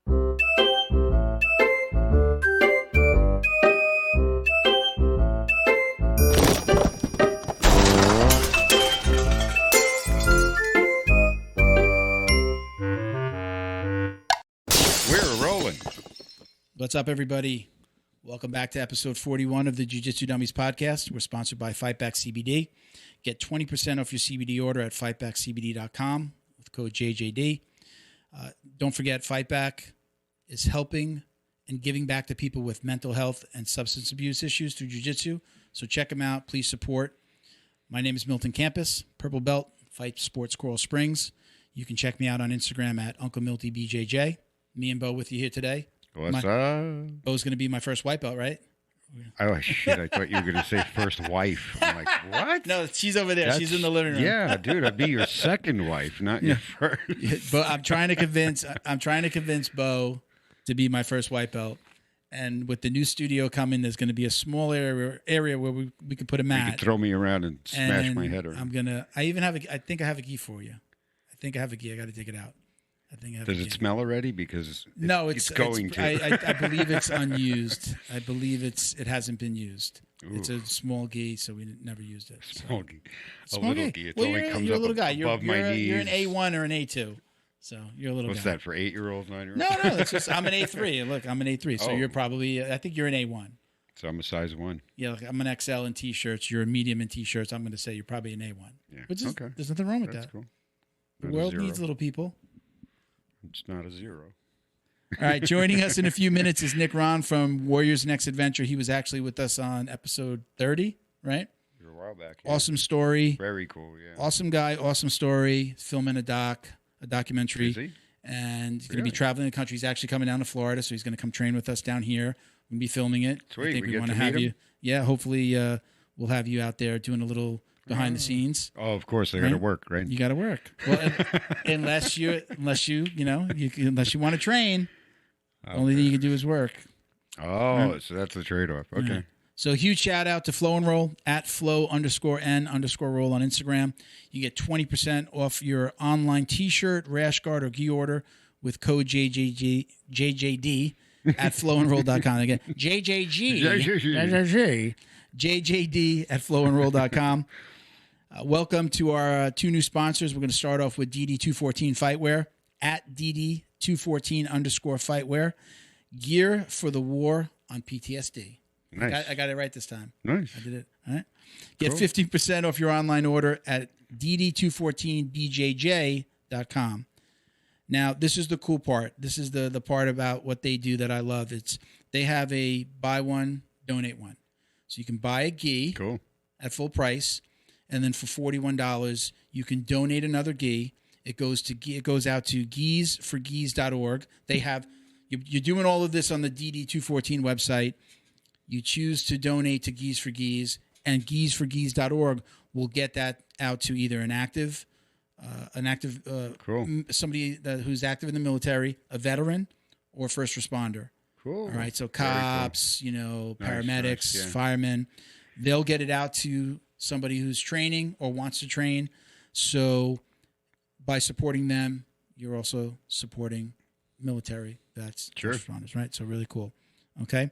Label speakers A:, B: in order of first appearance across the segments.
A: What's up, everybody? Welcome back to episode 41 of the Jiu Jitsu Dummies podcast. We're sponsored by Fightback CBD. Get 20% off your CBD order at fightbackcbd.com with code JJD. Don't forget, Fightback is helping and giving back to people with mental health and substance abuse issues through Jiu Jitsu. So check them out. Please support. My name is Milton Campus, Purple Belt, Fight Sports Coral Springs. You can check me out on Instagram at Uncle Milty BJJ. Me and Bo with you here today.
B: What's up?
A: Bo's going to be my first white belt, right?
B: Oh, shit. I thought you were going to say first wife. I'm like, what?
A: No, she's over there. She's in the living room.
B: Yeah, dude, I'd be your second wife, not your first.
A: But I'm trying to convince Bo to be my first white belt. And with the new studio coming, there's going to be a small area where we could put a mat.
B: You could throw me around and smash my head around.
A: I think I have a key for you. I got to take it out.
B: Does it smell already? Because it's going to.
A: I believe it's unused. I believe it hasn't been used. Ooh. It's a small gi, so we never used it.
B: Small gi. Little gi. It only comes
A: you're
B: up
A: a little guy.
B: above my knees.
A: You're an A1 or an A2. So you're a little
B: What's
A: guy.
B: That for 8-year-olds, 9-year-olds?
A: No. It's just I'm an A3. Look, I'm an A3. So you're probably, I think you're an A1.
B: So I'm a size 1.
A: Yeah, like I'm an XL in T-shirts. You're a medium in T-shirts. I'm going to say you're probably an A1. Yeah. Which is, okay. There's nothing wrong with that. Cool. The world needs little people.
B: It's not a 0.
A: All right, joining us in a few minutes is Nick Rahn from Warriors Next Adventure. He was actually with us on episode 30, right?
B: A while back. Yeah.
A: Awesome story.
B: Very cool, yeah.
A: Awesome guy, awesome story. Filming a documentary.
B: Is he?
A: And he's going to be traveling the country. He's actually coming down to Florida, so he's going to come train with us down here. We're going to be filming it.
B: Sweet.
A: I think we
B: want
A: to have you. Yeah, hopefully we'll have you out there doing a little behind the scenes.
B: Oh, of course, they got to work, right?
A: You got to work. Well, unless you want to train, the only thing you can do is work.
B: Oh, right? So that's the trade-off. Okay.
A: Yeah. So huge shout out to Flow and Roll at flow_n_roll on Instagram. You get 20% off your online T-shirt, rash guard, or gi order with code JJD at flowandroll.com. Again, JJD at flowandroll.com. Welcome to our two new sponsors. We're going to start off with DD214 Fightwear at DD214_Fightwear. Gear for the war on PTSD.
B: Nice.
A: I got it right this time.
B: Nice.
A: I did it. All right. Get 15% off your online order at DD214BJJ.com. Now, this is the cool part. This is the part about what they do that I love. They have a buy one, donate one. So you can buy a gi at full price, and then for $41, you can donate another gi. It goes out to gisforgis.org. They have you're doing all of this on the DD214 website. You choose to donate to Gis for Gis, and gisforgis.org will get that out to either an active somebody who's active in the military, a veteran, or first responder.
B: Cool.
A: All right, so cops, paramedics, firemen, they'll get it out to somebody who's training or wants to train. So by supporting them, you're also supporting military vets, first responders, right? So really cool. Okay.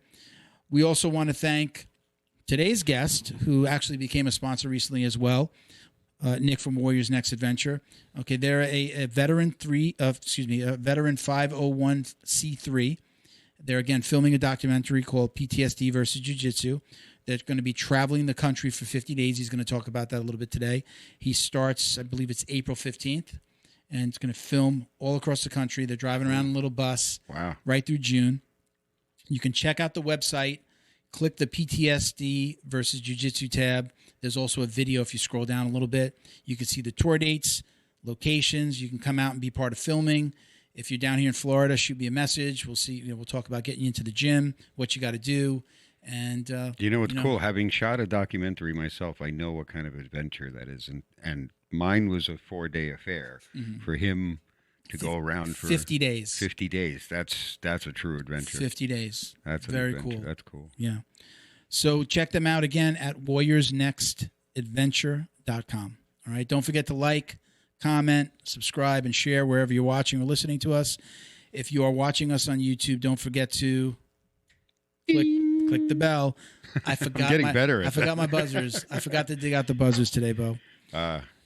A: We also want to thank today's guest, who actually became a sponsor recently as well, Nick from Warriors Next Adventure. Okay, they're a veteran veteran 501c3. They're again filming a documentary called PTSD versus Jiu Jitsu. They're going to be traveling the country for 50 days. He's going to talk about that a little bit today. He starts, I believe it's April 15th, and it's going to film all across the country. They're driving around in a little bus right through June. You can check out the website, click the PTSD versus Jiu Jitsu tab. There's also a video if you scroll down a little bit. You can see the tour dates, locations. You can come out and be part of filming. If you're down here in Florida, shoot me a message. We'll see. We'll talk about getting you into the gym, what you got to do. And
B: what's cool? Having shot a documentary myself, I know what kind of adventure that is. And mine was a 4-day affair. Mm-hmm. For him to go around for
A: 50 days.
B: 50 days. That's a true adventure.
A: 50 days.
B: That's
A: very
B: adventure.
A: Cool.
B: That's cool.
A: Yeah. So check them out again at warriorsnextadventure.com. All right. Don't forget to like, comment, subscribe, and share wherever you're watching or listening to us. If you are watching us on YouTube, don't forget to click the bell. I forgot.
B: I'm getting better at
A: I forgot my buzzers. I forgot to dig out the buzzers today, Bo.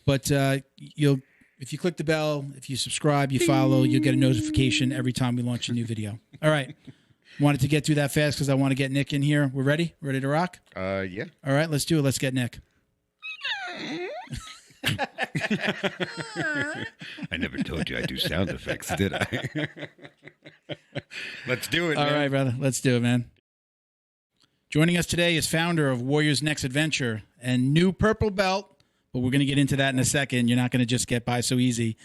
A: But if you click the bell, if you subscribe, you follow, you'll get a notification every time we launch a new video. All right. Wanted to get through that fast because I want to get Nick in here. We're ready? Ready to rock?
B: Yeah.
A: All right, let's do it. Let's get Nick.
B: I never told you I do sound effects, did I? Let's do it, man.
A: All right, brother. Let's do it, man. Joining us today is founder of Warrior's Next Adventure and new purple belt, but we're going to get into that in a second. You're not going to just get by so easy.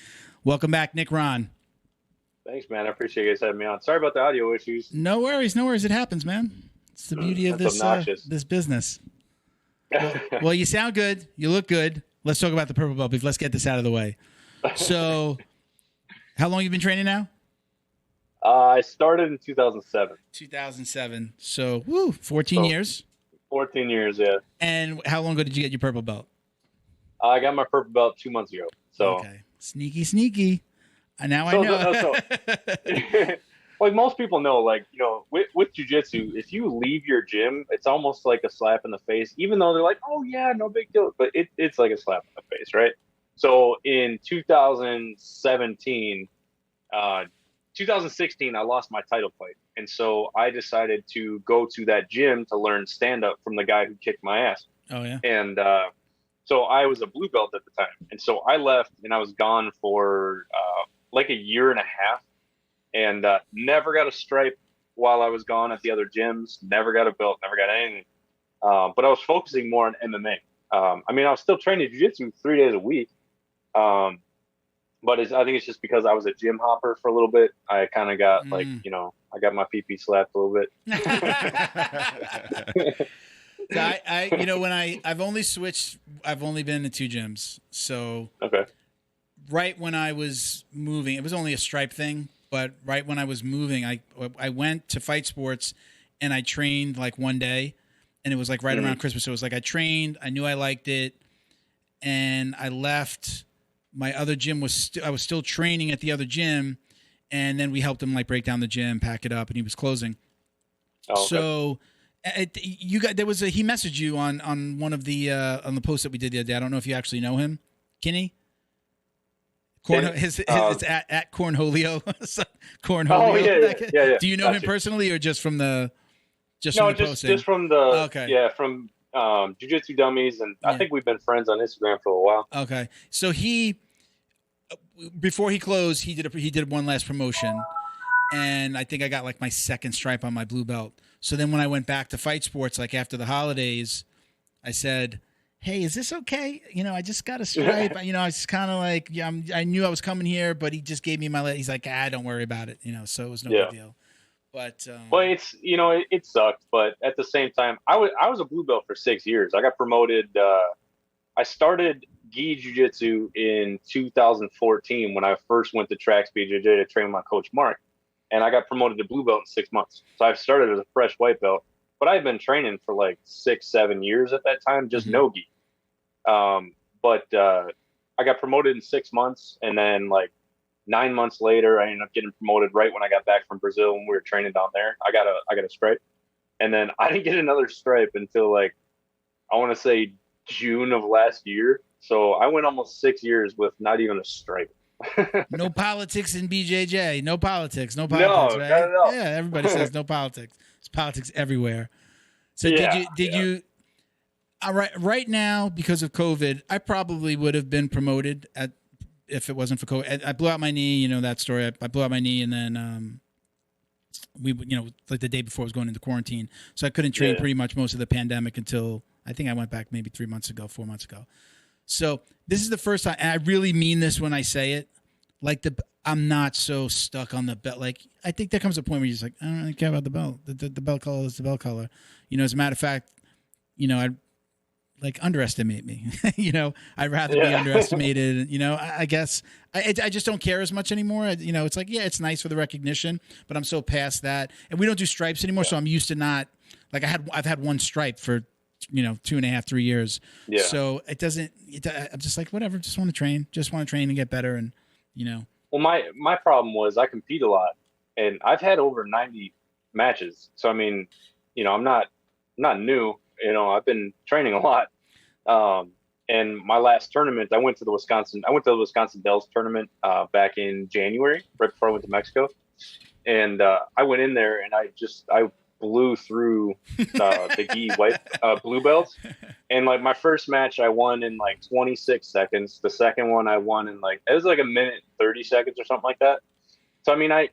A: Welcome back, Nick Rahn.
C: Thanks, man. I appreciate you guys having me on. Sorry about the audio issues.
A: No worries. No worries. It happens, man. It's the beauty of this business. Well, you sound good. You look good. Let's talk about the purple belt. Let's get this out of the way. So, how long have you been training now?
C: I started in 2007.
A: 2007. So, 14 years.
C: 14 years, yeah.
A: And how long ago did you get your purple belt?
C: I got my purple belt 2 months ago. So
A: okay, sneaky. Now I know.
C: Like most people know, like, you know, with jiu-jitsu, if you leave your gym, it's almost like a slap in the face, even though they're like, oh yeah, no big deal. But it's like a slap in the face, right? So in 2016, I lost my title fight. And so I decided to go to that gym to learn stand-up from the guy who kicked my ass.
A: Oh, yeah.
C: And so I was a blue belt at the time. And so I left and I was gone for like a year and a half. And never got a stripe while I was gone at the other gyms. Never got a belt. Never got anything. But I was focusing more on MMA. I mean, I was still training jiu-jitsu 3 days a week. But I think it's just because I was a gym hopper for a little bit. I kind of got like, you know, I got my pee-pee slapped a little bit.
A: I've only switched. I've only been to 2 gyms. So
C: okay.
A: Right when I was moving, it was only a stripe thing. But right when I was moving, I went to Fight Sports, and I trained like one day, and it was like right around Christmas. So it was like I trained, I knew I liked it, and I left. My other gym I was still training at the other gym, and then we helped him like break down the gym, pack it up, and he was closing. Oh, okay. So he messaged you on one of the on the post that we did the other day. I don't know if you actually know him, Kinney. It's at Cornholio. Cornholio.
C: Oh, yeah.
A: Do you know him personally, or just from the posting?
C: Just from the from Jiu Jitsu Dummies, and I think we've been friends on Instagram for a while.
A: Okay, so before he closed, he did one last promotion, and I think I got like my second stripe on my blue belt. So then when I went back to Fight Sports, like after the holidays, I said, hey, is this okay? You know, I just got a stripe. You know, I was kind of like, I knew I was coming here, but he just gave me he's like, don't worry about it. You know, so it was no big deal. But
C: well, it's, you know, it sucked, but at the same time, I was a blue belt for 6 years. I got promoted. I started gi jiu-jitsu in 2014 when I first went to Track Speed JJD to train with my coach Mark, and I got promoted to blue belt in 6 months. So I started as a fresh white belt, but I had been training for like 6-7 years at that time, just no gi. But I got promoted in 6 months, and then like 9 months later, I ended up getting promoted right when I got back from Brazil when we were training down there. I got a stripe, and then I didn't get another stripe until like, I want to say June of last year. So I went almost 6 years with not even a stripe.
A: No politics in BJJ. No politics. No,
C: right?
A: Not at all. Yeah, everybody says no politics. There's politics everywhere. So did you? Right now, because of COVID, I probably would have been promoted if it wasn't for COVID. I blew out my knee. You know that story. I blew out my knee, and then like the day before I was going into quarantine, so I couldn't train pretty much most of the pandemic until I think I went back maybe 4 months ago. So this is the first time, and I really mean this when I say it. Like I'm not so stuck on the belt. Like I think there comes a point where you're just like, I don't really care about the belt. The belt color is the belt color. You know, as a matter of fact, you know, I'd like underestimate me. You know, I'd rather be underestimated. You know, I guess I just don't care as much anymore. You know, it's like, it's nice for the recognition, but I'm so past that. And we don't do stripes anymore, so I'm used to not like I've had one stripe for 2.5, 3 years. Yeah. So I'm just like, whatever. Just want to train and get better. And, you know.
C: Well, my problem was I compete a lot. and I've had over 90 matches. So I mean, you know, I'm not new. You know, I've been training a lot. And my last tournament, I went to the Wisconsin Dells tournament back in January, right before I went to Mexico. And I went in there and I blew through the gi white blue belts. And like my first match, I won in like 26 seconds. The second one, I won in like, it was like a minute 30 seconds or something like that. So I mean, I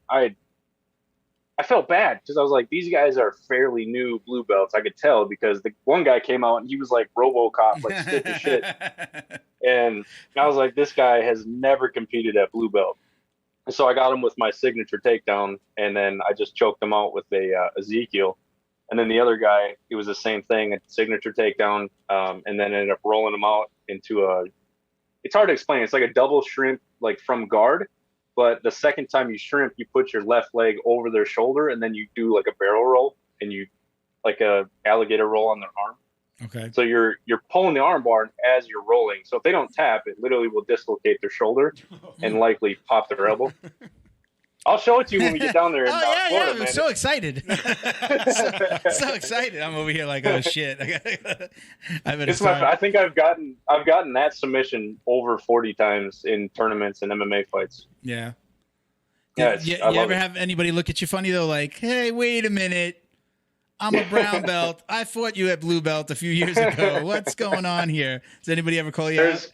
C: felt bad because I was like, these guys are fairly new blue belts. I could tell because the one guy came out and he was like RoboCop, like stiff as shit. And I was like, this guy has never competed at blue belt. And so I got him with my signature takedown, and then I just choked him out with a Ezekiel. And then the other guy, it was the same thing, a signature takedown, and then ended up rolling him out into it's hard to explain. It's like a double shrimp, like from guard. But the second time you shrimp, you put your left leg over their shoulder, and then you do like a barrel roll, and you like a alligator roll on their arm.
A: Okay.
C: So you're pulling the arm bar as you're rolling. So if they don't tap, it literally will dislocate their shoulder and likely pop their elbow. I'll show it to you when we get down there.
A: Florida, I'm so excited. so excited. I'm over here like, oh shit.
C: I think I've gotten that submission over 40 times in tournaments and MMA fights.
A: Yeah.
C: Yeah.
A: You ever have anybody look at you funny though? Like, hey, wait a minute. I'm a brown belt. I fought you at blue belt a few years ago. What's going on here? Does anybody ever call you out?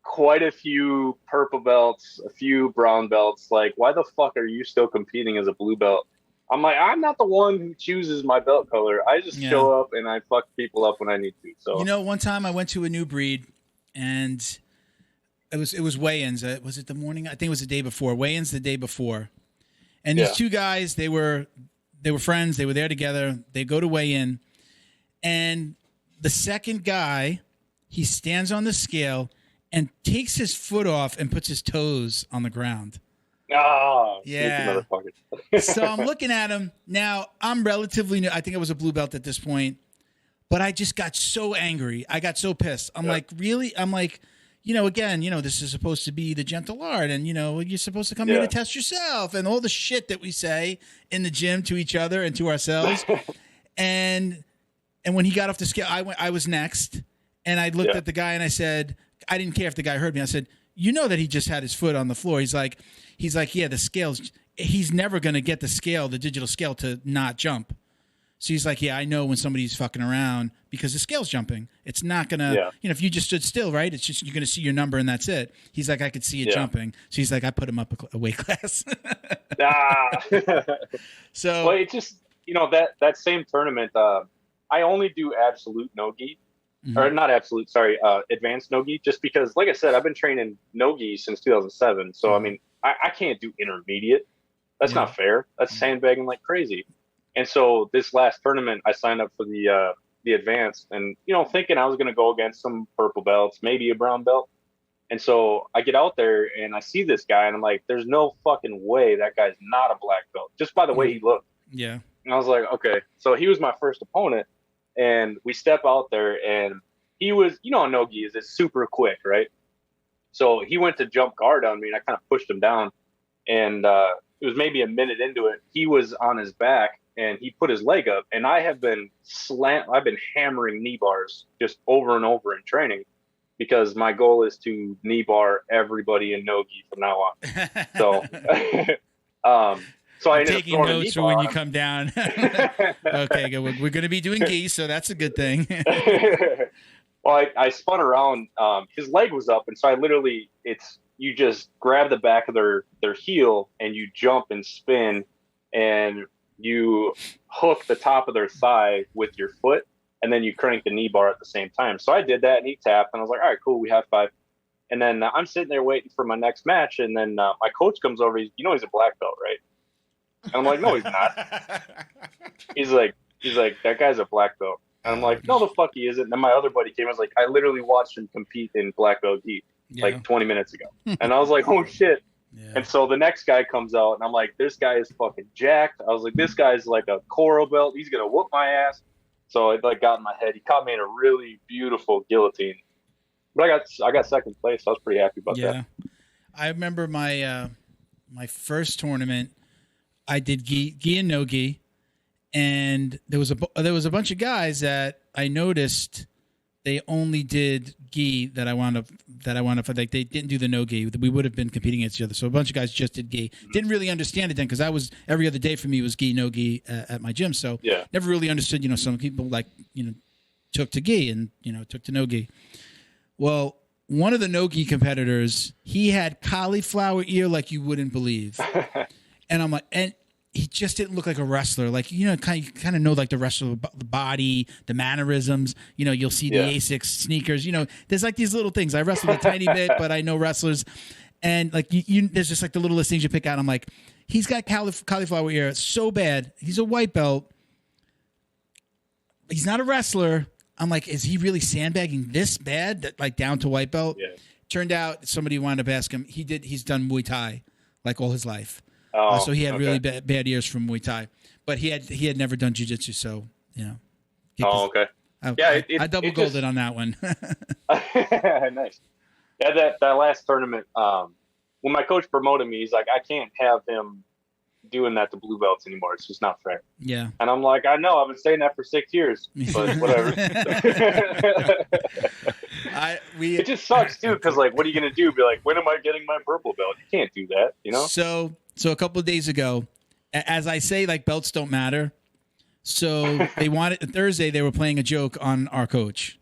C: Quite a few purple belts, a few brown belts. Like, why the fuck are you still competing as a blue belt? I'm like, I'm not the one who chooses my belt color. I just show up and I fuck people up when I need to. So,
A: you know, one time I went to a new breed and it was weigh-ins. Was it the morning? I think it was the day before. Weigh-ins the day before. And these two guys, they were friends. They were there together. They go to weigh in, and the second guy, he stands on the scale and takes his foot off and puts his toes on the ground.
C: Oh,
A: yeah. So I'm looking at him. Now, I'm relatively new. I think I was a blue belt at this point, but I just got so angry. I got so pissed. I'm like, really? I'm like, you know, again, you know, this is supposed to be the gentle art, and, you know, you're supposed to come here to test yourself and all the shit that we say in the gym to each other and to ourselves. and when he got off the scale, I was next, and I looked at the guy and I said, I didn't care if the guy heard me. I said, you know that he just had his foot on the floor. He's like, yeah, the scales, he's never going to get the digital scale to not jump. So he's like, yeah, I know when somebody's fucking around because the scale's jumping. It's not going to, you know, if you just stood still, right? It's just, you're going to see your number and that's it. He's like, I could see it jumping. So he's like, I put him up a weight class. So,
C: well, it's just, you know, that same tournament, I only do absolute no-gi. Mm-hmm. Or not absolute, sorry, advanced no-gi, just because, like I said, I've been training no-gi since 2007. So, I mean, I can't do intermediate. That's not fair. That's sandbagging like crazy. And so this last tournament, I signed up for the advanced, and, you know, thinking I was going to go against some purple belts, maybe a brown belt. And so I get out there and I see this guy and I'm like, there's no fucking way that guy's not a black belt just by the way he looked.
A: Yeah.
C: And I was like, okay. So he was my first opponent, and we step out there and he was, you know, how no-gi is, it's super quick, right? So he went to jump guard on me and I kind of pushed him down, and it was maybe a minute into it. He was on his back and he put his leg up, and I've been hammering knee bars just over and over in training because my goal is to knee bar everybody in no-gi from now on. So, so I'm
A: taking notes for when you come down. Okay, good. We're going to be doing gi, so that's a good thing.
C: Well, I spun around. His leg was up, and so I literally, you just grab the back of their heel and you jump and spin, and you hook the top of their thigh with your foot, and then you crank the knee bar at the same time. So I did that, and he tapped, and I was like, all right, cool, we high five. And then I'm sitting there waiting for my next match, and then my coach comes over. He's a black belt, right? And I'm like, no, he's not. He's like, that guy's a black belt. And I'm like, no, the fuck he isn't. And then my other buddy came and was like, I literally watched him compete in black belt gi like 20 minutes ago. And I was like, oh shit. Yeah. And so the next guy comes out, and I'm like, this guy is fucking jacked. I was like, this guy's like a coral belt. He's going to whoop my ass. So it like got in my head. He caught me in a really beautiful guillotine. But I got second place. So I was pretty happy about that.
A: I remember my first tournament. I did gi and no gi, and there was a bunch of guys that I noticed they only did gi that I wound up like they didn't do the no gi. We would have been competing against each other. So a bunch of guys just did gi. Didn't really understand it then because I was every other day for me was gi no gi at my gym. So never really understood. Some people took to gi and took to no gi. Well, one of the no gi competitors, he had cauliflower ear like you wouldn't believe, and I'm like, and he just didn't look like a wrestler. Like, kind of know like the wrestler, the body, the mannerisms. You'll see the Asics sneakers. There's like these little things. I wrestled a tiny bit, but I know wrestlers. And like there's just like the littlest things you pick out. I'm like, he's got cauliflower ear so bad. He's a white belt. He's not a wrestler. I'm like, is he really sandbagging this bad? That like down to white belt? Yeah. Turned out somebody wound up asking him. He's done Muay Thai like all his life. So he had really bad ears from Muay Thai, but he had never done jiu-jitsu, so
C: okay.
A: I double golded on that one.
C: Nice. Yeah, that last tournament. When my coach promoted me, he's like, I can't have him doing that to blue belts anymore. It's just not fair.
A: Yeah.
C: And I'm like, I know. I've been saying that for 6 years, but whatever. It just sucks too, because like, what are you gonna do? Be like, when am I getting my purple belt? You can't do that,
A: So a couple of days ago, as I say, like belts don't matter. So they wanted Thursday. They were playing a joke on our coach.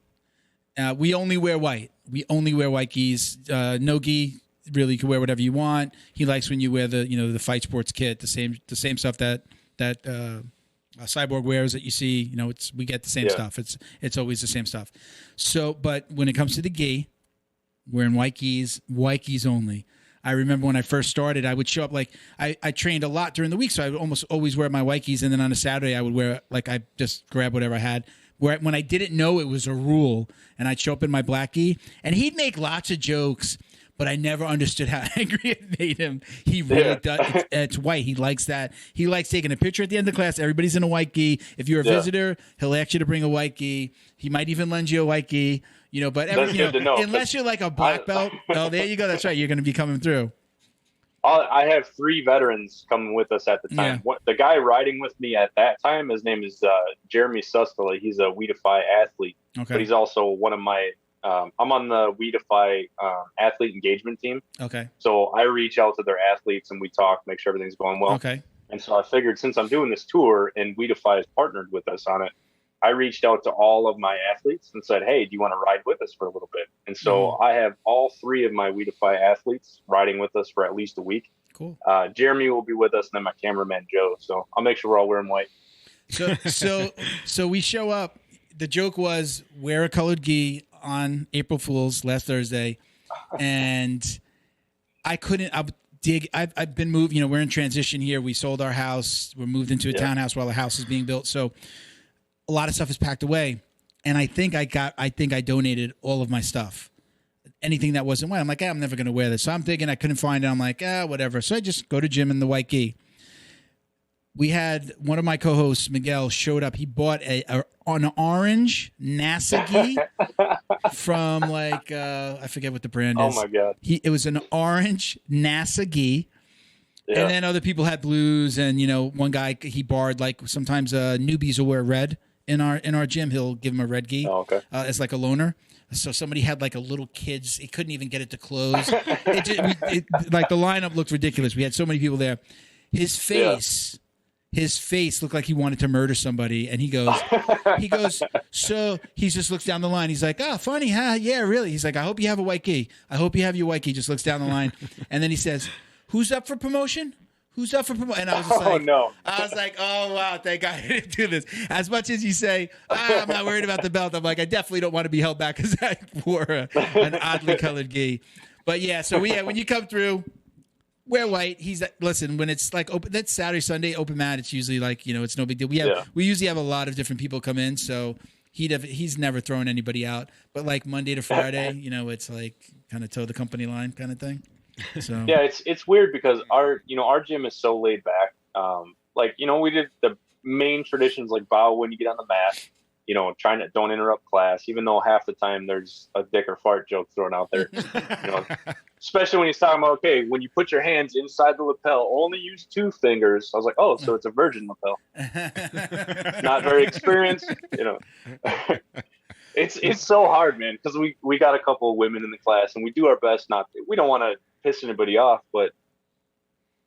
A: We only wear white. We only wear white gis. No gi. Really, you can wear whatever you want. He likes when you wear the fight sports kit, the same stuff that Cyborg wears that you see. We get the same stuff. It's always the same stuff. So, but when it comes to the gi, we're in white gis only. I remember when I first started, I would show up like I trained a lot during the week, so I would almost always wear my white gis, and then on a Saturday I would wear I just grab whatever I had. When I didn't know it was a rule, and I'd show up in my black gi, and he'd make lots of jokes, but I never understood how angry it made him. He really does. It's white. He likes that. He likes taking a picture at the end of the class. Everybody's in a white gi. If you're a visitor, he'll ask you to bring a white gi. He might even lend you a white gi. But unless you're like a black belt, there you go. That's right. You're going to be coming through.
C: I have 3 veterans coming with us at the time.
A: Yeah.
C: The guy riding with me at that time, his name is Jeremy Sustala. He's a WeDefy athlete, but he's also one of my. I'm on the WeDefy athlete engagement team.
A: Okay.
C: So I reach out to their athletes and we talk, make sure everything's going well.
A: Okay.
C: And so I figured since I'm doing this tour and WeDefy has partnered with us on it, I reached out to all of my athletes and said, hey, do you want to ride with us for a little bit? And so I have all 3 of my WeDefy athletes riding with us for at least a week.
A: Cool.
C: Jeremy will be with us, and then my cameraman, Joe. So I'll make sure we're all wearing white.
A: So we show up. The joke was wear a colored gi on April Fool's last Thursday. And I've been moved, we're in transition here. We sold our house. We're moved into a townhouse while the house is being built. So a lot of stuff is packed away, and I think I donated all of my stuff, anything that wasn't white. I'm like, I'm never going to wear this. So I'm thinking I couldn't find it. I'm like, whatever. So I just go to gym in the white gi. We had one of my co-hosts, Miguel, showed up. He bought an orange NASA gi from I forget what the brand is.
C: Oh my God.
A: It was an orange NASA gi. Yeah. And then other people had blues, and one guy he borrowed sometimes newbies will wear red in our gym. He'll give him a red gi as like a loaner. So somebody had like a little kid's. He couldn't even get it to close. The lineup looked ridiculous. We had so many people there. His face looked like he wanted to murder somebody, and he goes. So he just looks down the line. He's like, "Oh, funny, huh? Yeah, really." He's like, "I hope you have a white gi. I hope you have your white gi." Just looks down the line, and then he says, "Who's up for promotion? Who's up for promotion?" And I was just like,
C: no.
A: I was like, oh, wow, thank God I didn't do this. As much as you say, I'm not worried about the belt, I'm like, I definitely don't want to be held back because I wore an oddly colored gi. But yeah, so when you come through, wear white. Listen, when it's like open, that's Saturday, Sunday, open mat, it's usually like, it's no big deal. We usually have a lot of different people come in, so he's never thrown anybody out. But like Monday to Friday, it's like kind of toe the company line kind of thing. So
C: yeah, it's weird because our gym is so laid back. We did the main traditions like bow when you get on the mat, don't interrupt class, even though half the time there's a dick or fart joke thrown out there. Especially when he's talking about, okay, when you put your hands inside the lapel, only use 2 fingers. I was like, oh, so it's a virgin lapel. Not very experienced, It's so hard, man, because we got a couple of women in the class, and we do our best we don't want to piss anybody off, but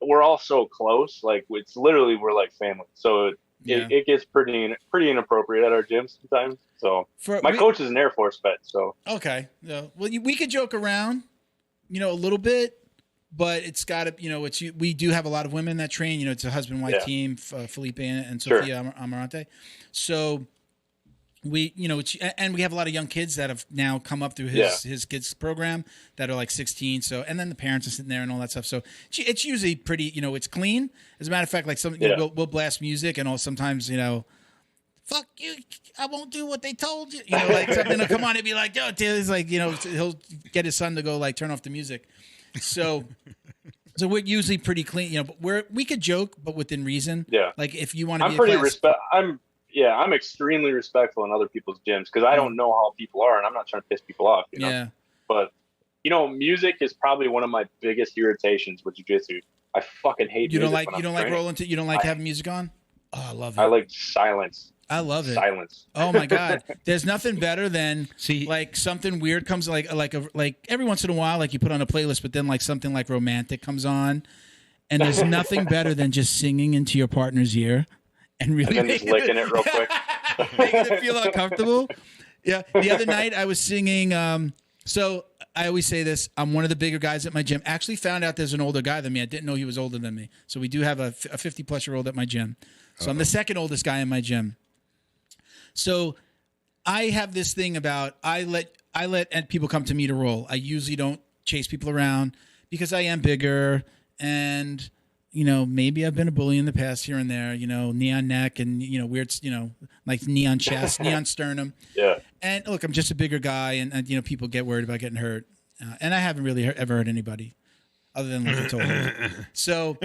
C: we're all so close. Like, it's literally, we're like family. So it gets pretty inappropriate at our gym sometimes. So my coach is an Air Force vet. So
A: okay, well, we could joke around, a little bit, but it's got to, we do have a lot of women that train. It's a husband-wife team, Felipe and Sophia Amarante. So we, and we have a lot of young kids that have now come up through his kids program that are like 16. So, and then the parents are sitting there and all that stuff. So it's usually pretty, it's clean. As a matter of fact, like we'll blast music and sometimes, fuck you, I won't do what they told you. Like something will come on and be like, yo, he's like, he'll get his son to go like turn off the music. So we're usually pretty clean, but we could joke, but within reason. Yeah. Like if you want to
C: I'm extremely respectful in other people's gyms because I don't know how people are, and I'm not trying to piss people off. Yeah. But music is probably one of my biggest irritations with jiu-jitsu. I fucking hate. You don't like
A: rolling. You don't like having music on. Oh, I love it.
C: I like silence.
A: I love it.
C: Silence.
A: Oh my god, there's nothing better than like something weird comes like every once in a while, like you put on a playlist, but then like something like romantic comes on, and there's nothing better than just singing into your partner's ear. And really
C: and then just licking it real quick.
A: Making it feel uncomfortable. Yeah. The other night I was singing. So I always say this. I'm one of the bigger guys at my gym. Actually found out there's an older guy than me. I didn't know he was older than me. So we do have a 50-plus-year-old at my gym. So I'm the second oldest guy in my gym. So I have this thing about I let people come to me to roll. I usually don't chase people around because I am bigger and maybe I've been a bully in the past here and there, neon neck and, weird, like neon chest, neon sternum.
C: Yeah.
A: And look, I'm just a bigger guy and people get worried about getting hurt. And I haven't really ever hurt anybody other than like I told them. So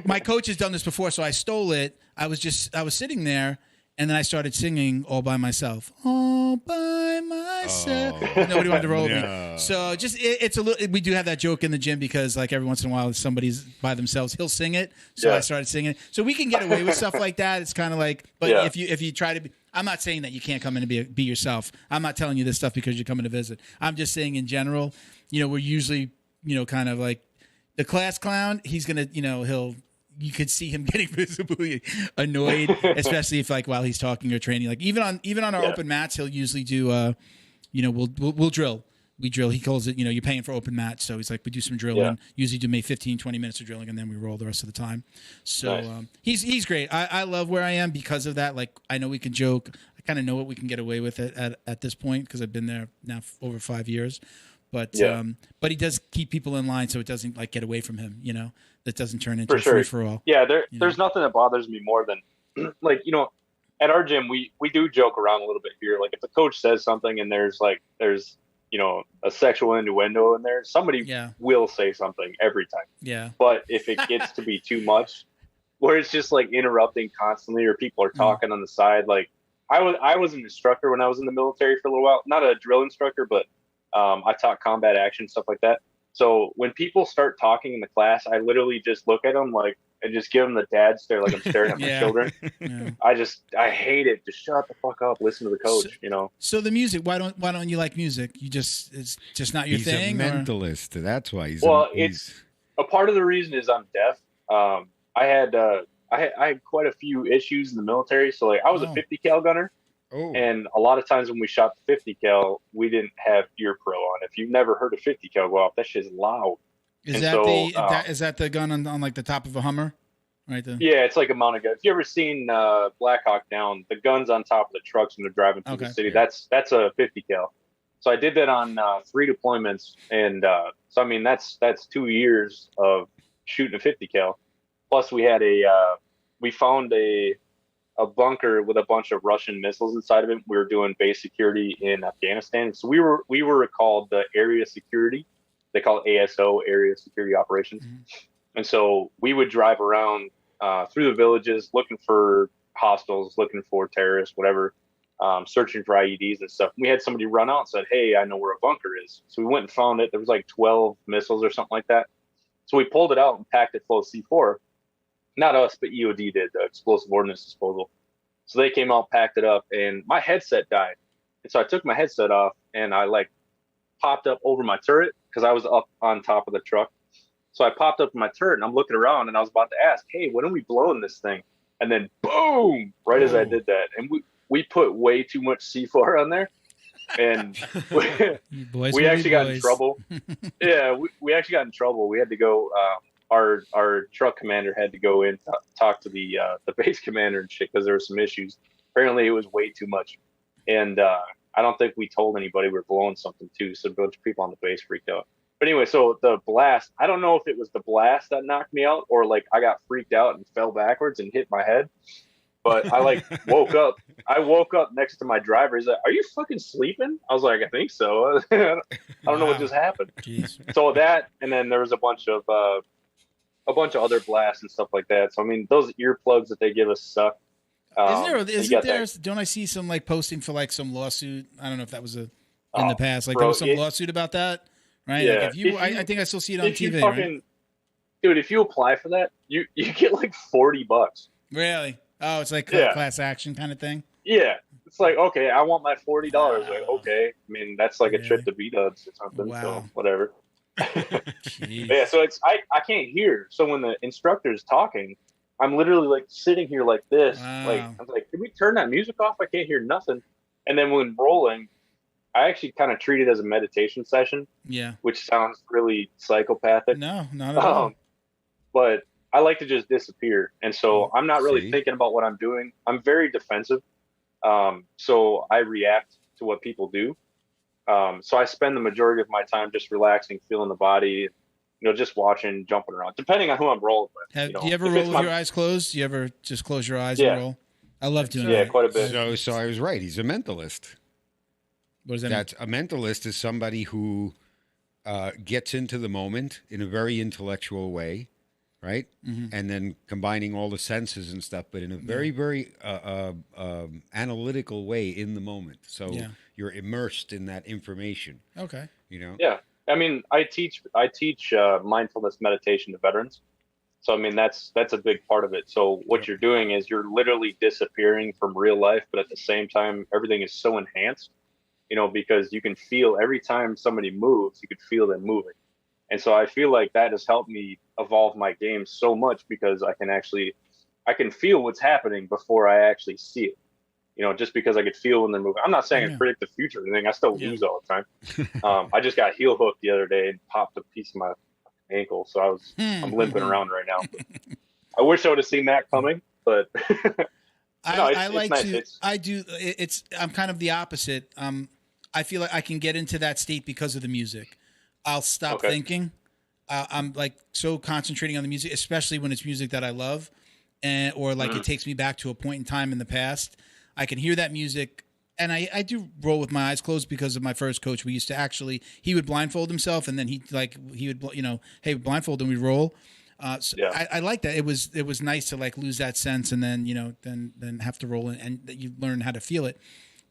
A: my coach has done this before. So I stole it. I was sitting there and then I started singing all by myself. All by myself. Oh. Nobody wanted to roll with me. So it's a little. We do have that joke in the gym because like every once in a while, if somebody's by themselves, he'll sing it. So I started singing it. So we can get away with stuff like that. It's kind of like, but if you try to be, I'm not saying that you can't come in and be yourself. I'm not telling you this stuff because you're coming to visit. I'm just saying in general, we're usually, kind of like the class clown. He's gonna, you could see him getting visibly annoyed, especially if like while he's talking or training. Like even on our open mats, he'll usually do we'll drill. We drill. He calls it, you're paying for open mats. So he's like, we do some drilling. Yeah. Usually do maybe 15, 20 minutes of drilling, and then we roll the rest of the time. So nice. He's great. I love where I am because of that. Like, I know we can joke. I kind of know what we can get away with at this point because I've been there now over 5 years. But he does keep people in line so it doesn't like get away from him, that doesn't turn into a free-for-all.
C: Yeah, there's nothing that bothers me more than like, at our gym, we do joke around a little bit here. Like if the coach says something and there's a sexual innuendo in there, somebody will say something every time.
A: Yeah.
C: But if it gets to be too much, where it's just like interrupting constantly or people are talking on the side, like I was an instructor when I was in the military for a little while, not a drill instructor, but I taught combat action, stuff like that. So when people start talking in the class, I literally just look at them and just give them the dad stare like I'm staring at my children. Yeah. I hate it. Just shut the fuck up. Listen to the coach,
A: So the music, why don't you like music? It's just not your thing?
B: He's a mentalist. That's why
C: it's a part of the reason is I'm deaf. I had quite a few issues in the military. So like I was a 50 cal gunner. Oh. And a lot of times when we shot the 50 cal, we didn't have ear pro on. If you've never heard a 50 cal go off, that shit's loud.
A: Is that the gun on like the top of a Hummer? Right there? Yeah,
C: it's like a mounted gun. If you ever seen Black Hawk Down, the gun's on top of the trucks when they're driving through the city. That's a 50 cal. So I did that on 3 deployments, and so I mean that's 2 years of shooting a 50 cal. Plus we had we found a bunker with a bunch of Russian missiles inside of it. We were doing base security in Afghanistan. So we were called the area security. They call it ASO, area security operations. Mm-hmm. And so we would drive around through the villages looking for hostiles looking for terrorists, whatever, searching for IEDs and stuff. We had somebody run out and said, "Hey, I know where a bunker is." So we went and found it. There was like 12 missiles or something like that. So we pulled it out and packed it full of C4. Not us, but EOD did, the Explosive Ordnance Disposal. So they came out, packed it up, and my headset died. And so I took my headset off, and I like popped up over my turret because I was up on top of the truck. So I popped up in my turret, and I'm looking around, and I was about to ask, "Hey, when are we blowing this thing?" And then boom, right as I did that, and we put way too much C4 on there, and we actually got in trouble. Yeah, we actually got in trouble. We had to go. Our truck commander had to go in talk to the base commander and shit because there were some issues. Apparently, it was way too much, and I don't think we told anybody we were blowing something too. So a bunch of people on the base freaked out. But anyway, so the blast, I don't know if it was the blast that knocked me out or like I got freaked out and fell backwards and hit my head. But I like woke up. I woke up next to my driver. He's like, "Are you fucking sleeping?" I was like, "I think so." I don't know what just happened.
A: Jeez.
C: So that, and then there was a bunch of other blasts and stuff like that. So I mean, those earplugs that they give us suck.
A: Isn't there? Don't I see some like posting for like some lawsuit? I don't know if that was in the past. Like there was some lawsuit about that, right?
C: Yeah.
A: Like if you, I think I still see it on TV. Right?
C: Dude, if you apply for that, you get like $40.
A: Really? Oh, it's like class action kind of thing.
C: Yeah, it's like, okay, I want my $40. Like, okay, I mean that's like a trip to B-Dubs or something. Wow. So whatever. Yeah, so it's I can't hear. So when the instructor's talking, I'm literally like sitting here like this.
A: Wow.
C: Like I'm like, can we turn that music off? I can't hear nothing. And then when rolling, I actually kind of treat it as a meditation session.
A: Yeah.
C: Which sounds really psychopathic.
A: No, not at all.
C: But I like to just disappear. And so I'm not really thinking about what I'm doing. I'm very defensive. So I react to what people do. So I spend the majority of my time just relaxing, feeling the body, just watching, jumping around, depending on who I'm rolling with.
A: Do you ever roll with your eyes closed? Do you ever just close your eyes and roll? I love doing that.
C: Yeah, quite a bit.
B: So I was right. He's a mentalist.
A: What does that mean?
B: A mentalist is somebody who gets into the moment in a very intellectual way, right? Mm-hmm. And then combining all the senses and stuff, but in a very, very analytical way in the moment. So you're immersed in that information.
A: Okay.
C: Yeah. I mean, I teach mindfulness meditation to veterans. So, I mean, that's a big part of it. So what you're doing is you're literally disappearing from real life, but at the same time, everything is so enhanced, because you can feel every time somebody moves, you could feel them moving. And so I feel like that has helped me evolve my game so much because I can feel what's happening before I actually see it. Just because I could feel when they're moving. I'm not saying I predict the future or anything. I still lose all the time. I just got heel hooked the other day and popped a piece of my ankle, so I'm limping around right now. I wish I would have seen that coming, but I'm kind of the opposite.
A: I feel like I can get into that state because of the music. I'll stop thinking. I'm like so concentrating on the music, especially when it's music that I love, or like it takes me back to a point in time in the past. I can hear that music, and I do roll with my eyes closed because of my first coach. We used to he would blindfold himself, and then he would, hey, blindfold, and we roll. I like that. It was nice to like lose that sense, and then then have to roll, and you learn how to feel it.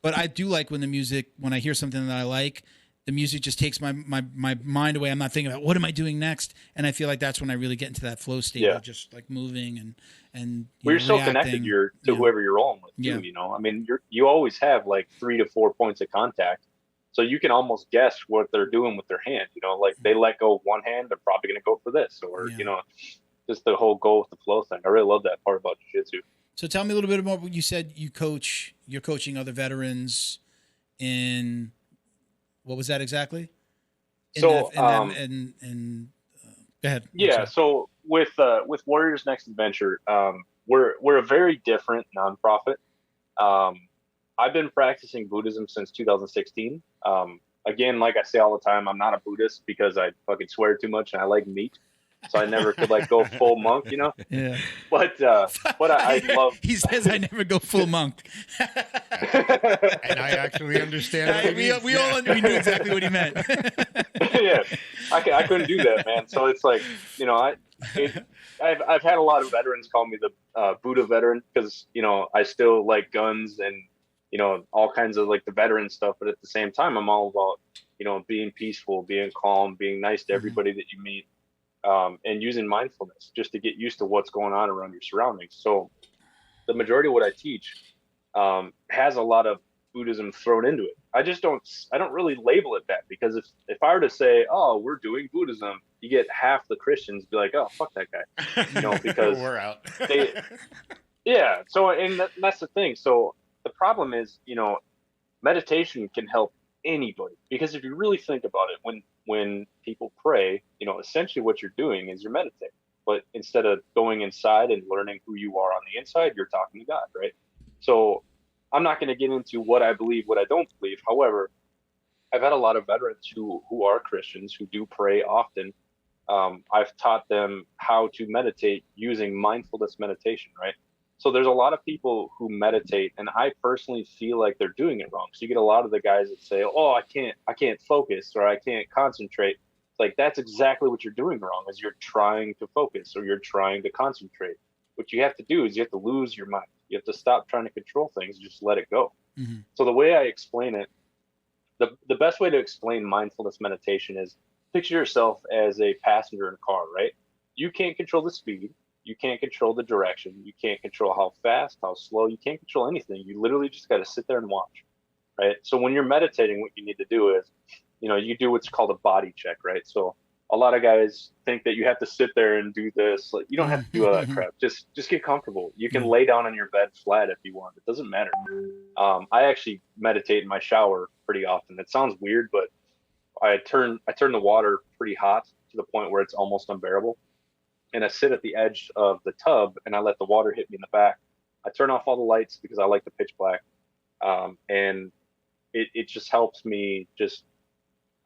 A: But I do like when I hear something that I like, the music just takes my mind away. I'm not thinking about what am I doing next, and I feel like that's when I really get into that flow state of just like moving and
C: you're so connected to whoever you're rolling with too. I mean, you always have like 3 to 4 points of contact, so you can almost guess what they're doing with their hand. Like they let go one hand, they're probably going to go for this, or just the whole go with the flow thing. I really love that part about jiu-jitsu.
A: So tell me a little bit more. You said you're coaching other veterans in. What was that exactly? Go ahead.
C: Yeah. So with Warriors Next Adventure, we're a very different nonprofit. I've been practicing Buddhism since 2016. Again, like I say all the time, I'm not a Buddhist because I fucking swear too much and I like meat. so I never could like go full monk, you know.
A: Yeah.
C: But I love.
A: He says I never go full monk.
B: And I actually understand what he means.
A: We knew exactly what he meant.
C: Yeah, I couldn't do that, man. So it's like, you know, I've had a lot of veterans call me the Buddha veteran because, you know, I still like guns and, you know, all kinds of like the veteran stuff. But at the same time, I'm all about, you know, being peaceful, being calm, being nice to everybody that you meet, and using mindfulness just to get used to what's going on around your surroundings. So the majority of what I teach has a lot of Buddhism thrown into it. I don't really label it that, because if I were to say, oh, we're doing Buddhism, you get half the Christians be like, oh, fuck that guy, you know, because
B: we're out.
C: Yeah. So, and that's the thing. So the problem is, you know, meditation can help anybody, because if you really think about it, when people pray, you know, essentially what you're doing is you're meditating, but instead of going inside and learning who you are on the inside, you're talking to God, right? So I'm not going to get into what I believe, what I don't believe. However, I've had a lot of veterans who are Christians who do pray often. I've taught them how to meditate using mindfulness meditation, right? So there's a lot of people who meditate, and I personally feel like they're doing it wrong. So you get a lot of the guys that say, oh, I can't focus, or I can't concentrate. It's like, that's exactly what you're doing wrong, is you're trying to focus or you're trying to concentrate. What you have to do is you have to lose your mind. You have to stop trying to control things, just let it go. Mm-hmm. So the way I explain it, the best way to explain mindfulness meditation is picture yourself as a passenger in a car, right? You can't control the speed. You can't control the direction. You can't control how fast, how slow. You can't control anything. You literally just got to sit there and watch, right? So when you're meditating, what you need to do is, you know, you do what's called a body check, right? So a lot of guys think that you have to sit there and do this. Like, you don't have to do all that crap. Just get comfortable. You can lay down on your bed flat if you want. It doesn't matter. I actually meditate in my shower pretty often. It sounds weird, but I turn the water pretty hot to the point where it's almost unbearable. And I sit at the edge of the tub and I let the water hit me in the back. I turn off all the lights because I like the pitch black. And it just helps me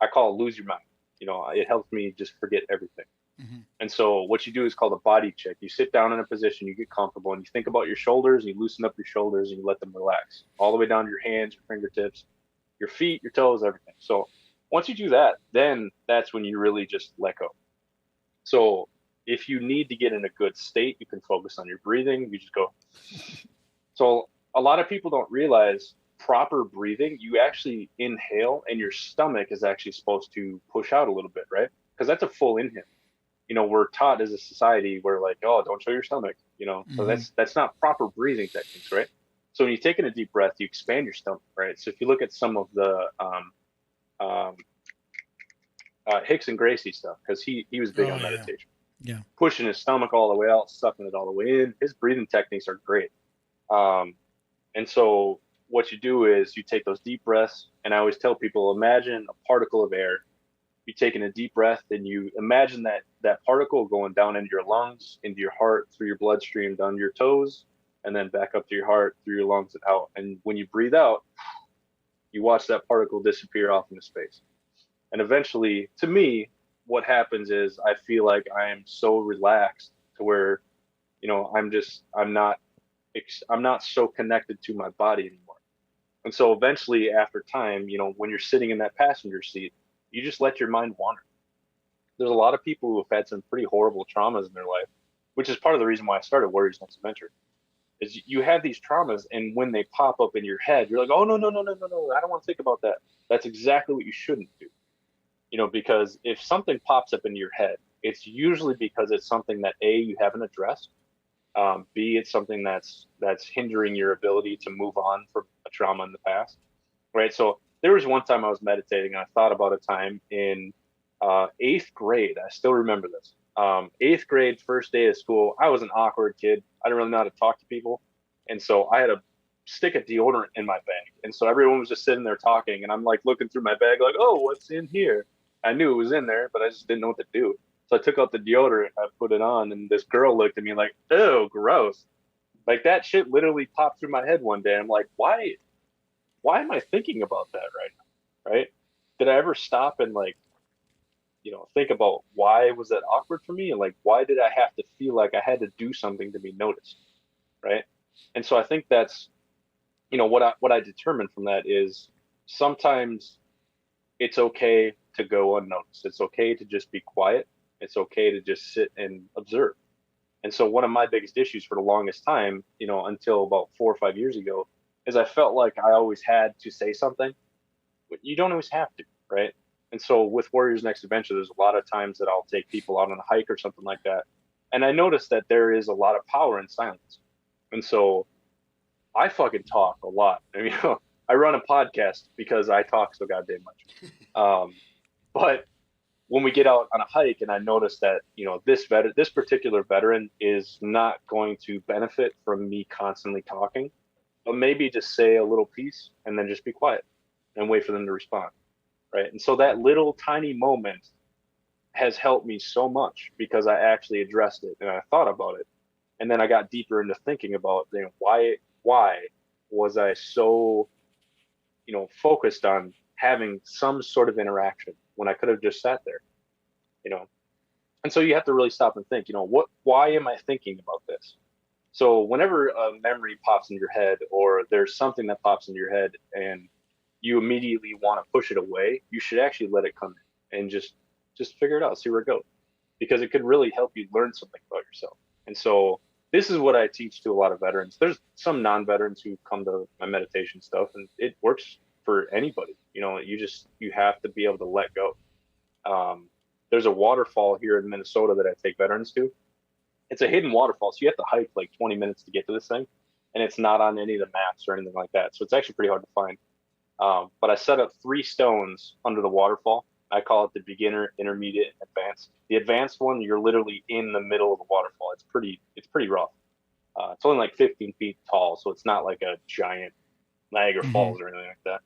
C: I call it lose your mind. You know, it helps me just forget everything. Mm-hmm. And so what you do is called a body check. You sit down in a position, you get comfortable, and you think about your shoulders, and you loosen up your shoulders, and you let them relax all the way down to your hands, your fingertips, your feet, your toes, everything. So once you do that, then that's when you really just let go. So if you need to get in a good state, you can focus on your breathing. You just go. So a lot of people don't realize proper breathing, you actually inhale and your stomach is actually supposed to push out a little bit, right? Because that's a full inhale. You know, we're taught as a society, we're like, oh, don't show your stomach, you know. Mm-hmm. So that's not proper breathing techniques, right? So when you take in a deep breath, you expand your stomach, right? So if you look at some of the Hicks and Gracie stuff, because he was big on meditation.
A: Yeah.
C: Pushing his stomach all the way out, sucking it all the way in. His breathing techniques are great. And so what you do is you take those deep breaths, and I always tell people, imagine a particle of air. You take in a deep breath, and you imagine that particle going down into your lungs, into your heart, through your bloodstream, down to your toes, and then back up to your heart, through your lungs and out. And when you breathe out, you watch that particle disappear off into space. And eventually, to me, what happens is I feel like I am so relaxed to where, you know, I'm not so connected to my body anymore. And so eventually, after time, you know, when you're sitting in that passenger seat, you just let your mind wander. There's a lot of people who have had some pretty horrible traumas in their life, which is part of the reason why I started Warriors Next Adventure. Is you have these traumas, and when they pop up in your head, you're like, oh, no, I don't want to think about that. That's exactly what you shouldn't do. You know, because if something pops up into your head, it's usually because it's something that A, you haven't addressed. B, it's something that's hindering your ability to move on from a trauma in the past, right? So there was one time I was meditating, and I thought about a time in 8th grade. I still remember this. 8th grade, first day of school. I was an awkward kid. I didn't really know how to talk to people, and so I had a stick of deodorant in my bag, and so everyone was just sitting there talking, and I'm like looking through my bag, like, oh, what's in here? I knew it was in there, but I just didn't know what to do. So I took out the deodorant, I put it on, and this girl looked at me like, oh, gross. Like, that shit literally popped through my head one day. I'm like, why am I thinking about that right now? Right? Did I ever stop and like think about why was that awkward for me? And like, why did I have to feel like I had to do something to be noticed? Right. And so I think that's, what I determined from that is sometimes it's okay to go unnoticed. It's okay to just be quiet. It's okay to just sit and observe. And so one of my biggest issues for the longest time, until about 4 or 5 years ago, is I felt like I always had to say something, but you don't always have to, right? And so with Warriors Next Adventure, there's a lot of times that I'll take people out on a hike or something like that. And I noticed that there is a lot of power in silence. And so I fucking talk a lot. I mean, I run a podcast because I talk so goddamn much. But when we get out on a hike and I notice that, this particular veteran is not going to benefit from me constantly talking, but maybe just say a little piece and then just be quiet and wait for them to respond. Right. And so that little tiny moment has helped me so much because I actually addressed it and I thought about it. And then I got deeper into thinking about, why was I so, focused on having some sort of interaction when I could have just sat there, And so you have to really stop and think, why am I thinking about this? So whenever a memory pops in your head or there's something that pops into your head and you immediately want to push it away, you should actually let it come in and just figure it out, see where it goes, because it could really help you learn something about yourself. And so this is what I teach to a lot of veterans. There's some non-veterans who come to my meditation stuff and it works for anybody. You have to be able to let go. There's a waterfall here in Minnesota that I take veterans to. It's a hidden waterfall, so you have to hike like 20 minutes to get to this thing, and it's not on any of the maps or anything like that. So it's actually pretty hard to find. But I set up 3 stones under the waterfall. I call it the beginner, intermediate, and advanced. The advanced one, you're literally in the middle of the waterfall. It's pretty rough. It's only like 15 feet tall, so it's not like a giant Niagara Falls or anything like that.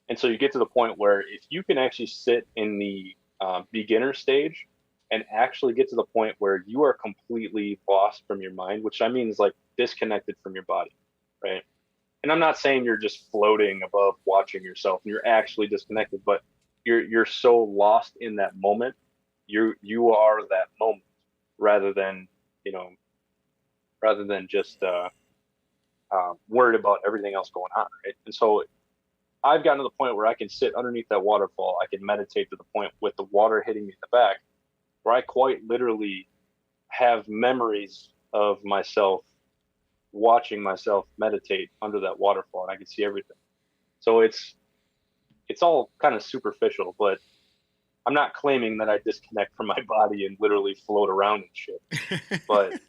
C: And so you get to the point where if you can actually sit in the beginner stage and actually get to the point where you are completely lost from your mind, which I mean is like disconnected from your body, right? And I'm not saying you're just floating above watching yourself and you're actually disconnected, but you're so lost in that moment. You are that moment rather than just worried about everything else going on, right? And so I've gotten to the point where I can sit underneath that waterfall. I can meditate to the point with the water hitting me in the back, where I quite literally have memories of myself watching myself meditate under that waterfall, and I can see everything. So it's all kind of superficial, but I'm not claiming that I disconnect from my body and literally float around and shit. But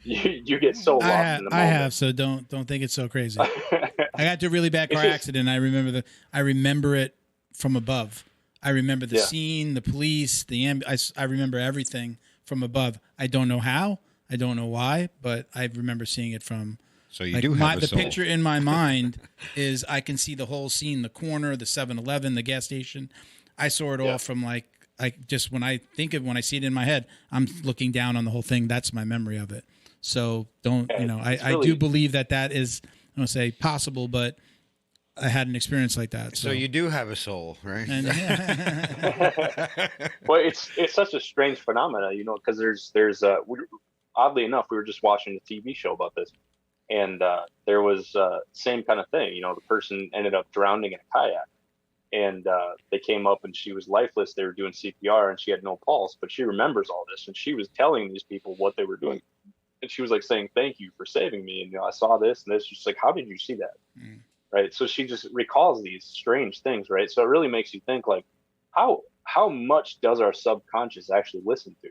C: you get so lost in the moment.
A: I have, so don't think it's so crazy. I got to a really bad car accident. I remember it from above. I remember the scene, the police, I remember everything from above. I don't know how, I don't know why, but I remember seeing it from.
B: So you do have a soul.
A: The picture in my mind is I can see the whole scene, the corner, the 7-Eleven, the gas station. I saw it all from when I see it in my head, I'm looking down on the whole thing. That's my memory of it. So I do believe that is, I don't say possible, but I had an experience like that.
B: So you do have a soul, right?
C: Well, it's such a strange phenomena, because there's oddly enough, we were just watching a TV show about this, and there was same kind of thing. The person ended up drowning in a kayak, and they came up and she was lifeless. They were doing CPR and she had no pulse, but she remembers all this, and she was telling these people what they were doing. And she was like saying, "Thank you for saving me." And I saw this and this. She's like, "How did you see that?" Right. So she just recalls these strange things. Right. So it really makes you think, like, how much does our subconscious actually listen to?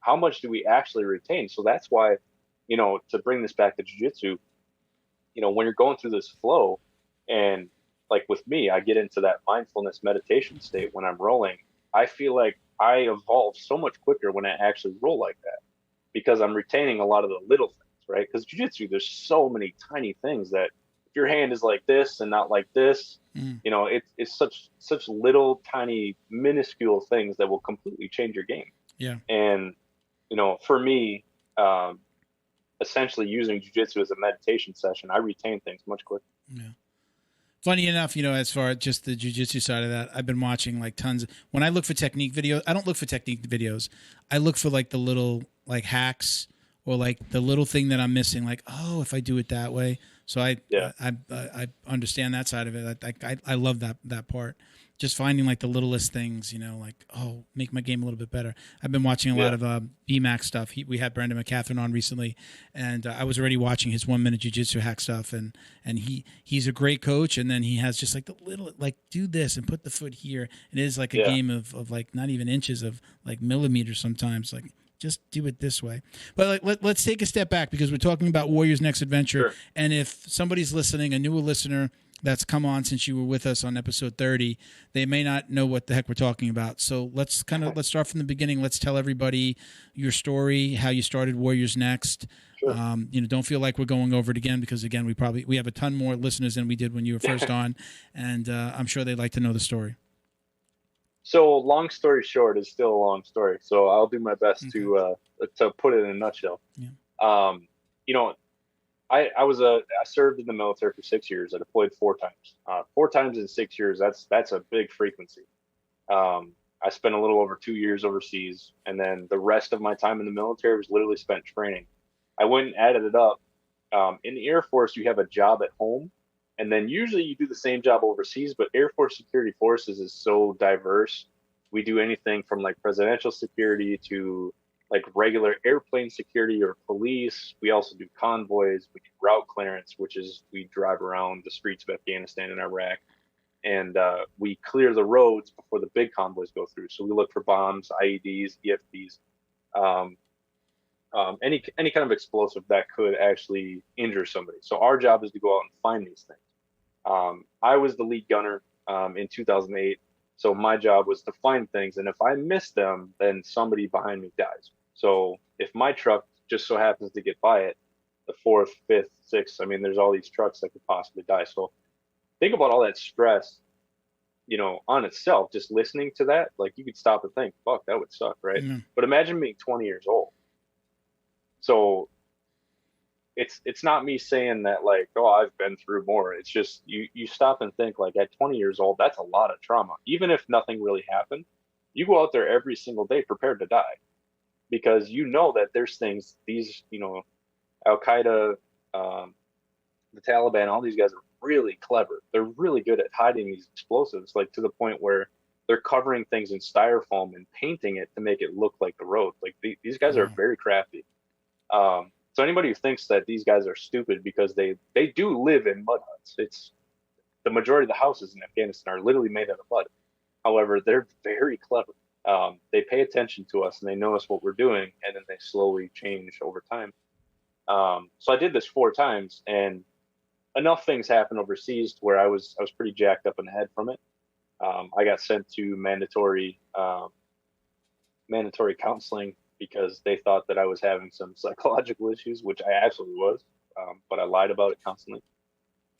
C: How much do we actually retain? So that's why, to bring this back to jiu-jitsu, when you're going through this flow, and like with me, I get into that mindfulness meditation state when I'm rolling. I feel like I evolve so much quicker when I actually roll like that, because I'm retaining a lot of the little things, right? Because jiu-jitsu, there's so many tiny things that if your hand is like this and not like this, it's such little tiny minuscule things that will completely change your game.
A: Yeah.
C: And, for me, essentially using jiu-jitsu as a meditation session, I retain things much quicker.
A: Yeah. Funny enough, as far as just the jiu-jitsu side of that, I've been watching like tons. When I look for technique videos, I don't look for technique videos. I look for like the little like hacks or like the little thing that I'm missing. Like, oh, if I do it that way. So I understand that side of it. I love that part. Just finding like the littlest things, like, oh, make my game a little bit better. I've been watching a lot of BMAC stuff. We had Brandon McCaffin on recently, and I was already watching his 1 minute jiu-jitsu hack stuff. And he's a great coach. And then he has just like the little, like, do this and put the foot here. It is like a game of like not even inches, of like millimeters sometimes. Like, just do it this way. But let's take a step back, because we're talking about Warrior's Next Adventure.
C: Sure.
A: And if somebody's listening, a newer listener that's come on since you were with us on episode 30, they may not know what the heck we're talking about. So let's start from the beginning. Let's tell everybody your story, how you started Warriors Next.
C: Sure.
A: Don't feel like we're going over it again, because again, we have a ton more listeners than we did when you were first on, and I'm sure they'd like to know the story.
C: So long story short is still a long story. So I'll do my best to put it in a nutshell.
A: Yeah.
C: I served in the military for 6 years. I deployed 4 times. 4 times in 6 years. That's a big frequency. I spent a little over 2 years overseas, and then the rest of my time in the military was literally spent training. I went and added it up. In the Air Force, you have a job at home, and then usually you do the same job overseas. But Air Force Security Forces is so diverse. We do anything from like presidential security to like regular airplane security or police. We also do convoys. We do route clearance, which is we drive around the streets of Afghanistan and Iraq, and we clear the roads before the big convoys go through. So we look for bombs, IEDs, EFPs, any kind of explosive that could actually injure somebody. So our job is to go out and find these things. I was the lead gunner in 2008. So my job was to find things, and if I miss them, then somebody behind me dies. So if my truck just so happens to get by it, the 4th, 5th, 6th, I mean, there's all these trucks that could possibly die. So think about all that stress, on itself, just listening to that. Like, you could stop and think, fuck, that would suck, right? Mm-hmm. But imagine being 20 years old. So it's not me saying that like, oh, I've been through more. It's just you stop and think, like, at 20 years old, that's a lot of trauma. Even if nothing really happened, you go out there every single day prepared to die, because that there's things, these, Al Qaeda, the Taliban, all these guys are really clever. They're really good at hiding these explosives, like to the point where they're covering things in styrofoam and painting it to make it look like the road. Like these guys are very crafty. So anybody who thinks that these guys are stupid because they do live in mud huts. It's the majority of the houses in Afghanistan are literally made out of mud. However, they're very clever. They pay attention to us and they know us what we're doing, and then they slowly change over time. So I did this 4 times, and enough things happened overseas to where I was pretty jacked up in the head from it. I got sent to mandatory counseling because they thought that I was having some psychological issues, which I absolutely was, but I lied about it constantly.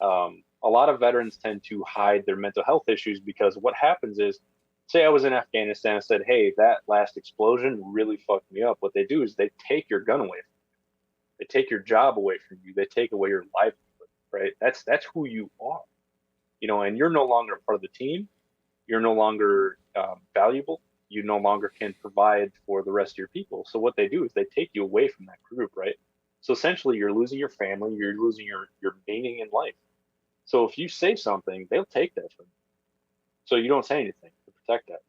C: A lot of veterans tend to hide their mental health issues, because what happens is, say I was in Afghanistan and said, hey, that last explosion really fucked me up. What they do is they take your gun away from you. They take your job away from you. They take away your livelihood, right? That's who you are, and you're no longer a part of the team. You're no longer valuable. You no longer can provide for the rest of your people. So what they do is they take you away from that group, right? So essentially you're losing your family, you're losing your meaning in life. So if you say something, they'll take that from you. So you don't say anything to protect that.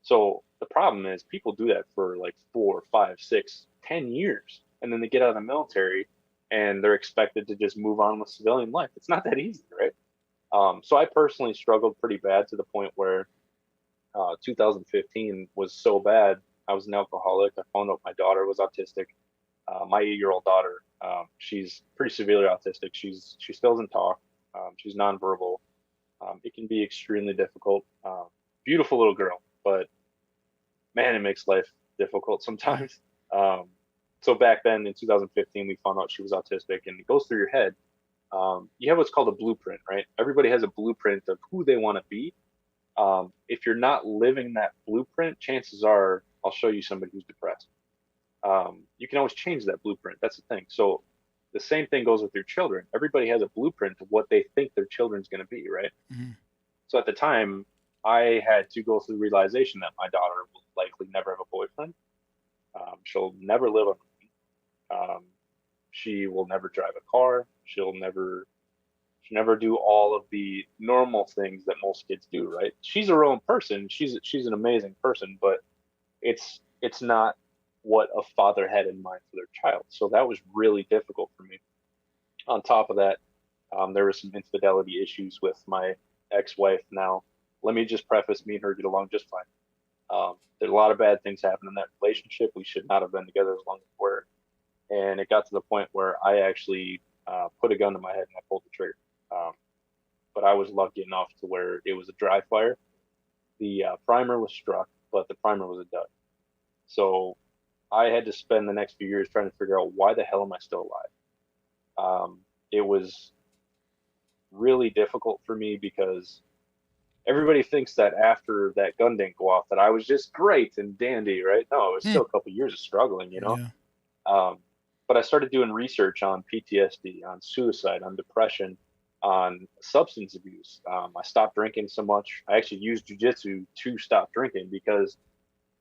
C: So the problem is people do that for like 4, 5, 6, 10 years. And then they get out of the military and they're expected to just move on with civilian life. It's not that easy, right? So I personally struggled pretty bad, to the point where 2015 was so bad. I was an alcoholic. I found out my daughter was autistic. My 8-year-old daughter, she's pretty severely autistic. She still doesn't talk. She's nonverbal. It can be extremely difficult. Beautiful little girl, but man, it makes life difficult sometimes. So back then in 2015, we found out she was autistic, and it goes through your head. You have what's called a blueprint, right? Everybody has a blueprint of who they want to be. If you're not living that blueprint, chances are I'll show you somebody who's depressed. You can always change that blueprint. That's the thing. So the same thing goes with your children. Everybody has a blueprint of what they think their children's going to be, right?
A: Mm-hmm.
C: So at the time, I had to go through the realization that my daughter will likely never have a boyfriend. She'll never live on her own. She will never drive a car. She'll never do all of the normal things that most kids do, right? She's her own person. She's an amazing person, but it's not what a father had in mind for their child. So that was really difficult for me. On top of that, there were some infidelity issues with my ex-wife. Now, let me just preface, me and her get along just fine. There's a lot of bad things happen in that relationship. We should not have been together as long as we were. And it got to the point where I actually put a gun to my head and I pulled the trigger. But I was lucky enough to where it was a dry fire. The primer was struck, but the primer was a dud. So I had to spend the next few years trying to figure out, why the hell am I still alive? It was really difficult for me because everybody thinks that after that gun didn't go off that I was just great and dandy, right? No, it was still a couple of years of struggling, you know? Yeah. But I started doing research on PTSD, on suicide, on depression, on substance abuse. I stopped drinking so much. I actually used jiu-jitsu to stop drinking, because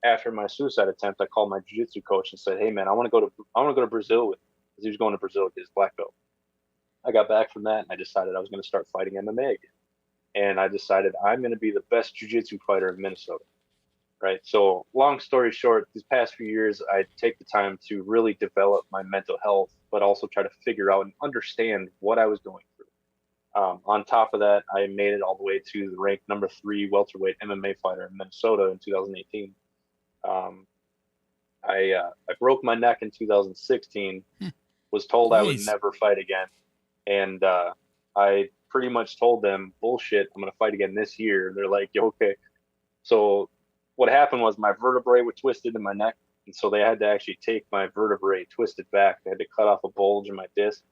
C: after my suicide attempt, I called my jiu-jitsu coach and said, "Hey man, I want to go to Brazil with," because he was going to Brazil with his black belt. I got back from that and I decided I was going to start fighting MMA again. And I decided I'm going to be the best jiu-jitsu fighter in Minnesota. Right. So long story short, these past few years, I take the time to really develop my mental health, but also try to figure out and understand what I was going through. On top of that, I made it all the way to the ranked number 3 welterweight MMA fighter in Minnesota in 2018. I broke my neck in 2016, was told I would never fight again. And I pretty much told them, bullshit, I'm going to fight again this year. They're like, okay. So what happened was my vertebrae were twisted in my neck. And so they had to actually take my vertebrae, twist it back. They had to cut off a bulge in my disc.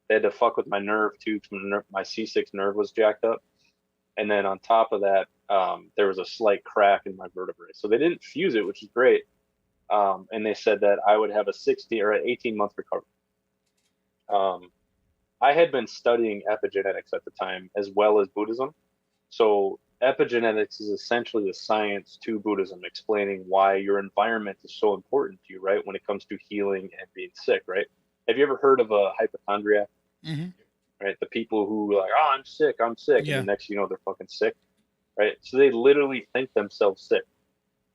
C: They had to fuck with my nerve too, because my C6 nerve was jacked up. And then on top of that, there was a slight crack in my vertebrae. So they didn't fuse it, which is great. And they said that I would have a 16 or an 18-month recovery. I had been studying epigenetics at the time, as well as Buddhism. So epigenetics is essentially the science to Buddhism, explaining why your environment is so important to you, right? When it comes to healing and being sick, right? Have you ever heard of a hypochondriac?
A: Mm-hmm.
C: Right? The people who are like, oh, I'm sick. Yeah. And the next, they're fucking sick, right? So they literally think themselves sick.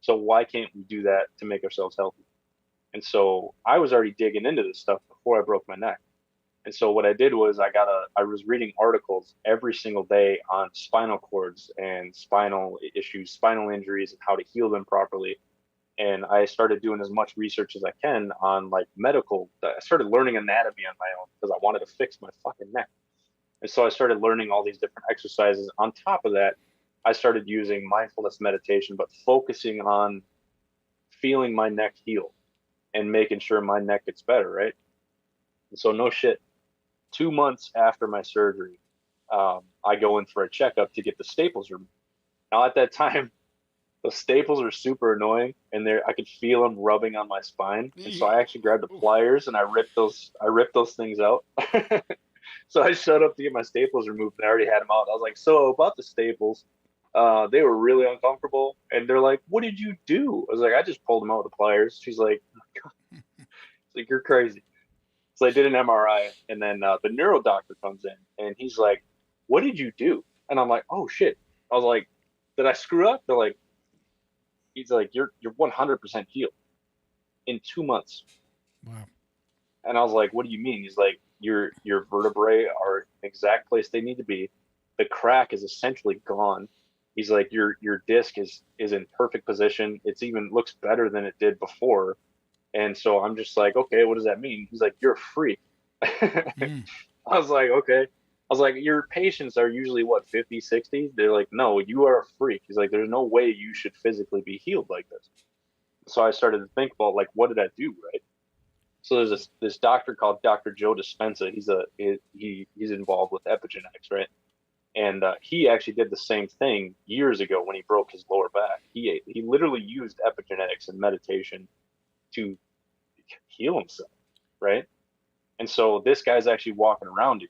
C: So why can't we do that to make ourselves healthy? And so I was already digging into this stuff before I broke my neck. And so what I did was I was reading articles every single day on spinal cords and spinal issues, spinal injuries, and how to heal them properly. And I started doing as much research as I can on like medical. I started learning anatomy on my own because I wanted to fix my fucking neck. And so I started learning all these different exercises. On top of that, I started using mindfulness meditation, but focusing on feeling my neck heal and making sure my neck gets better, right? And so no shit. 2 months after my surgery, I go in for a checkup to get the staples removed. Now at that time, the staples are super annoying, and I could feel them rubbing on my spine. And so I actually grabbed the pliers and I ripped those things out. So I showed up to get my staples removed, and I already had them out. I was like, so about the staples, they were really uncomfortable. And they're like, what did you do? I was like, I just pulled them out with the pliers. She's like, oh God. It's like, you're crazy. So I did an MRI, and then the neuro doctor comes in, and he's like, what did you do? And I'm like, oh shit. I was like, did I screw up? He's like, you're 100% healed in 2 months.
A: Wow. And
C: I was like, what do you mean? He's like, your vertebrae are in the exact place they need to be. The crack is essentially gone. He's like, your disc is in perfect position. It's even looks better than it did before. And so I'm just like, okay, what does that mean? He's like, you're a freak. I was like, okay. I was like, your patients are usually what, 50, 60? They're like, no, you are a freak. He's like, there's no way you should physically be healed like this. So I started to think about like, what did I do, right? So there's this doctor called Dr. Joe Dispenza. He's involved with epigenetics, right? And he actually did the same thing years ago when he broke his lower back. He literally used epigenetics and meditation to heal himself, right? And And so this guy's actually walking around again.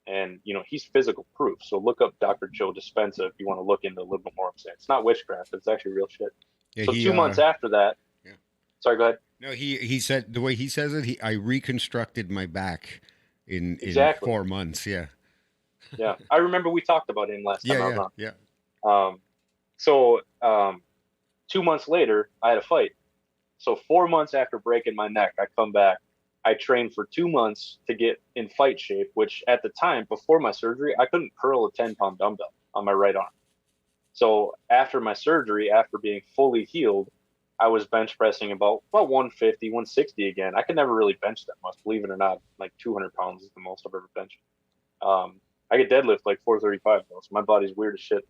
C: And, you know, he's physical proof. So look up Dr. Joe Dispenza if you want to look into a little bit more. I'm saying it's not witchcraft. It's actually real shit.
B: Yeah,
C: so 2 months after that.
B: Yeah.
C: Sorry, go ahead.
B: No, he said the way he says it, I reconstructed my back in 4 months. Yeah.
C: Yeah. I remember we talked about him last time I was on.
B: Yeah.
C: So 2 months later, I had a fight. So 4 months after breaking my neck, I come back. I trained for 2 months to get in fight shape, which at the time, before my surgery, I couldn't curl a 10-pound dumbbell on my right arm. So after my surgery, after being fully healed, I was bench pressing about 150, 160 again. I could never really bench that much, believe it or not. Like 200 pounds is the most I've ever benched. I get deadlift like 435 though, so my body's weird as shit.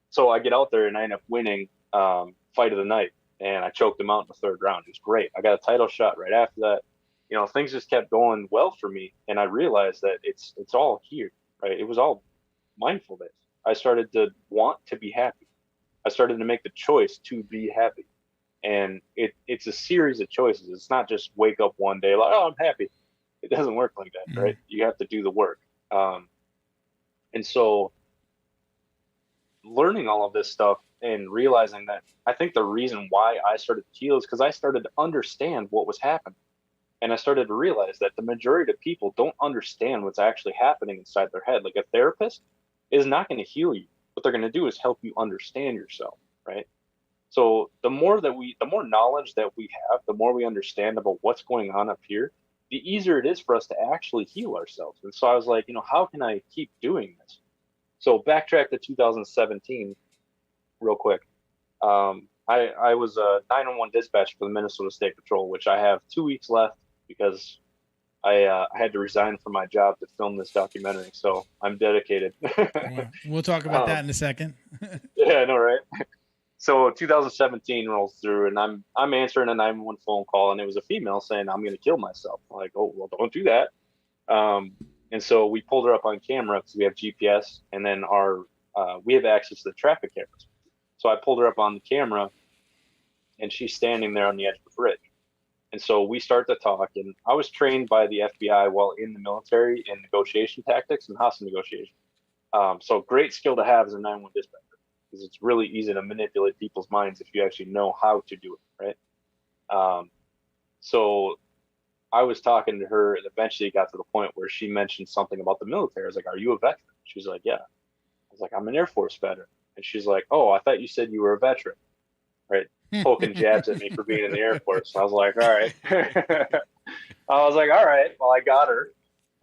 C: So I get out there and I end up winning fight of the night. And I choked him out in the third round. It was great. I got a title shot right after that. You know, things just kept going well for me. And I realized that it's all here, right? It was all mindfulness. I started to want to be happy. I started to make the choice to be happy. And it's a series of choices. It's not just wake up one day like, oh, I'm happy. It doesn't work like that, right? You have to do the work. And so learning all of this stuff and realizing that I think the reason why I started to heal is because I started to understand what was happening. And I started to realize that the majority of people don't understand what's actually happening inside their head. Like a therapist is not going to heal you. What they're going to do is help you understand yourself, right? So the more knowledge that we have, the more we understand about what's going on up here, the easier it is for us to actually heal ourselves. And so I was like, you know, how can I keep doing this? So backtrack to 2017 real quick. I was a 911 dispatcher for the Minnesota State Patrol, which I have 2 weeks left because I had to resign from my job to film this documentary. So I'm dedicated.
A: We'll talk about that in a second.
C: Yeah, I know, right? So 2017 rolls through, and I'm answering a 911 phone call, and it was a female saying, "I'm going to kill myself." I'm like, "Oh, well, don't do that." And so we pulled her up on camera because we have GPS, and then we have access to the traffic cameras. So I pulled her up on the camera, and she's standing there on the edge of the bridge. And so we start to talk, and I was trained by the FBI while in the military in negotiation tactics and hostage negotiation. So great skill to have as a 911 dispatcher, because it's really easy to manipulate people's minds if you actually know how to do it, right? So I was talking to her, and eventually it got to the point where she mentioned something about the military. I was like, "Are you a veteran?" She was like, "Yeah." I was like, "I'm an Air Force veteran." And she's like, "Oh, I thought you said you were a veteran," right? Poking jabs at me for being in the Air Force. I was like, "All right." Well, I got her.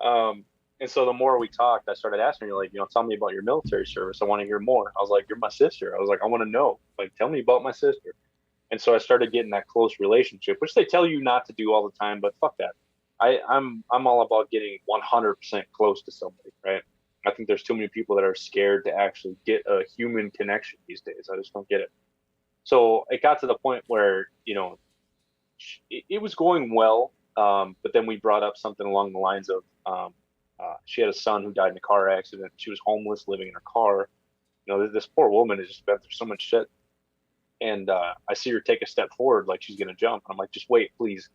C: And so the more we talked, I started asking her, like, you know, tell me about your military service. I want to hear more. I was like, "You're my sister." I was like, "I want to know. Like, tell me about my sister." And so I started getting that close relationship, which they tell you not to do all the time, but fuck that. I'm all about getting 100% close to somebody, right? I think there's too many people that are scared to actually get a human connection these days. I just don't get it. So it got to the point where, you know, it was going well, but then we brought up something along the lines of she had a son who died in a car accident. She was homeless, living in her car. You know, this poor woman has just been through so much shit. And I see her take a step forward like she's going to jump. And I'm like, "Just wait, please."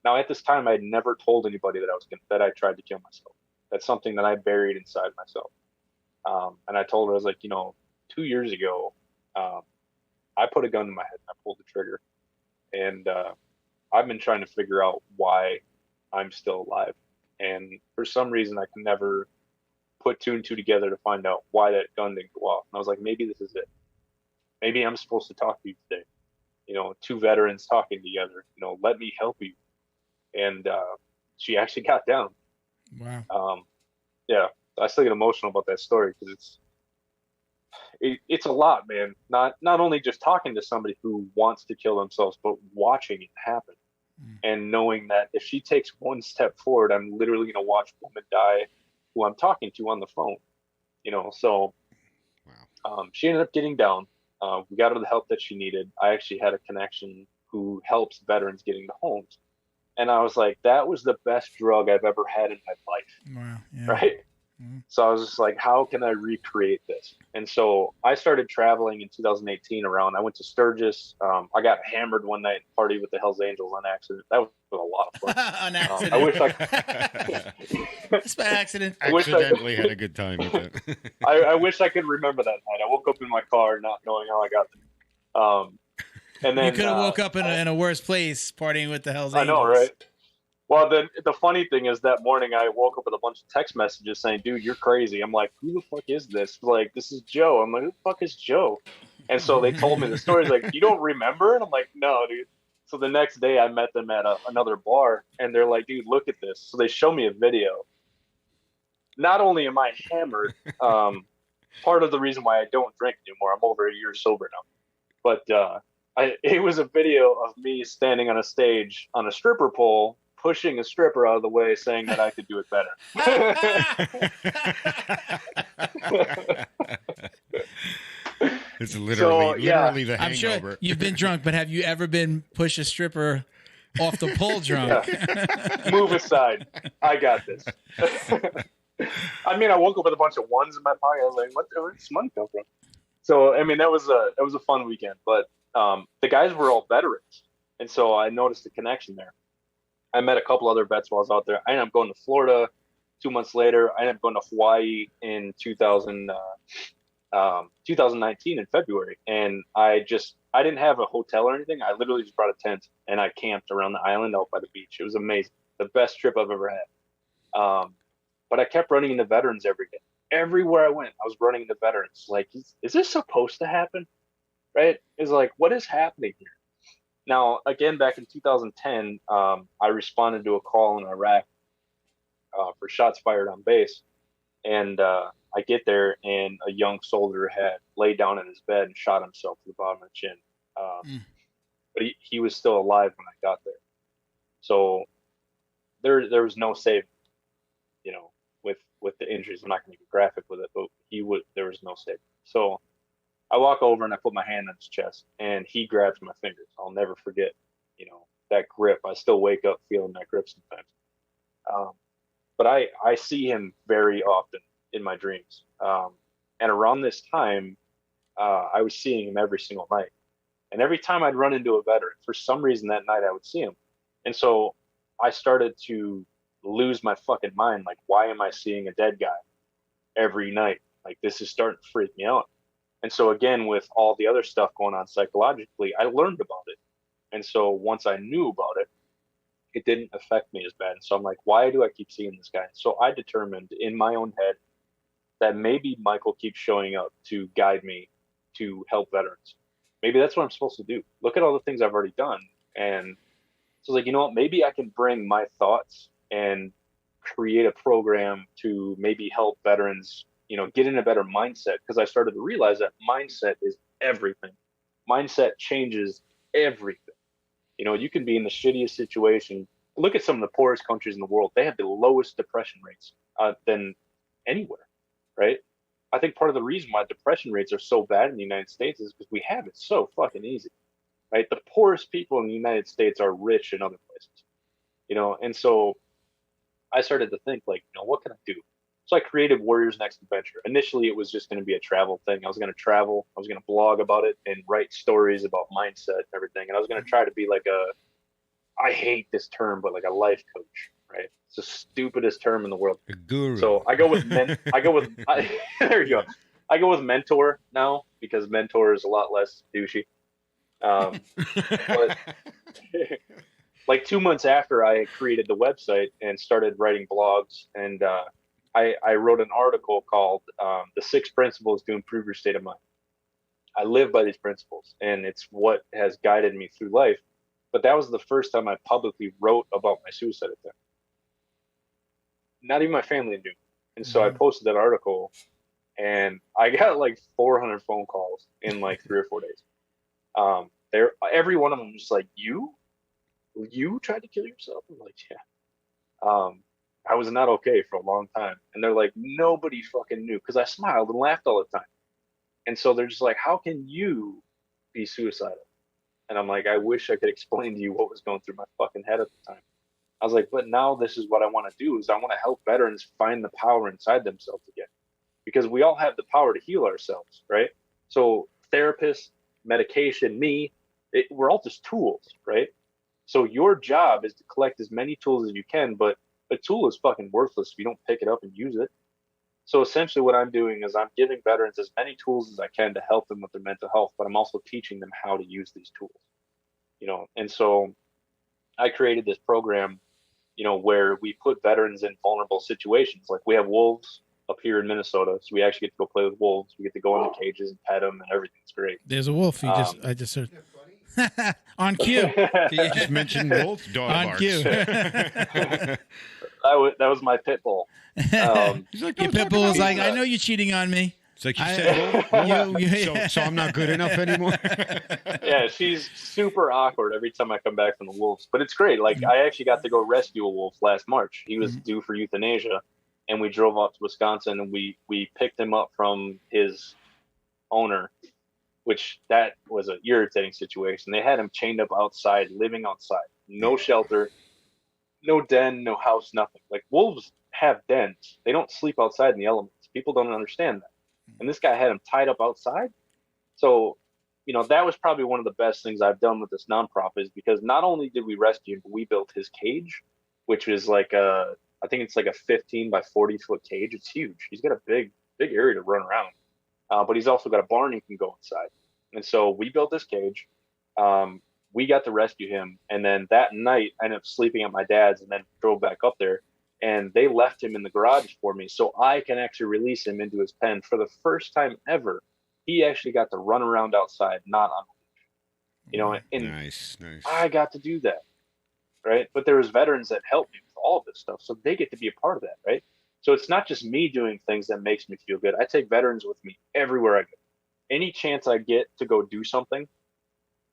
C: Now, at this time, I had never told anybody that I tried to kill myself. That's something that I buried inside myself. And I told her, I was like, you know, 2 years ago, I put a gun to my head and I pulled the trigger. And I've been trying to figure out why I'm still alive. And for some reason, I can never put two and two together to find out why that gun didn't go off. And I was like, maybe this is it. Maybe I'm supposed to talk to you today. You know, two veterans talking together. You know, let me help you. And she actually got down.
A: Wow.
C: Yeah, I still get emotional about that story because it's a lot, man. Not only just talking to somebody who wants to kill themselves, but watching it happen and knowing that if she takes one step forward, I'm literally going to watch a woman die who I'm talking to on the phone. You know, so she ended up getting down. We got her the help that she needed. I actually had a connection who helps veterans getting to homes. And I was like, that was the best drug I've ever had in my life.
A: Wow. Yeah.
C: Right. So I was just like, how can I recreate this? And so I started traveling in 2018 around. I went to Sturgis. I got hammered one night, partied with the Hells Angels on accident. That was a lot of fun.
A: On accident.
C: I wish I
A: It's by accident.
B: Accidentally had a good time with it.
C: I wish I could remember that night. I woke up in my car not knowing how I got there. And then
A: you could have woke up in a worse place partying with the Hells
C: I
A: Angels.
C: know, right? Well, the funny thing is that morning I woke up with a bunch of text messages saying, dude, you're crazy. I'm like, who the fuck is this? Like, this is Joe. I'm like, who the fuck is Joe? And so they told me the story. Like, you don't remember? And I'm like, no, dude. So the next day I met them at another bar, and they're like, dude, look at this. So they show me a video. Not only am I hammered, part of the reason why I don't drink anymore, I'm over a year sober now. But it was a video of me standing on a stage on a stripper pole, pushing a stripper out of the way, saying that I could do it better.
B: It's literally the hangover.
A: I'm sure you've been drunk, but have you ever been push a stripper off the pole drunk?
C: Yeah. Move aside. I got this. I mean, I woke up with a bunch of ones in my pocket. I was like, where did this money come from? So, I mean, that was a fun weekend. But the guys were all veterans. And so I noticed a connection there. I met a couple other vets while I was out there. I ended up going to Florida 2 months later. I ended up going to Hawaii in 2019 in February. And I didn't have a hotel or anything. I literally just brought a tent and I camped around the island out by the beach. It was amazing. The best trip I've ever had. But I kept running into veterans every day. Everywhere I went, I was running into veterans. Like, is this supposed to happen? Right? It's like, what is happening here? Now, again, back in 2010, I responded to a call in Iraq for shots fired on base. And I get there, and a young soldier had laid down in his bed and shot himself to the bottom of the chin. But he was still alive when I got there. So there was no saving, with the injuries. I'm not going to get graphic with it, but there was no saving. So I walk over and I put my hand on his chest, and he grabs my fingers. I'll never forget, that grip. I still wake up feeling that grip sometimes. But I see him very often in my dreams. And around this time, I was seeing him every single night. And every time I'd run into a veteran, for some reason that night I would see him. And so I started to lose my fucking mind. Like, why am I seeing a dead guy every night? Like, this is starting to freak me out. And so again, with all the other stuff going on psychologically, I learned about it. And so once I knew about it, it didn't affect me as bad. And so I'm like, why do I keep seeing this guy? So I determined in my own head that maybe Michael keeps showing up to guide me to help veterans. Maybe that's what I'm supposed to do. Look at all the things I've already done. And so I was like, you know what? Maybe I can bring my thoughts and create a program to maybe help veterans, get in a better mindset. Because I started to realize that mindset is everything. Mindset changes everything. You can be in the shittiest situation. Look at some of the poorest countries in the world. They have the lowest depression rates than anywhere, right? I think part of the reason why depression rates are so bad in the United States is because we have it so fucking easy, right? The poorest people in the United States are rich in other places, and so I started to think, like, what can I do? So I created Warriors Next Adventure. Initially, it was just going to be a travel thing. I was going to travel. I was going to blog about it and write stories about mindset and everything. And I was going to try to be like I hate this term, but like a life coach, right? It's the stupidest term in the world.
B: A guru.
C: So I go with there you go. I go with mentor now because mentor is a lot less douchey. But like 2 months after I had created the website and started writing blogs, and I wrote an article called The 6 Principles to Improve Your State of Mind. I live by these principles, and it's what has guided me through life. But that was the first time I publicly wrote about my suicide attempt. Not even my family knew. And so I posted that article, and I got like 400 phone calls in like 3 or 4 days. Every one of them was like, you tried to kill yourself? I'm like, yeah. I was not okay for a long time. And they're like, nobody fucking knew, because I smiled and laughed all the time. And so they're just like, how can you be suicidal? And I'm like, I wish I could explain to you what was going through my fucking head at the time. I was like, but now this is what I want to do is I want to help veterans find the power inside themselves again, because we all have the power to heal ourselves, right? So therapists, medication, we're all just tools, right? So your job is to collect as many tools as you can, but a tool is fucking worthless if you don't pick it up and use it. So essentially what I'm doing is I'm giving veterans as many tools as I can to help them with their mental health, but I'm also teaching them how to use these tools, And so I created this program, where we put veterans in vulnerable situations. Like we have wolves up here in Minnesota, so we actually get to go play with wolves. We get to go in the cages and pet them, and everything's great.
A: There's a wolf. I just heard. On cue.
B: You just mentioned wolf dog
A: on
B: barks.
A: cue.
C: That was my pit bull.
B: He's like,
A: Your pit bull is like, I know you're cheating on me.
B: It's like you said, wolf. So I'm not good enough anymore.
C: Yeah, she's super awkward every time I come back from the wolves, but it's great. Like I actually got to go rescue a wolf last March. He was due for euthanasia, and we drove up to Wisconsin and we picked him up from his owner, which that was an irritating situation. They had him chained up outside, living outside, no shelter, no den, no house, nothing. Like wolves have dens. They don't sleep outside in the elements. People don't understand that. And this guy had him tied up outside. So, that was probably one of the best things I've done with this nonprofit, is because not only did we rescue him, but we built his cage, which is like I think it's like a 15 by 40 foot cage. It's huge. He's got a big area to run around. But he's also got a barn he can go inside. And so we built this cage. We got to rescue him. And then that night I ended up sleeping at my dad's and then drove back up there. And they left him in the garage for me so I can actually release him into his pen. For the first time ever, he actually got to run around outside, not on a leash. And
B: nice.
C: I got to do that, right? But there was veterans that helped me with all of this stuff, so they get to be a part of that, right? So it's not just me doing things that makes me feel good. I take veterans with me everywhere I go. Any chance I get to go do something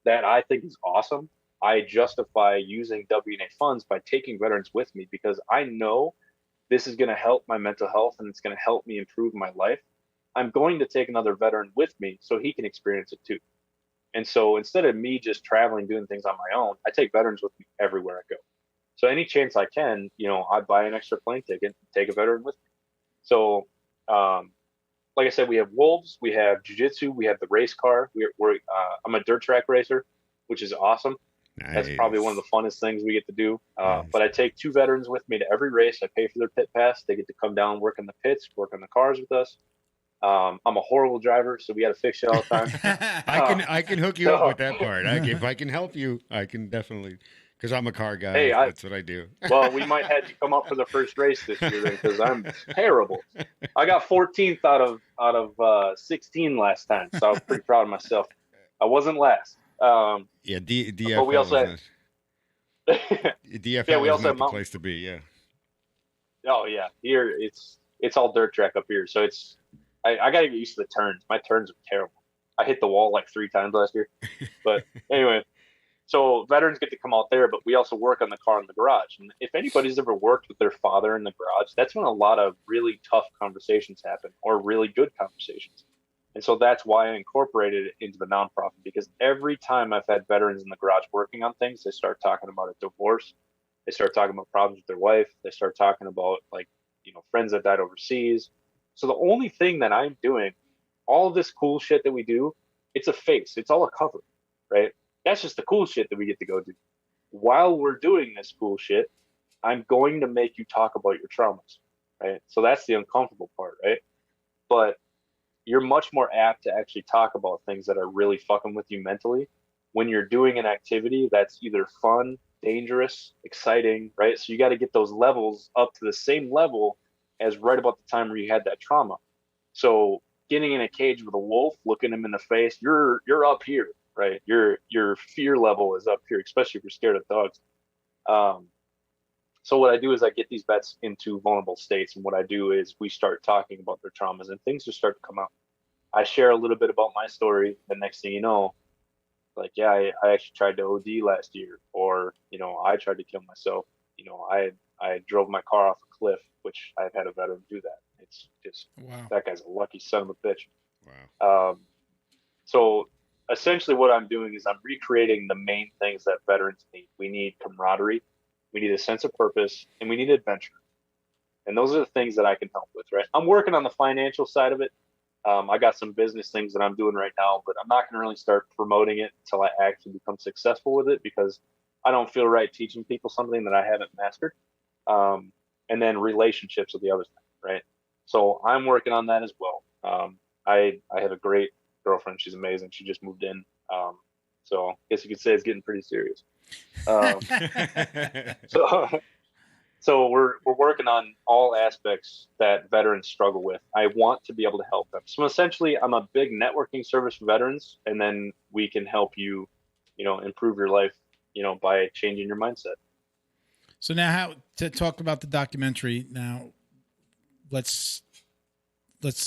C: that I think is awesome, I justify using WNA funds by taking veterans with me, because I know this is going to help my mental health and it's going to help me improve my life. I'm going to take another veteran with me so he can experience it too. And so instead of me just traveling, doing things on my own, I take veterans with me everywhere I go. So any chance I can, I buy an extra plane ticket and take a veteran with me. So, like I said, we have wolves, we have jiu-jitsu, we have the race car. I'm a dirt track racer, which is awesome. Nice. That's probably one of the funnest things we get to do. Nice. But I take 2 veterans with me to every race. I pay for their pit pass. They get to come down, work in the pits, work on the cars with us. I'm a horrible driver, so we got to fix shit all the time.
B: I can hook you up with that part. If I can help you, I can definitely, because I'm a car guy. That's what I do.
C: Well, we might have you come up for the first race this year then, because I'm terrible. I got 14th out of 16 last time, so I was pretty proud of myself. I wasn't last.
B: DFL.
C: But we also had
B: DFL
C: we also
B: not
C: have
B: the place to be. Yeah.
C: Oh yeah, here it's all dirt track up here, so I got to get used to the turns. My turns are terrible. I hit the wall like 3 times last year. But anyway, so veterans get to come out there, but we also work on the car in the garage. And if anybody's ever worked with their father in the garage, that's when a lot of really tough conversations happen, or really good conversations. And so that's why I incorporated it into the nonprofit, because every time I've had veterans in the garage working on things, they start talking about a divorce. They start talking about problems with their wife. They start talking about friends that died overseas. So the only thing that I'm doing, all of this cool shit that we do, it's a face. It's all a cover, right? That's just the cool shit that we get to go do. While we're doing this cool shit, I'm going to make you talk about your traumas, right? So that's the uncomfortable part, right? But you're much more apt to actually talk about things that are really fucking with you mentally when you're doing an activity that's either fun, dangerous, exciting, right? So you got to get those levels up to the same level as right about the time where you had that trauma. So getting in a cage with a wolf, looking him in the face, you're up here, right? Your fear level is up here, especially if you're scared of dogs. So what I do is I get these vets into vulnerable states, and what I do is we start talking about their traumas, and things just start to come out. I share a little bit about my story. The next thing you know, like, yeah, I actually tried to OD last year, or I tried to kill myself. I drove my car off a cliff, which I've had a veteran do that. It's just, wow. That guy's a lucky son of a bitch.
B: Wow.
C: So essentially what I'm doing is I'm recreating the main things that veterans need. We need camaraderie. we need a sense of purpose, and we need adventure. And those are the things that I can help with, right? I'm working on the financial side of it. I got some business things that I'm doing right now, but I'm not going to really start promoting it until I actually become successful with it, because I don't feel right teaching people something that I haven't mastered. And then relationships with the other side, right? So I'm working on that as well. I have a great girlfriend. She's amazing. She just moved in. So I guess you could say it's getting pretty serious. So we're working on all aspects that veterans struggle with. I want to be able to help them. So essentially, I'm a big networking service for veterans, and then we can help you, improve your life, by changing your mindset.
A: So now, how to talk about the documentary? Now, let's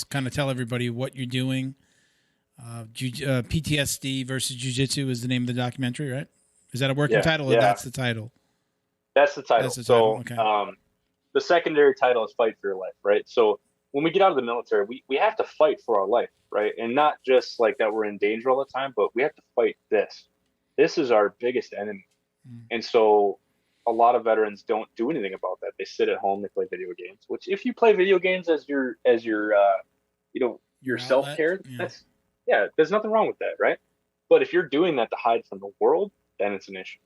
A: kind of tell everybody what you're doing. PTSD versus Jiu-Jitsu is the name of the documentary, right? Is that a working title, or that's the title?
C: That's the title. So
A: okay.
C: The secondary title is Fight for Your Life, right? So when we get out of the military, we have to fight for our life, right? And not just like that we're in danger all the time, but we have to fight this. This is our biggest enemy. And so a lot of veterans don't do anything about that. They sit at home, they play video games, which if you play video games as your self-care, there's nothing wrong with that, right? But if you're doing that to hide from the world, then it's an issue.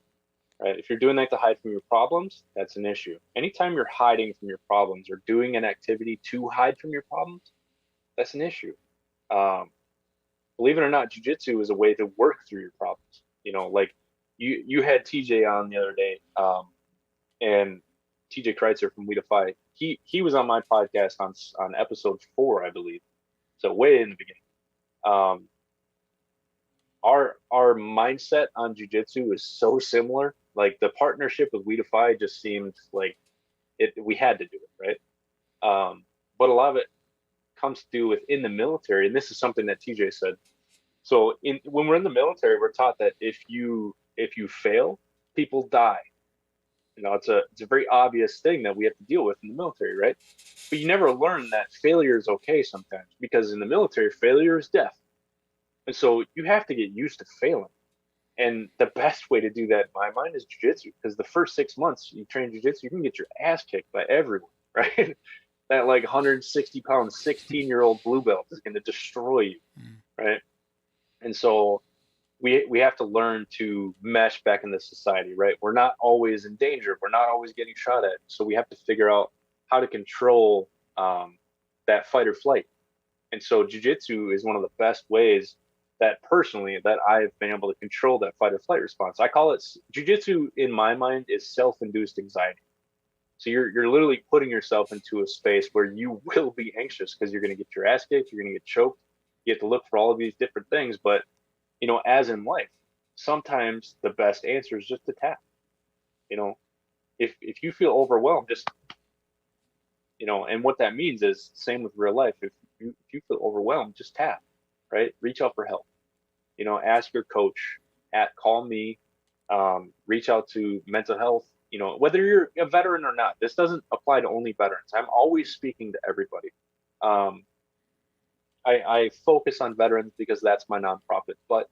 C: Right? If you're doing that to hide from your problems, that's an issue. Anytime you're hiding from your problems or doing an activity to hide from your problems, that's an issue. Believe it or not, jiu-jitsu is a way to work through your problems. Like you had TJ on the other day, and TJ Kreitzer from We Defy. He was on my podcast on episode 4, I believe. So way in the beginning. Our mindset on jiu-jitsu is so similar. Like the partnership with We Defy just seemed like we had to do it, right? But a lot of it comes to do with in the military, and this is something that TJ said. So when we're in the military, we're taught that if you fail, people die. It's a very obvious thing that we have to deal with in the military, right? But you never learn that failure is okay sometimes, because in the military, failure is death. And so you have to get used to failing. And the best way to do that, in my mind, is jiu-jitsu, because the first 6 months you train jiu-jitsu, you can get your ass kicked by everyone, right? That 160-pound, 16-year-old blue belt is going to destroy you, right? And so we have to learn to mesh back into society, right? We're not always in danger. We're not always getting shot at. So we have to figure out how to control that fight or flight. And so jiu-jitsu is one of the best ways that personally that I've been able to control that fight or flight response. I call it jiu-jitsu, in my mind, is self-induced anxiety. So you're literally putting yourself into a space where you will be anxious because you're going to get your ass kicked, you're going to get choked. You have to look for all of these different things. But, as in life, sometimes the best answer is just to tap. If you feel overwhelmed, just, and what that means is same with real life. If you feel overwhelmed, just tap, right? Reach out for help. Ask your coach, call me, reach out to mental health, whether you're a veteran or not. This doesn't apply to only veterans. I'm always speaking to everybody. I focus on veterans because that's my nonprofit, but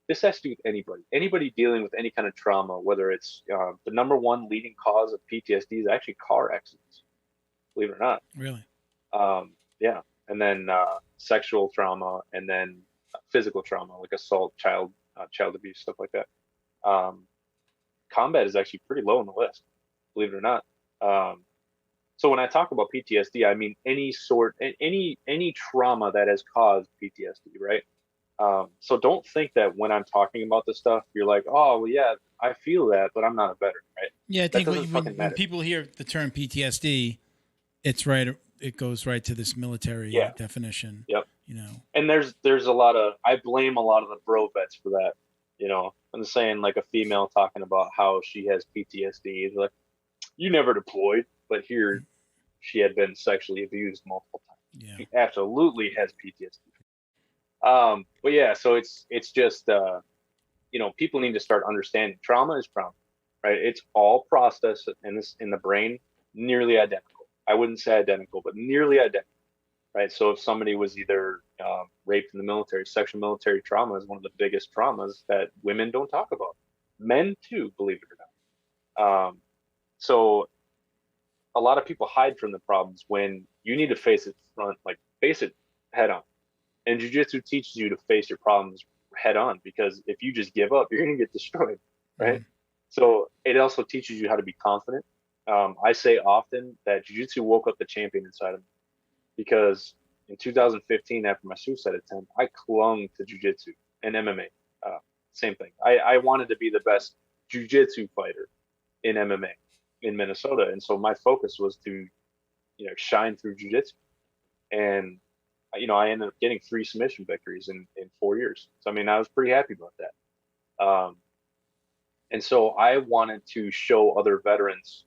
C: this has to do with anybody dealing with any kind of trauma, whether it's the number one leading cause of PTSD is actually car accidents, believe it or not.
A: Really?
C: Yeah. And then sexual trauma, and then physical trauma, like assault, child abuse, stuff like that. Combat is actually pretty low on the list, believe it or not. So when I talk about PTSD, I mean any trauma that has caused PTSD, right? So don't think that when I'm talking about this stuff, you're like, oh, well, yeah, I feel that, but I'm not a veteran, right?
A: Yeah, I think when people hear the term PTSD, it's right. It goes right to this military definition.
C: Yep. And there's a lot of, I blame a lot of the bro vets for that. I'm saying like a female talking about how she has PTSD. It's like, you never deployed, but here she had been sexually abused multiple times.
A: Yeah.
C: She absolutely has PTSD. But yeah, so it's just people need to start understanding trauma is trauma, right? It's all processed in the brain, nearly identical. I wouldn't say identical, but nearly identical, right? So if somebody was either raped in the military, sexual military trauma is one of the biggest traumas that women don't talk about. Men too, believe it or not. So a lot of people hide from the problems when you need to face it face it head on. And jiu-jitsu teaches you to face your problems head on, because if you just give up, you're going to get destroyed, right?
A: Mm-hmm.
C: So it also teaches you how to be confident. I say often that jiu-jitsu woke up the champion inside of me, because in 2015, after my suicide attempt, I clung to jiu-jitsu and MMA. Same thing. I wanted to be the best jiu-jitsu fighter in MMA in Minnesota. And so my focus was to, shine through jiu-jitsu. And, I ended up getting 3 submission victories in 4 years. So, I mean, I was pretty happy about that. And so I wanted to show other veterans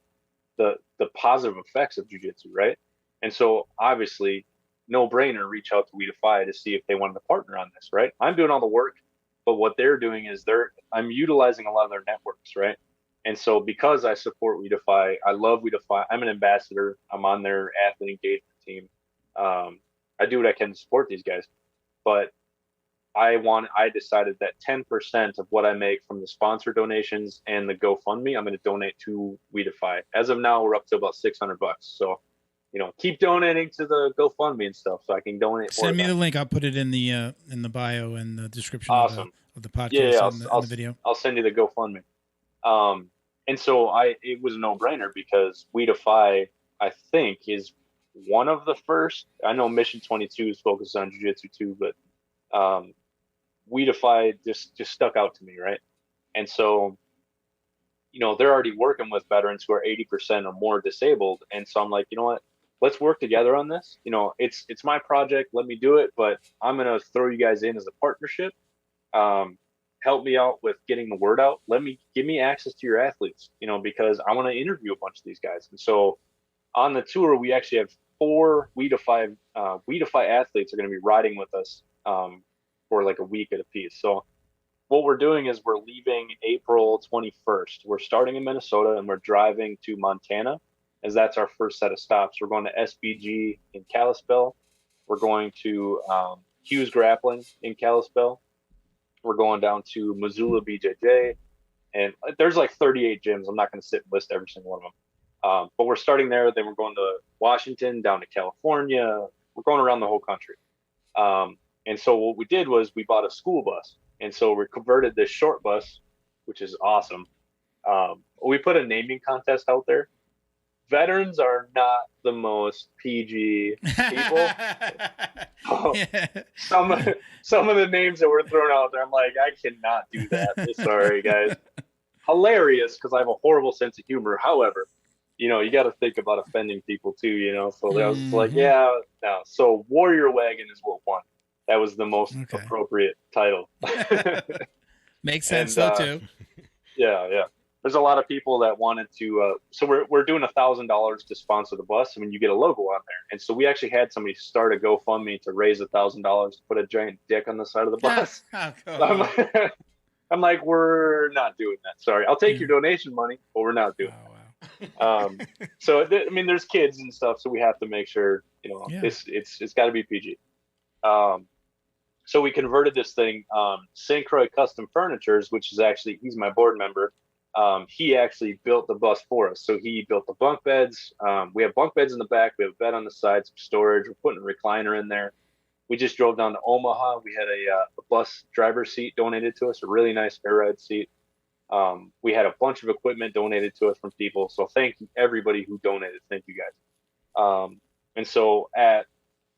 C: the positive effects of jiu-jitsu, right? And so obviously, no brainer, reach out to We Defy to see if they wanted to partner on this, right? I'm doing all the work, but what they're doing is I'm utilizing a lot of their networks, right? And so because I support We Defy, I love We Defy. I'm an ambassador. I'm on their athlete engagement team. I do what I can to support these guys, but I decided that 10% of what I make from the sponsor donations and the GoFundMe, I'm going to donate to We Defy. As of now, we're up to about $600. So, keep donating to the GoFundMe and stuff, so I can donate.
A: Send me the link. I'll put it in the bio and the description
C: awesome.
A: of the podcast.
C: Yeah,
A: and the video.
C: I'll send you the GoFundMe. And so it was a no-brainer, because We Defy, I think, is one of the first. I know Mission 22 is focused on jiu-jitsu too, but We Defy just stuck out to me, right? And so, they're already working with veterans who are 80% or more disabled. And so I'm like, you know what? Let's work together on this. It's my project. Let me do it, but I'm going to throw you guys in as a partnership. Help me out with getting the word out. Give me access to your athletes, because I want to interview a bunch of these guys. And so on the tour, we actually have 4 We Defy athletes are going to be riding with us for like a week at a piece. So what we're doing is we're leaving April 21st. We're starting in Minnesota and we're driving to Montana, as that's our first set of stops. We're going to SBG in Kalispell. We're going to Hughes Grappling in Kalispell. We're going down to Missoula BJJ. And there's like 38 gyms. I'm not going to sit and list every single one of them. But we're starting there. Then we're going to Washington, down to California. We're going around the whole country. And so what we did was we bought a school bus. And so we converted this short bus, which is awesome. We put a naming contest out there. Veterans are not the most PG people. Some of the names that were thrown out there, I'm like, I cannot do that. Sorry, guys. Hilarious, because I have a horrible sense of humor. However, you got to think about offending people too, So I was like, yeah, no. So Warrior Wagon is what won. That was the most appropriate title.
A: Makes sense, though, too.
C: Yeah. There's a lot of people that wanted to. So we're doing $1,000 to sponsor the bus. I mean, you get a logo on there, and so we actually had somebody start a GoFundMe to raise $1,000 to put a giant dick on the side of the bus. I'm like, we're not doing that. Sorry, I'll take your donation money, but we're not doing that. Wow. So there's kids and stuff, so we have to make sure it's got to be PG. So we converted this thing, St. Croix Custom Furnitures, which is actually, he's my board member. He actually built the bus for us. So he built the bunk beds. We have bunk beds in the back. We have a bed on the side, some storage. We're putting a recliner in there. We just drove down to Omaha. We had a bus driver seat donated to us, a really nice air ride seat. We had a bunch of equipment donated to us from people. So thank you, everybody who donated. Thank you guys. And so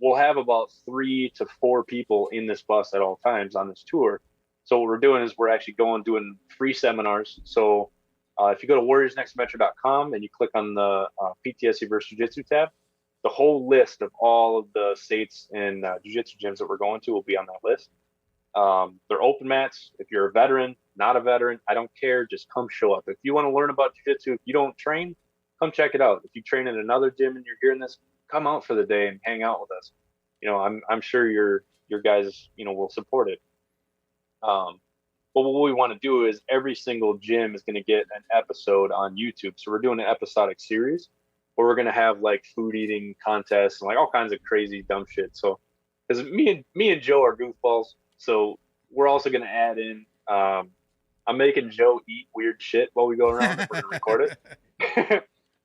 C: we'll have about 3 to 4 people in this bus at all times on this tour. So what we're doing is we're actually doing free seminars. So if you go to warriorsnextadventure.com and you click on the PTSD versus Jiu-Jitsu tab, the whole list of all of the states and Jiu-Jitsu gyms that we're going to will be on that list. They're open mats. If you're a veteran, not a veteran, I don't care. Just come show up. If you want to learn about Jiu-Jitsu, if you don't train, come check it out. If you train in another gym and you're hearing this, come out for the day and hang out with us. I'm sure your guys, will support it. But what we want to do is every single gym is going to get an episode on YouTube. So we're doing an episodic series where we're going to have like food eating contests and like all kinds of crazy dumb shit. So, because me and Joe are goofballs, so we're also going to add in. I'm making Joe eat weird shit while we go around and we're going to record it.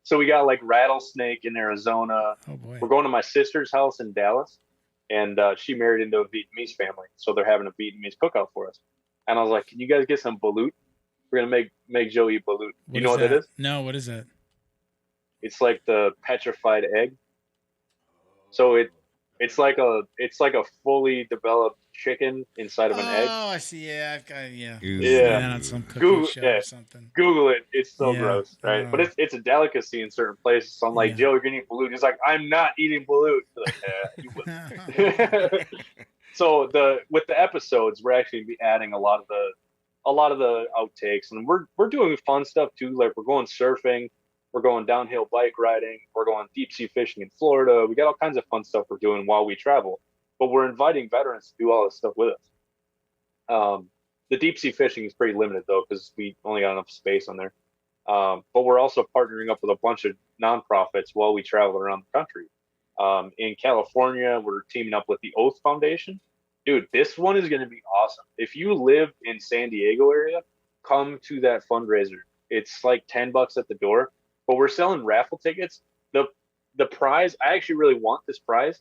C: So we got like rattlesnake in Arizona.
A: Oh boy.
C: We're going to my sister's house in Dallas, and she married into a Vietnamese family, so they're having a Vietnamese cookout for us. And I was like, "Can you guys get some balut? We're gonna make Joe eat balut. You know what that is?
A: No, what is that?
C: It's like the petrified egg. So it's like a fully developed chicken inside of an egg.
A: Oh, I see. Yeah, I've got
C: Yeah.
A: on some cooking
C: Google,
A: show
C: yeah.
A: or something.
C: Google it. It's so
A: Yeah.
C: gross, right? But it's a delicacy in certain places. So I'm like, Joe, you're gonna eat balut. He's like, I'm not eating balut. Like, you will. So with the episodes, we're actually be adding a lot of the outtakes, and we're doing fun stuff too. Like we're going surfing, we're going downhill bike riding, we're going deep sea fishing in Florida. We got all kinds of fun stuff we're doing while we travel. But we're inviting veterans to do all this stuff with us. The deep sea fishing is pretty limited though, because we only got enough space on there. But we're also partnering up with a bunch of nonprofits while we travel around the country. In California, we're teaming up with the Oath Foundation. Dude, this one is going to be awesome. If you live in San Diego area, come to that fundraiser. It's like $10 at the door, but we're selling raffle tickets. The prize, I actually really want this prize.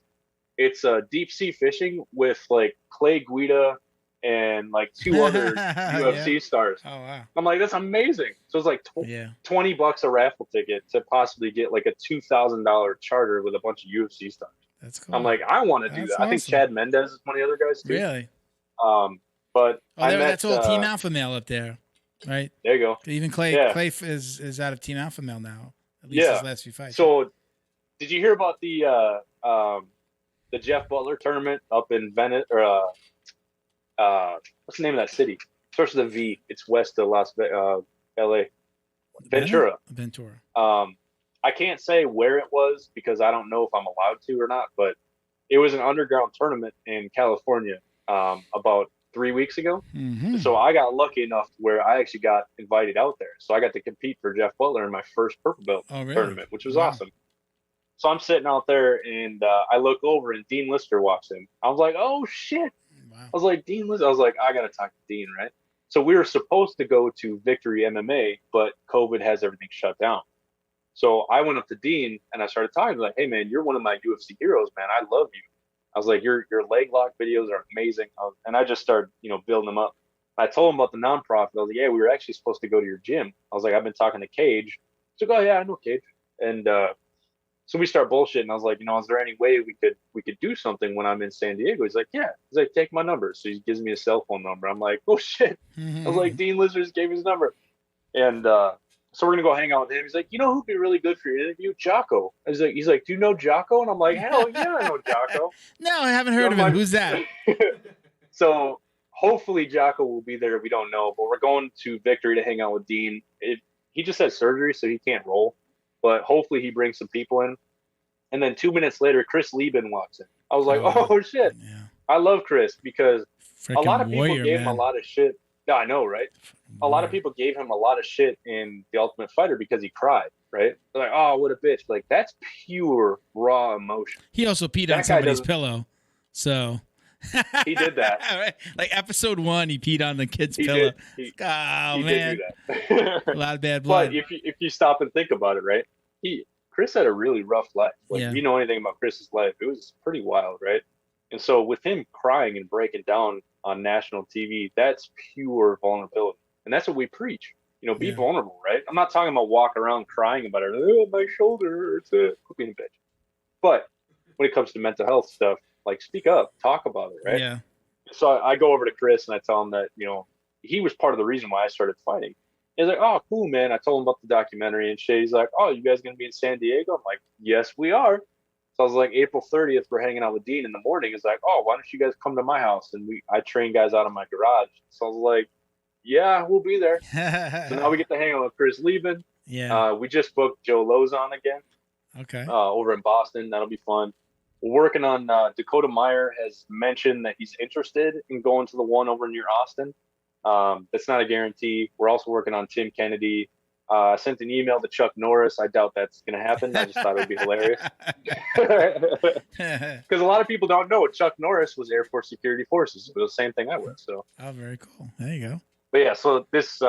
C: It's deep sea fishing with like Clay Guida and like 2 other UFC stars.
A: Oh wow!
C: I'm like, that's amazing. So it's like $20 a raffle ticket to possibly get like a $2,000 charter with a bunch of UFC stars.
A: That's cool.
C: I'm like, I want to do that. Awesome. I think Chad Mendez is one of the other guys too.
A: Really?
C: But
A: that's all Team Alpha Male up there, right?
C: There you go.
A: Even Clay is out of Team Alpha Male now. At least his last few fights.
C: So, did you hear about the Jeff Butler tournament up in Venice or what's the name of that city? Starts with a V. It's west of LA. Ventura. I can't say where it was because I don't know if I'm allowed to or not, but it was an underground tournament in California about 3 weeks ago.
A: Mm-hmm.
C: So I got lucky enough where I actually got invited out there. So I got to compete for Jeff Butler in my first purple belt tournament, which was awesome. So I'm sitting out there and I look over and Dean Lister walks in. I was like, oh shit. Wow. I was like, Dean Lister. I was like, I got to talk to Dean, right? So we were supposed to go to Victory MMA, but COVID has everything shut down. So I went up to Dean and I started talking like, hey man, you're one of my UFC heroes, man. I love you. I was like, your leg lock videos are amazing. And I just started, building them up. I told him about the nonprofit. I was like, yeah, we were actually supposed to go to your gym. I was like, I've been talking to Cage. He's like, oh yeah, I know Cage. And so we start bullshitting. I was like, is there any way we could do something when I'm in San Diego? He's like, yeah. He's like, take my number. So he gives me a cell phone number. I'm like, oh shit.
A: Mm-hmm.
C: I was like, Dean Lister just gave me his number. And so we're gonna go hang out with him. He's like, who'd be really good for your interview? Jocko. He's like, do you know Jocko? And I'm like, hell yeah, I know Jocko.
A: No, I haven't heard of him. Who's that?
C: So hopefully Jocko will be there. We don't know, but we're going to Victory to hang out with Dean. He just had surgery, so he can't roll. But hopefully he brings some people in. And then 2 minutes later, Chris Lieben walks in. I was like, oh shit.
A: Yeah.
C: I love Chris because
A: Freaking
C: a lot of people
A: warrior,
C: gave him a lot of shit. Yeah, I know, right? A lot of people gave him a lot of shit in The Ultimate Fighter because he cried, right? They're like, oh, what a bitch. Like, that's pure, raw emotion.
A: He also peed on somebody's pillow. So.
C: He did that.
A: Like episode 1, he peed on the kid's pillow.
C: He
A: man.
C: did do that.
A: A lot of bad blood.
C: But if you stop and think about it, right? Chris had a really rough life. Like, if you know anything about Chris's life, it was pretty wild, right? And so with him crying and breaking down on national TV, that's pure vulnerability. And that's what we preach. Be vulnerable, right? I'm not talking about walking around crying about it. Oh, my shoulder hurts. Quit being a bitch. But when it comes to mental health stuff, like, speak up, talk about it, right?
A: Yeah.
C: So I go over to Chris and I tell him that, he was part of the reason why I started fighting. He's like, oh, cool, man. I told him about the documentary and shit. He's like, oh, you guys going to be in San Diego? I'm like, yes, we are. So I was like, April 30th, we're hanging out with Dean in the morning. He's like, oh, why don't you guys come to my house? And I train guys out of my garage. So I was like, yeah, we'll be there. So now we get to hang out with Chris Lieben.
A: Yeah.
C: We just booked Joe Lozon again.
A: Okay.
C: Over in Boston. That'll be fun. We're working on Dakota Meyer has mentioned that he's interested in going to the one over near Austin. That's not a guarantee. We're also working on Tim Kennedy. I sent an email to Chuck Norris. I doubt that's going to happen. I just thought it would be hilarious. Because a lot of people don't know Chuck Norris was Air Force Security Forces. It was the same thing I was. So.
A: Oh, very cool. There you go.
C: But yeah, so this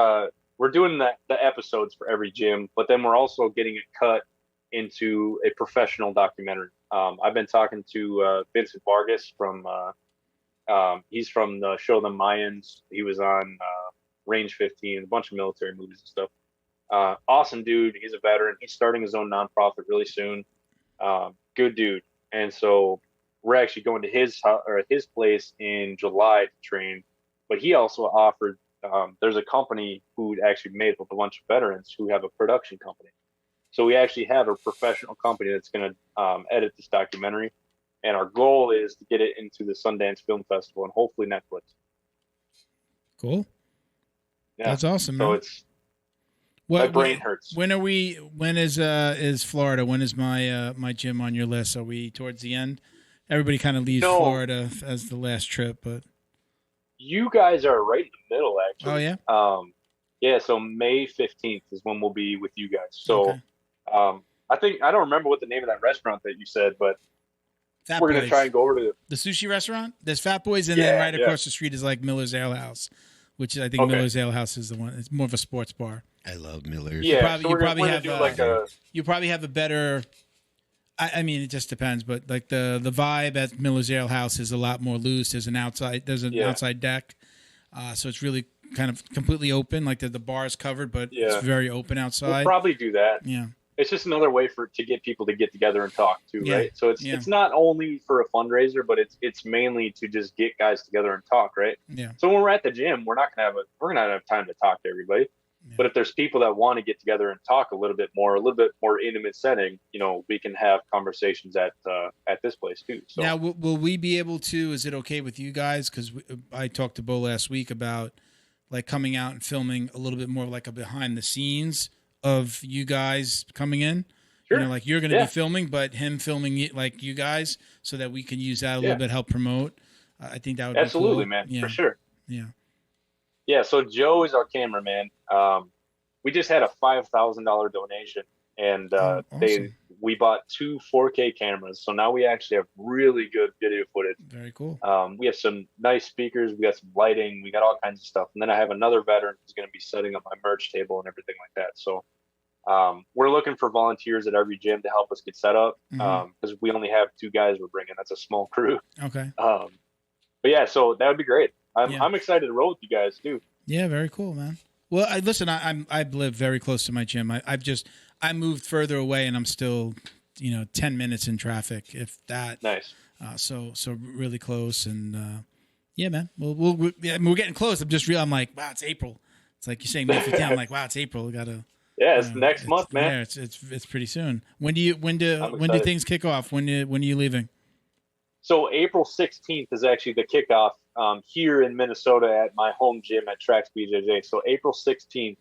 C: we're doing the episodes for every gym, but then we're also getting it cut into a professional documentary. I've been talking to Vincent Vargas from he's from the show The Mayans. He was on Range 15, a bunch of military movies and stuff. Awesome dude. He's a veteran. He's starting his own nonprofit really soon. Good dude. And so we're actually going to his place in July to train. But he also offered. There's a company who actually made up a bunch of veterans who have a production company. So we actually have a professional company that's going to edit this documentary. And our goal is to get it into the Sundance Film Festival and hopefully Netflix.
A: Cool.
C: Yeah.
A: That's awesome, man.
C: So it's my brain hurts.
A: When is Florida? When is my gym on your list? Are we towards the end? Everybody kind of leaves Florida as the last trip, but
C: you guys are right in the middle, actually.
A: Oh yeah.
C: Yeah. So May 15th is when we'll be with you guys. So, I don't remember what the name of that restaurant that you said, but we're going to try and go over to
A: the sushi restaurant. There's Fat Boys, and then right across the street is like Miller's Ale House, which I think Miller's Ale House is the one. It's more of a sports bar.
B: I love Miller's.
C: Yeah,
A: you probably have a better. I mean, it just depends, but like the vibe at Miller's Ale House is a lot more loose. There's an outside deck, so it's really kind of completely open. Like the bar is covered, but it's very open outside.
C: We'll probably do that.
A: Yeah.
C: It's just another way to get people to get together and talk too, right? So it's not only for a fundraiser, but it's mainly to just get guys together and talk, right?
A: Yeah.
C: So when we're at the gym, we're not gonna have time to talk to everybody. Yeah. But if there's people that want to get together and talk a little bit more intimate setting, we can have conversations at this place too. So
A: now, will we be able to? Is it okay with you guys? Because I talked to Bo last week about like coming out and filming a little bit more like a behind the scenes of you guys coming in.
C: Sure.
A: Like you're going to be filming, but him filming like you guys, so that we can use that a little bit, help promote. I think that would
C: absolutely,
A: be cool.
C: Man, for sure.
A: Yeah.
C: Yeah. So Joe is our cameraman. We just had a $5,000 donation, and
A: awesome.
C: we bought 2 4K cameras. So now we actually have really good video footage.
A: Very cool.
C: We have some nice speakers. We got some lighting. We got all kinds of stuff. And then I have another veteran who's going to be setting up my merch table and everything like that. So we're looking for volunteers at every gym to help us get set up because we only have 2 guys we're bringing. That's a small crew.
A: Okay.
C: But yeah, so that would be great. I'm excited to roll with you guys too.
A: Yeah, very cool, man. Well, I live very close to my gym. I moved further away, and I'm still, 10 minutes in traffic, if that.
C: Nice.
A: So really close, and yeah, man. We're getting close. I'm like, wow, it's April. It's like you're saying May 15th. I'm like, wow, it's April. We gotta.
C: Yeah, it's next month, man.
A: Yeah, it's pretty soon. When do things kick off? When are you leaving?
C: So April 16th is actually the kickoff here in Minnesota at my home gym at Tracks BJJ. So April 16th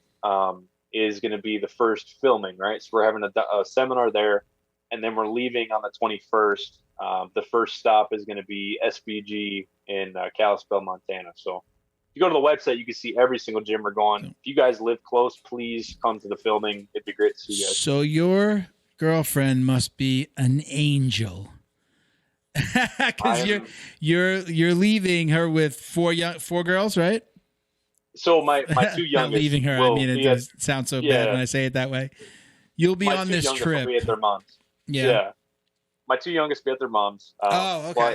C: is going to be the first filming, right? So we're having a seminar there, and then we're leaving on the 21st. The first stop is going to be SBG in Kalispell, Montana. So if you go to the website, you can see every single gym we're going. If you guys live close, please come to the filming. It'd be great to see you guys.
A: So your girlfriend must be an angel. Because you're leaving her with four girls, right?
C: So my 2 youngest.
A: Not leaving her. I mean, it does sound so bad when I say it that way. You'll be on this trip.
C: Will be at their moms. Yeah. My 2 youngest be at their moms.
A: Okay.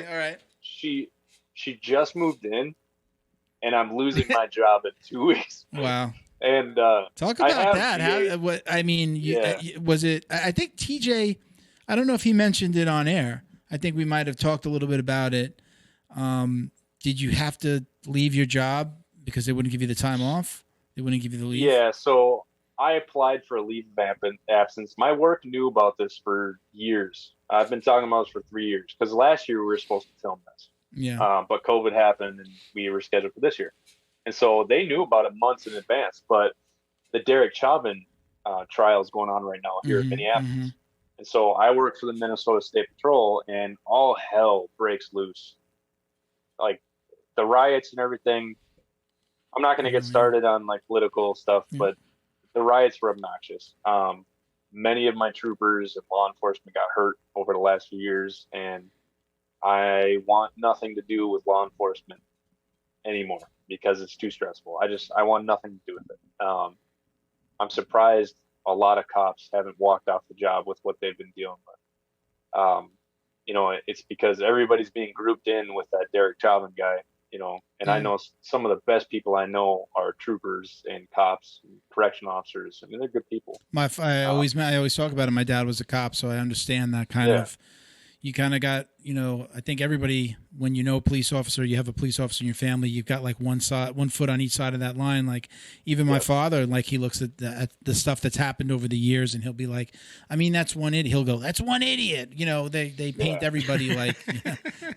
A: All right.
C: She just moved in, and I'm losing my job in 2 weeks.
A: Wow.
C: And
A: talk about that. Was it? I think TJ. I don't know if he mentioned it on air. I think we might have talked a little bit about it. Did you have to leave your job because they wouldn't give you the time off? They wouldn't give you the leave?
C: Yeah, so I applied for a leave of absence. My work knew about this for years. I've been talking about this for 3 years because last year we were supposed to film this.
A: Yeah.
C: But COVID happened and we were scheduled for this year. And so they knew about it months in advance. But the Derek Chauvin trial is going on right now here in Minneapolis. Mm-hmm. And so I work for the Minnesota State Patrol, and all hell breaks loose. Like the riots and everything. I'm not going to get started on like political stuff, but the riots were obnoxious. Many of my troopers and law enforcement got hurt over the last few years, and I want nothing to do with law enforcement anymore because it's too stressful. I want nothing to do with it. I'm surprised a lot of cops haven't walked off the job with what they've been dealing with. You know, it's because everybody's being grouped in with that Derek Chauvin guy, you know, and I know some of the best people I know are troopers and cops and correction officers. I mean, they're good people.
A: I always talk about it. My dad was a cop, so I understand that kind of. You kind of got, you know, I think everybody, when you know a police officer, you have a police officer in your family, you've got like one foot on each side of that line. Like even my father, like he looks at the stuff that's happened over the years and he'll be like, I mean, that's one idiot. He'll go, that's one idiot. You know, they paint everybody like,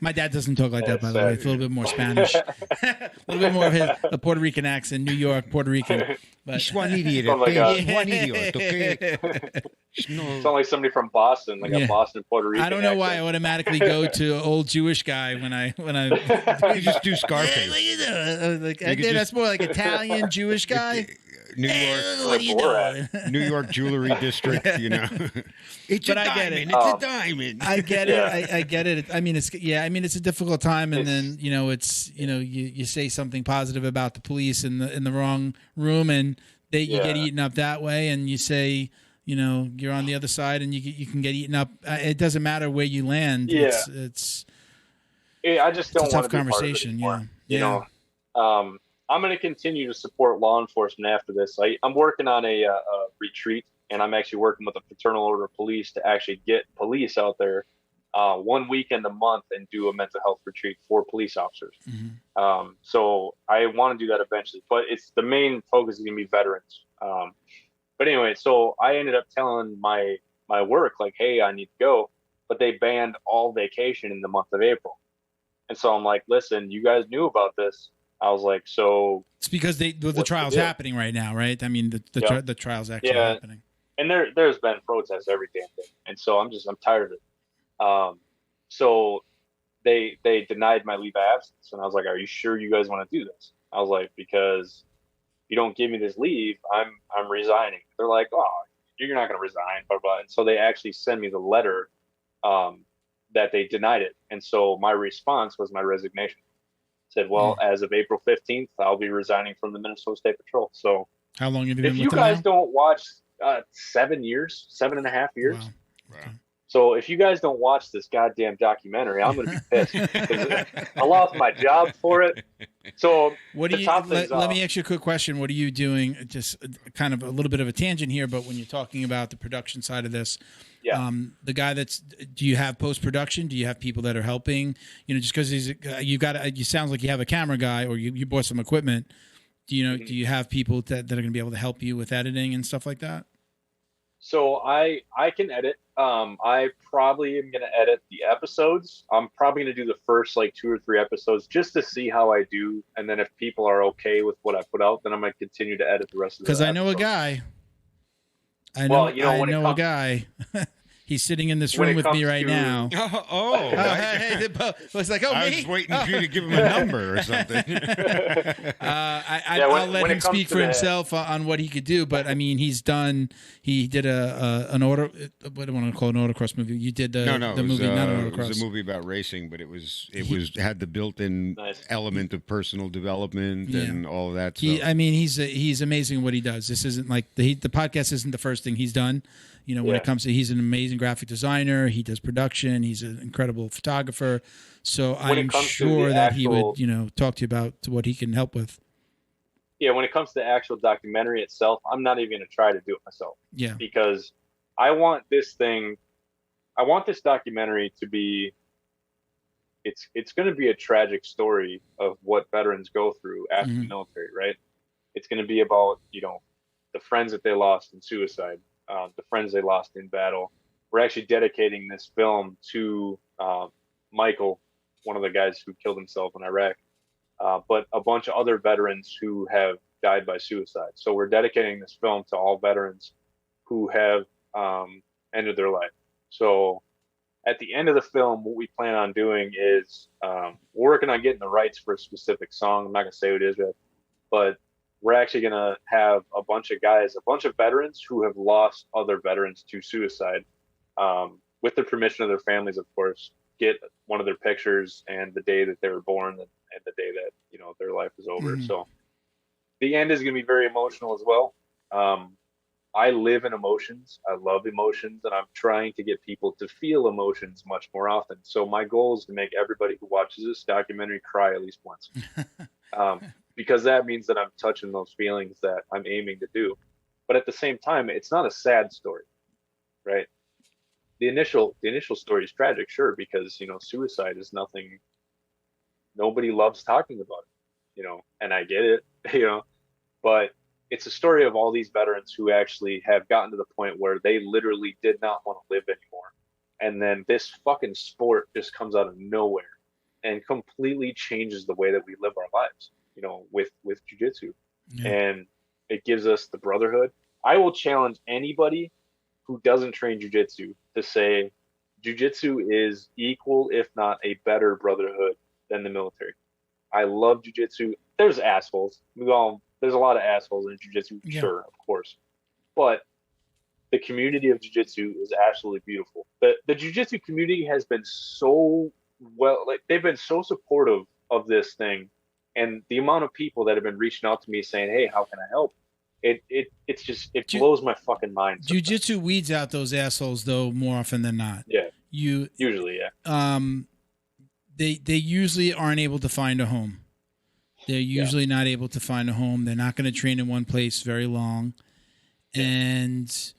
A: my dad doesn't talk like that, by the way. It's a little bit more Spanish, a little bit more of a Puerto Rican accent, New York, Puerto Rican. But
B: it's one idiot. Okay? One idiot. Okay.
C: Sound like somebody from Boston, like a Boston, Puerto Rican.
A: I don't know why I automatically go to old Jewish guy when I
B: you just do Scarface.
A: That's more like Italian Jewish guy.
B: New York,
A: what are you doing?
B: New York jewelry district, you know. It's a diamond. It's a diamond.
A: I get it. I get it. I mean, it's a difficult time, and then you know, it's you say something positive about the police in the wrong room, and you get eaten up that way, and you say, you know, you're on the other side, and you can get eaten up. It doesn't matter where you land.
C: Yeah. I just don't want to be
A: conversation.
C: Part of it anymore. You know, I'm going to continue to support law enforcement after this. I'm working on a retreat, and I'm actually working with the Fraternal Order of Police to actually get police out there 1 weekend a month and do a mental health retreat for police officers. Mm-hmm. So I want to do that eventually, but it's the main focus is going to be veterans. But anyway, so I ended up telling my work, like, hey, I need to go, but they banned all vacation in the month of April. And so I'm like, listen, you guys knew about this. I was like, so
A: it's because the trial's happening right now, right? I mean, the trial's actually happening.
C: And there's been protests every damn day. And so I'm tired of it. So they denied my leave of absence. And I was like, are you sure you guys want to do this? I was like, because if you don't give me this leave, I'm resigning. They're like, oh, you're not going to resign, blah, blah. And so they actually sent me the letter that they denied it. And so my response was my resignation. Said, well, as of April 15th, I'll be resigning from the Minnesota State Patrol. So
A: how long have you been
C: if
A: with
C: you
A: them
C: guys
A: now?
C: don't watch 7.5 years.
B: Wow.
C: So if you guys don't watch this goddamn documentary, I'm going to be pissed because I lost my job for it. So
A: what do you? Let me ask you a quick question. What are you doing? Just kind of a little bit of a tangent here, but when you're talking about the production side of this, the guy do you have post production? Do you have people that are helping? You know, just because you sounds like you have a camera guy or you bought some equipment. Do you have people that are going to be able to help you with editing and stuff like that?
C: So I can edit. I probably am going to edit the episodes. I'm probably going to do the first like 2 or 3 episodes just to see how I do. And then if people are okay with what I put out, then I'm going to continue to edit the rest of the episodes.
A: Because I know a guy. I know a guy. He's sitting in this room with me right now. It's like,
B: I was waiting for you to give him a number or something.
A: I'll let him speak for himself on what he could do. But I mean, he did an what do I want to call an autocross movie? You did the movie, not an autocross.
B: It was a movie about racing, but it had the built-in element of personal development and all of that.
A: He's amazing at what he does. This isn't like the podcast isn't the first thing he's done. You know, when it comes to, he's an amazing graphic designer. He does production. He's an incredible photographer. So I'm sure that he would, talk to you about what he can help with.
C: Yeah, when it comes to the actual documentary itself, I'm not even going to try to do it myself.
A: Yeah.
C: Because I want this documentary to be, it's going to be a tragic story of what veterans go through after the military, right? It's going to be about, the friends that they lost in suicide. The friends they lost in battle. We're actually dedicating this film to Michael, one of the guys who killed himself in Iraq, but a bunch of other veterans who have died by suicide. So we're dedicating this film to all veterans who have ended their life. So at the end of the film, what we plan on doing is we're working on getting the rights for a specific song. I'm not going to say what it is yet, but we're actually going to have a bunch of veterans who have lost other veterans to suicide, with the permission of their families, of course, get one of their pictures and the day that they were born and the day that, their life is over. So the end is going to be very emotional as well. I live in emotions. I love emotions, and I'm trying to get people to feel emotions much more often. So my goal is to make everybody who watches this documentary cry at least once, because that means that I'm touching those feelings that I'm aiming to do. But at the same time, it's not a sad story, right? The initial story is tragic, sure, because suicide is nothing. Nobody loves talking about it, and I get it, but it's a story of all these veterans who actually have gotten to the point where they literally did not want to live anymore. And then this fucking sport just comes out of nowhere and completely changes the way that we live our lives, with jiu-jitsu. Yeah. And it gives us the brotherhood. I will challenge anybody who doesn't train jiu-jitsu to say jiu-jitsu is equal, if not a better brotherhood than the military. I love jiu-jitsu. There's assholes. There's a lot of assholes in jiu-jitsu, yeah. Sure, of course. But the community of jiu-jitsu is absolutely beautiful. The jiu-jitsu community has been so they've been so supportive of this thing, and the amount of people that have been reaching out to me saying, "Hey, how can I help?" It blows my fucking mind.
A: Jiu-jitsu weeds out those assholes though more often than not.
C: Yeah. Usually, yeah.
A: They usually aren't able to find a home. They're usually not able to find a home. They're not going to train in one place very long. Yeah. And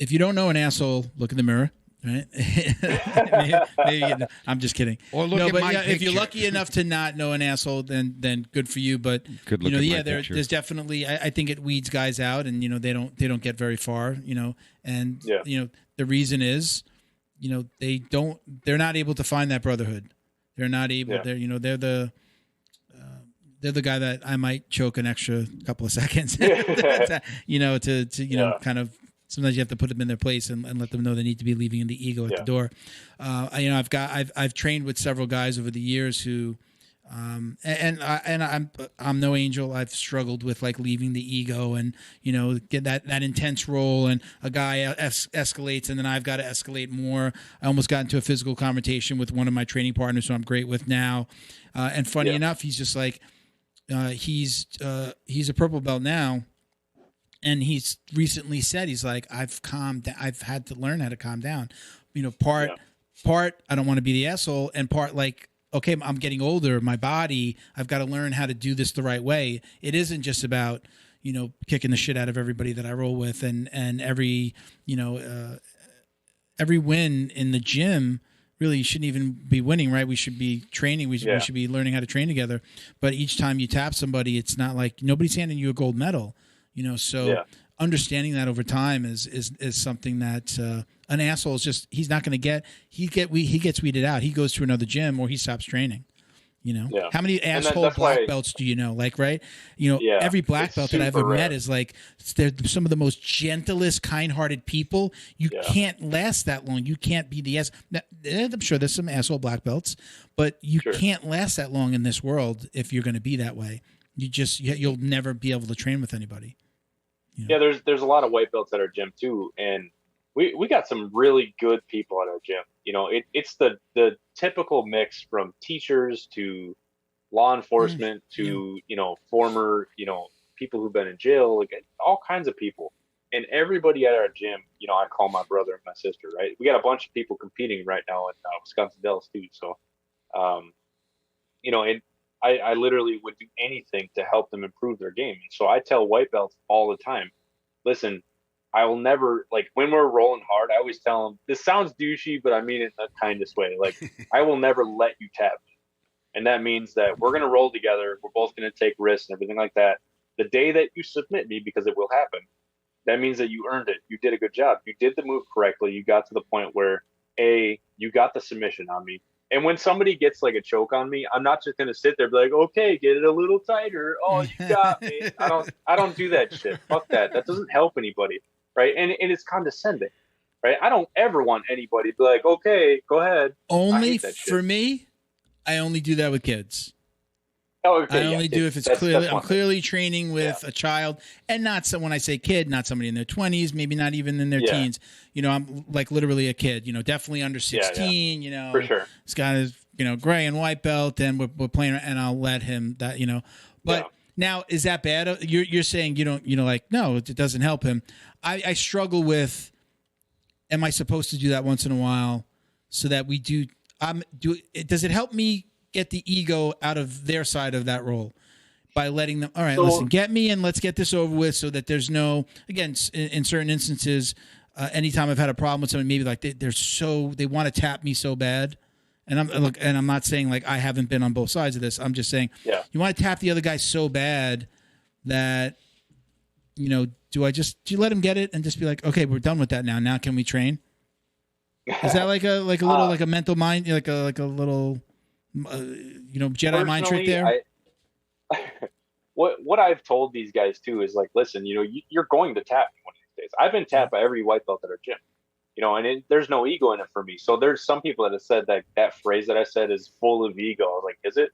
A: if you don't know an asshole, look in the mirror. Right? maybe, I'm just kidding.
B: Or look at my
A: if you're lucky enough to not know an asshole, then good for you. But
B: good look
A: there's definitely I think it weeds guys out, and they don't get very far. And the reason is, they're not able to find that brotherhood. They're not able. Yeah. They're the guy that I might choke an extra couple of seconds. to kind of. Sometimes you have to put them in their place and let them know they need to be leaving the ego at the door. I've trained with several guys over the years who, and I'm no angel. I've struggled with like leaving the ego and get that intense role, and a guy escalates, and then I've got to escalate more. I almost got into a physical confrontation with one of my training partners who I'm great with now, and funny enough, he's just like he's a purple belt now. And he's recently said, he's like, I've had to learn how to calm down. Part, I don't want to be the asshole, and part like, okay, I'm getting older, my body, I've got to learn how to do this the right way. It isn't just about, kicking the shit out of everybody that I roll with, and every win in the gym. Really, you shouldn't even be winning, right? We should be training. We should be learning how to train together. But each time you tap somebody, it's not like nobody's handing you a gold medal. Understanding that over time is something that an asshole is just, he's not going to get. He gets weeded out. He goes to another gym or he stops training. How many asshole black belts do you know? Like, right? Every black belt that I've ever met is like, they're some of the most gentlest, kind-hearted people. You can't last that long. You can't be the ass. Now, I'm sure there's some asshole black belts, but you can't last that long in this world if you're going to be that way. You'll never be able to train with anybody.
C: Yeah, there's a lot of white belts at our gym too, and we got some really good people at our gym. It's the typical mix from teachers to law enforcement to former people who've been in jail, like all kinds of people, and everybody at our gym. I call my brother and my sister. Right, we got a bunch of people competing right now in Wisconsin Dells too. So, I literally would do anything to help them improve their game. So I tell white belts all the time, listen, I will never, like when we're rolling hard, I always tell them, this sounds douchey, but I mean it in the kindest way. Like, I will never let you tap me. And that means that we're going to roll together. We're both going to take risks and everything like that. The day that you submit me, because it will happen, that means that you earned it. You did a good job. You did the move correctly. You got to the point where, you got the submission on me. And when somebody gets like a choke on me, I'm not just gonna sit there and be like, okay, get it a little tighter. Oh, you got me. I don't do that shit. Fuck that. That doesn't help anybody, right? And it's condescending, right? I don't ever want anybody to be like, okay, go ahead.
A: Only for me, I only do that with kids.
C: Oh, okay,
A: I only do if it's clearly I'm clearly training with a child, and not so when I say kid, not somebody in their 20s, maybe not even in their teens. I'm like literally a kid. Definitely under 16.
C: For sure.
A: This guy is gray and white belt, and we're playing, and I'll let him that. But Now, is that bad? You're saying you don't, like, no, it doesn't help him. I struggle with, am I supposed to do that once in a while so that we do, does it help me get the ego out of their side of that role by letting them, all right, listen, get me and let's get this over with so that there's no, again, in certain instances, anytime I've had a problem with somebody, maybe like they want to tap me so bad. And I'm not saying like I haven't been on both sides of this. I'm just saying, you want to tap the other guy so bad that, do you let him get it and just be like, okay, we're done with that now. Now can we train? Is that like a little like a mental mind, like a little Jedi mind trick there?
C: What I've told these guys too is like, listen, you're going to tap me one of these days. I've been tapped by every white belt at our gym. And there's no ego in it for me. So there's some people that have said that phrase that I said is full of ego. I was like, is it?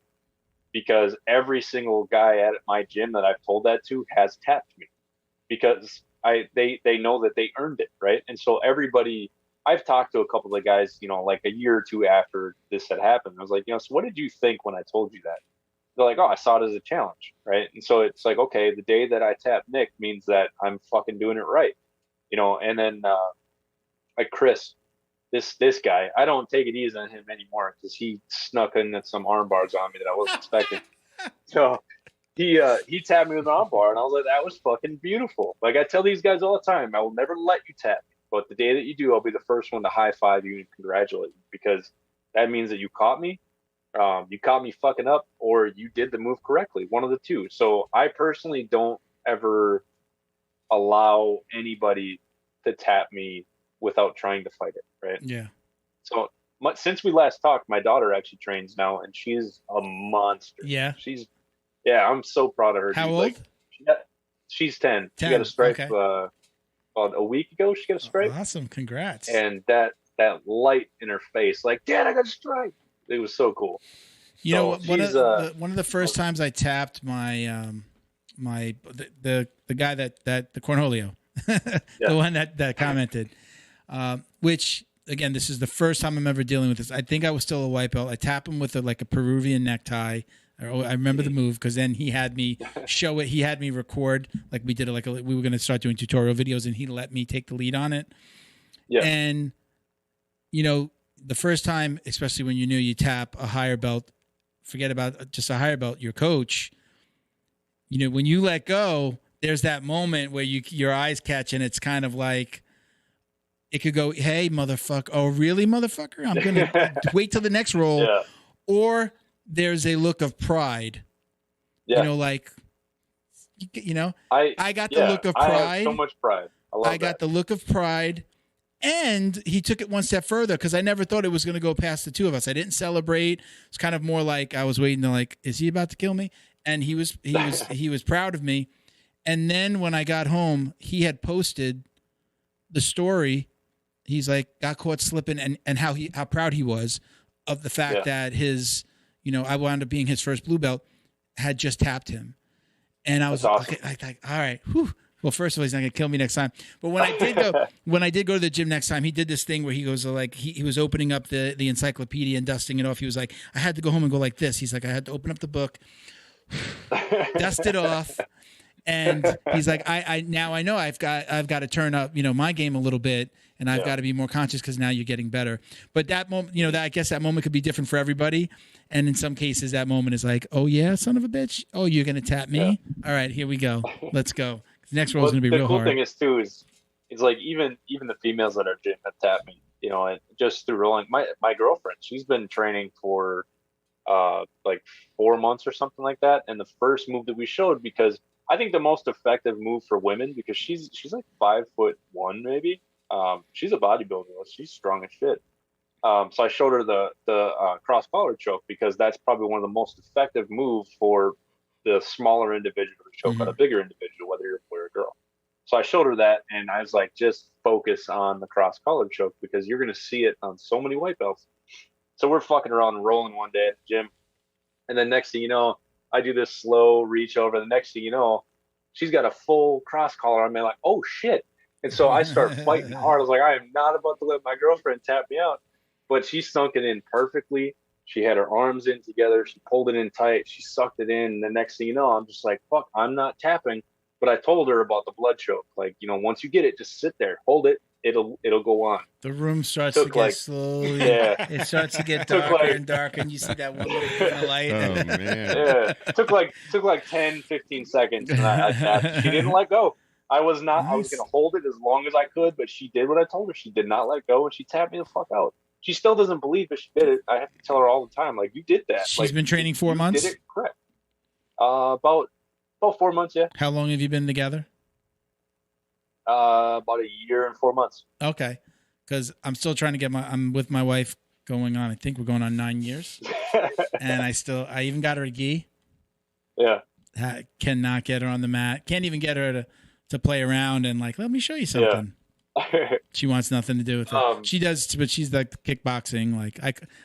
C: Because every single guy at my gym that I've told that to has tapped me because they know that they earned it, right? And so everybody, I've talked to a couple of guys, like a year or two after this had happened. I was like, so what did you think when I told you that? They're like, oh, I saw it as a challenge, right? And so it's like, okay, the day that I tap Nick means that I'm fucking doing it right, and then like Chris, this guy, I don't take it easy on him anymore because he snuck in some arm bars on me that I wasn't expecting. So he tapped me with an arm bar, and I was like, that was fucking beautiful. Like I tell these guys all the time, I will never let you tap me, but the day that you do, I'll be the first one to high five you and congratulate you because that means that you caught me fucking up, or you did the move correctly, one of the two. So I personally don't ever allow anybody to tap me without trying to fight it, right?
A: Yeah.
C: So since we last talked, my daughter actually trains now, and she's a monster.
A: Yeah.
C: I'm so proud of her.
A: How old?
C: She's 10. She got a stripe about a week ago. She got a stripe.
A: Awesome. Congrats.
C: And that light in her face, like, Dad, I got a stripe. It was so cool.
A: One of the first times I tapped my the guy that the Cornholio, the one that commented. Which again, this is the first time I'm ever dealing with this. I think I was still a white belt. I tap him with a Peruvian necktie. I remember the move because then he had me show it. He had me record like we did it. We were going to start doing tutorial videos, and he let me take the lead on it. Yeah. And the first time, especially when you tap a higher belt, forget about just a higher belt, your coach. When you let go, there's that moment where your eyes catch, and it's kind of like. It could go, hey, motherfucker. Oh, really, motherfucker? I'm going to wait till the next roll. Yeah. Or there's a look of pride. Yeah. I got the look of pride.
C: I have so much pride. I
A: got the look of pride. And he took it one step further because I never thought it was going to go past the two of us. I didn't celebrate. It's kind of more like I was waiting to like, is he about to kill me? And he was proud of me. And then when I got home, he had posted the story. He's like got caught slipping and how proud he was of the fact that his, I wound up being his first blue belt, had just tapped him. And I was awesome. Okay, all right. Whew. Well, first of all, he's not gonna kill me next time. But when I did go to the gym next time, he did this thing where he goes like he was opening up the encyclopedia and dusting it off. He was like, I had to go home and go like this. He's like, I had to open up the book, dust it off. And he's like, I now I know I've got to turn up, my game a little bit, and I've got to be more conscious because now you're getting better. But that moment, I guess that moment could be different for everybody. And in some cases, that moment is like, oh yeah, son of a bitch. Oh, you're gonna tap me? Yeah. All right, here we go. Let's go. The next roll is gonna be real hard.
C: The cool thing is too is like even the females at our gym have tapped me. And just through rolling. My girlfriend, she's been training for like 4 months or something like that. And the first move that we showed, because I think the most effective move for women, because she's like 5'1" maybe. She's a bodybuilder. She's strong as shit. So I showed her the cross collar choke because that's probably one of the most effective moves for the smaller individual to choke on a bigger individual, whether you're a boy or a girl. So I showed her that, and I was like, just focus on the cross collar choke because you're going to see it on so many white belts. So we're fucking around and rolling one day at the gym, and then next thing you know, I do this slow reach over. The next thing you know, she's got a full cross collar on me. Like, oh shit. And so I start fighting hard. I was like, I am not about to let my girlfriend tap me out, but she sunk it in perfectly. She had her arms in together. She pulled it in tight. She sucked it in. And the next thing you know, I'm just like, fuck, I'm not tapping. But I told her about the blood choke. Like, once you get it, just sit there, hold it. It'll go on.
A: The room starts to get slowly.
C: Yeah.
A: It starts to get darker and darker, and you see that one little bit of light.
B: Oh man.
C: Yeah. It took like 10, 15 seconds, and I tapped. She didn't let go. I was not. Nice. I was going to hold it as long as I could, but she did what I told her. She did not let go, and she tapped me the fuck out. She still doesn't believe that she did it. I have to tell her all the time, like, you did that.
A: She's been training 4 months?
C: Did it correct. About 4 months, yeah.
A: How long have you been together?
C: About a year and 4 months.
A: Okay. Because I'm still trying to get I'm with my wife going on, I think we're going on 9 years. And I even got her a gi.
C: Yeah.
A: Cannot get her on the mat. Can't even get her to play around and like, let me show you something. Yeah. She wants nothing to do with it. She does, but she's like kickboxing. Like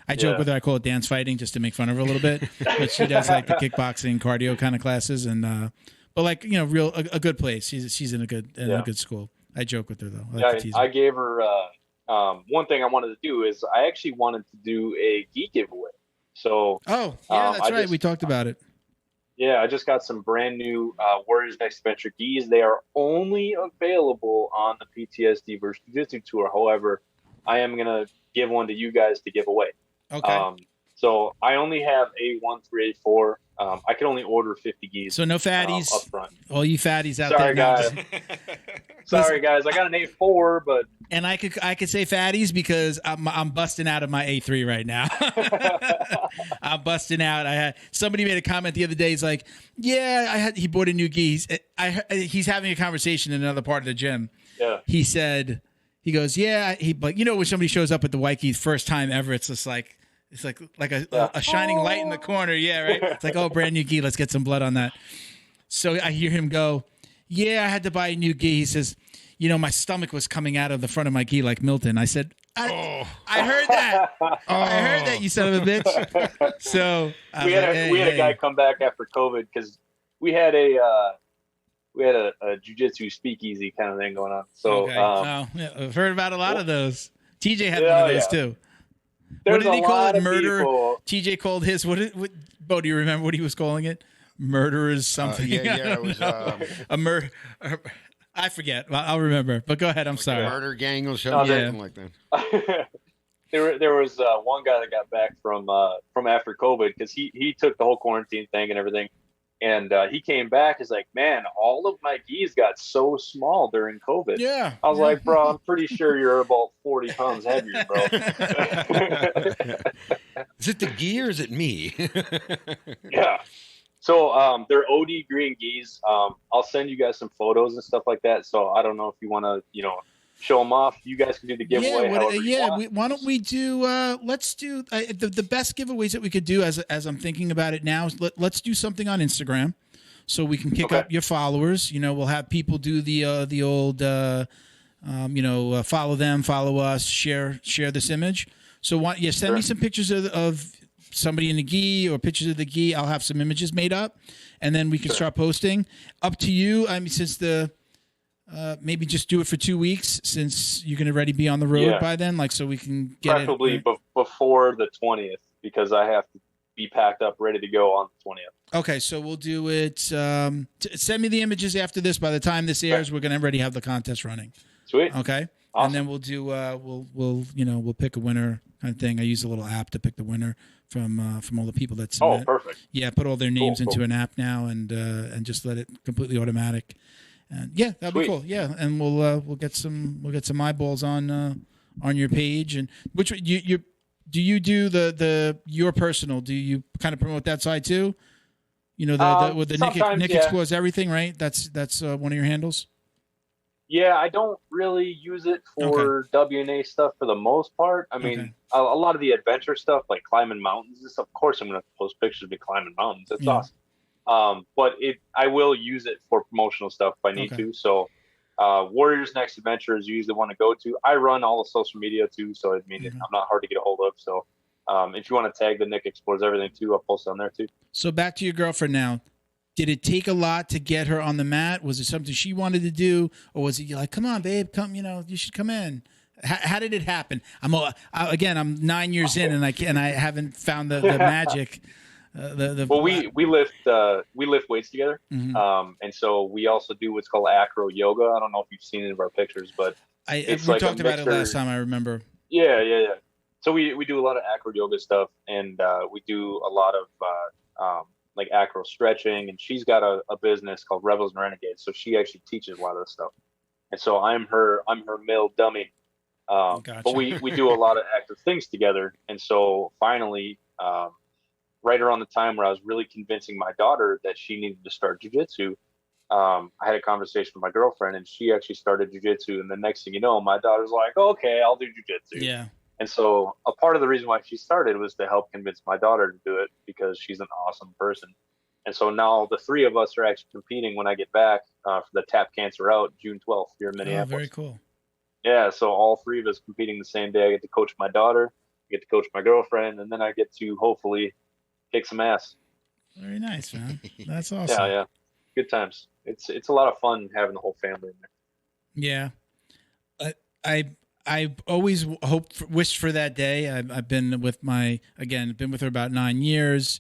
A: I joke with her. I call it dance fighting just to make fun of her a little bit. But she does like the kickboxing cardio kind of classes, and but like a good place. She's in a good school. I joke with her though.
C: I gave her one thing I wanted to do is I actually wanted to do a gi giveaway. So
A: that's right. We talked about it.
C: Yeah, I just got some brand new Warriors Next Adventure gis. They are only available on the PTSD versus Jiu-Jitsu tour. However, I am going to give one to you guys to give away.
A: Okay.
C: So I only have A1 through A4. I can only order 50 gis.
A: So no fatties up front. All you fatties out
C: there.
A: Guys.
C: Sorry, guys. I got an A4, but
A: and I could say fatties because I'm busting out of my A3 right now. I'm busting out. Somebody made a comment the other day. He's like, "Yeah, he bought a new gi." He's having a conversation in another part of the gym.
C: Yeah.
A: He said, he goes, "Yeah." But when somebody shows up at the white gi first time ever, it's just like. It's like a shining light in the corner. Yeah, right? It's like, oh, brand new gi. Let's get some blood on that. So I hear him go, yeah, I had to buy a new gi. He says, my stomach was coming out of the front of my gi like Milton. I said, I heard that. I heard that, you son of a bitch. So
C: we had a guy come back after COVID because we had a jiu-jitsu speakeasy kind of thing going on. So
A: I've heard about a lot of those. TJ had one of those too.
C: There's
A: what did he call it? Murder.
C: People.
A: TJ called his. What, Bo? Do you remember what he was calling it? Murderers something.
B: It was
A: a murder. I forget. I'll remember. But go ahead. I'm sorry.
B: Murder gang or something like that.
C: There was one guy that got back from after COVID because he took the whole quarantine thing and everything. And he came back. He's like, man, all of my gis got so small during COVID.
A: Yeah.
C: I was like, bro, I'm pretty sure you're about 40 pounds heavier, bro.
B: Is it the gi or is it me?
C: Yeah. So they're OD green gis. I'll send you guys some photos and stuff like that. So I don't know if you want to, show them off. You guys can do the giveaway.
A: Why don't we do? Let's do the best giveaways that we could do as I'm thinking about it now. Let's do something on Instagram, so we can kick up your followers. We'll have people do the old, follow them, follow us, share this image. So send me some pictures of somebody in the gi or pictures of the gi. I'll have some images made up, and then we can start posting. Up to you. I mean, since maybe just do it for 2 weeks since you can already be on the road by then, so we can get
C: preferably before the 20th because I have to be packed up ready to go on the 20th.
A: Okay, so we'll do it. Send me the images after this. By the time this airs, we're gonna already have the contest running.
C: Sweet.
A: Okay, awesome. And then we'll do we'll pick a winner kind of thing. I use a little app to pick the winner from all the people that submit.
C: Oh, perfect.
A: Yeah, put all their names into an app now and just let it completely automatic. And that'd be cool. Yeah, and we'll get some eyeballs on your page. And which you do your personal? Do you kind of promote that side too? With the Nick Explores Everything, right? That's one of your handles.
C: Yeah, I don't really use it for WNA stuff for the most part. I mean, a lot of the adventure stuff, like climbing mountains and stuff. Of course, I'm going to post pictures of me climbing mountains. It's awesome. But I will use it for promotional stuff if I need to. So, Warriors Next Adventure is usually the one to go to. I run all the social media too, so I mean, I'm not hard to get a hold of. So, if you want to tag the Nick Explores Everything too, I'll post on there too.
A: So back to your girlfriend now. Did it take a lot to get her on the mat? Was it something she wanted to do, or was it like, come on, babe, come, you should come in? How did it happen? I'm 9 years in, and I haven't found the magic.
C: Well, we lift weights together, and so we also do what's called acro yoga. I don't know if you've seen any of our pictures, but
A: we talked about it last time. I remember.
C: Yeah. So we do a lot of acro yoga stuff, and we do a lot of like acro stretching. And she's got a business called Rebels and Renegades, so she actually teaches a lot of this stuff. And so I'm her male dummy.
A: Gotcha.
C: But we do a lot of active things together. And so finally, right around the time where I was really convincing my daughter that she needed to start jiu-jitsu, I had a conversation with my girlfriend, and she actually started jiu-jitsu. And the next thing you know, my daughter's like, okay, I'll do jiu-jitsu.
A: Yeah.
C: And so a part of the reason why she started was to help convince my daughter to do it, because she's an awesome person. And so now the three of us are actually competing when I get back for the Tap Cancer Out June 12th here in Minneapolis.
A: Oh, very cool.
C: Yeah, so all three of us competing the same day. I get to coach my daughter, I get to coach my girlfriend, and then I get to hopefully kick some ass.
A: Very nice, man. That's awesome.
C: Yeah. Good times. It's a lot of fun having the whole family in there.
A: Yeah. I always wished for that day. I've been with her about 9 years.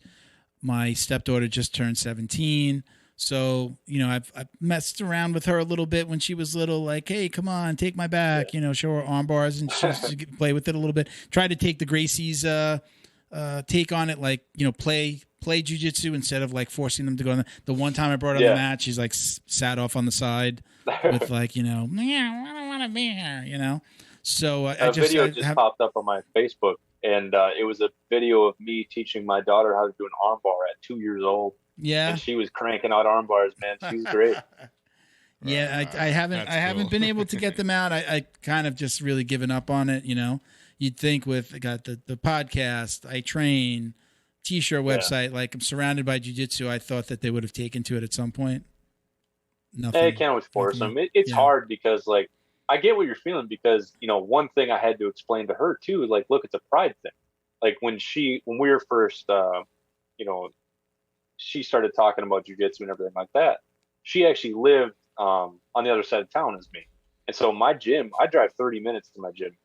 A: My stepdaughter just turned 17. So, I've messed around with her a little bit when she was little, like, hey, come on, take my back, show her arm bars, and she used to play with it a little bit. Try to take the Gracie's take on it, like, play jiu-jitsu instead of like forcing them to go on. The one time I brought her on the mat, she's like sat off on the side with like, I don't want to be here, So
C: a video just popped up on my Facebook, and it was a video of me teaching my daughter how to do an arm bar at 2 years old.
A: Yeah,
C: and she was cranking out arm bars, man. She was great.
A: Yeah, I haven't been able to get them out. I kind of just really given up on it. You'd think with got the podcast, I train, t-shirt website, like I'm surrounded by jiu-jitsu. I thought that they would have taken to it at some point. Nothing.
C: Hey, can't always force them. It's hard because like I get what you're feeling, because one thing I had to explain to her too is like, look, it's a pride thing. Like when we were first, she started talking about jiu-jitsu and everything like that. She actually lived on the other side of town as me. And so my gym, I drive 30 minutes to my gym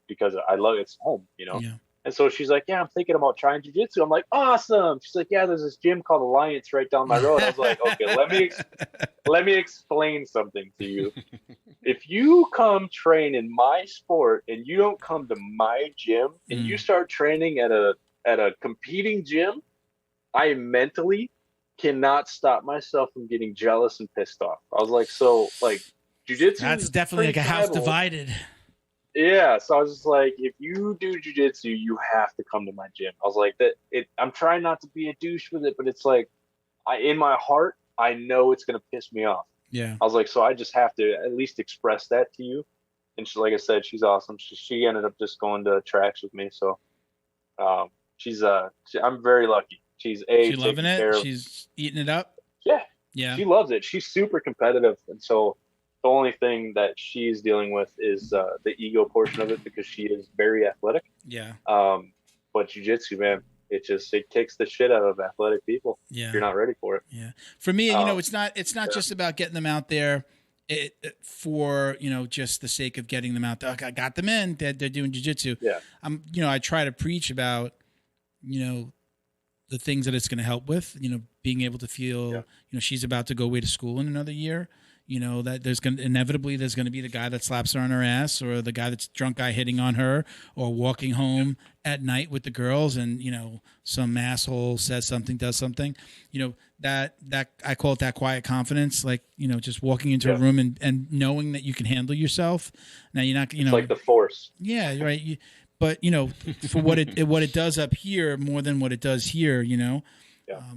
C: because I love it's home, Yeah. And so she's like, yeah, I'm thinking about trying jiu-jitsu. I'm like, awesome. She's like, yeah, there's this gym called Alliance right down my road. I was like, okay, let me explain something to you. If you come train in my sport and you don't come to my gym and you start training at a competing gym, I mentally cannot stop myself from getting jealous and pissed off. I was like, so like jiu-jitsu.
A: That's definitely like a house divided.
C: Yeah. So I was just like, if you do jiu-jitsu, you have to come to my gym. I was like, I'm trying not to be a douche with it, but it's like, in my heart, I know it's going to piss me off.
A: Yeah.
C: I was like, so I just have to at least express that to you. And she, like I said, she's awesome. She ended up just going to tracks with me. So I'm very lucky. She's
A: loving it. She's eating it up.
C: Yeah. She loves it. She's super competitive. And so the only thing that she's dealing with is the ego portion of it, because she is very athletic.
A: Yeah.
C: But jiu-jitsu, man, it kicks the shit out of athletic people.
A: Yeah.
C: If you're not ready for it.
A: Yeah. For me, it's not just about getting them out there for, just the sake of getting them out there. I got them in, they're doing jiu-jitsu.
C: Yeah.
A: I try to preach about, the things that it's going to help with, being able to feel, she's about to go away to school in another year, that there's going to inevitably be the guy that slaps her on her ass, or the guy that's drunk guy hitting on her, or walking home at night with the girls, and some asshole says something, does something, that I call it that quiet confidence, like just walking into a room and knowing that you can handle yourself. Now you're not
C: it's like the force.
A: Yeah, right. But for what it does up here more than what it does here,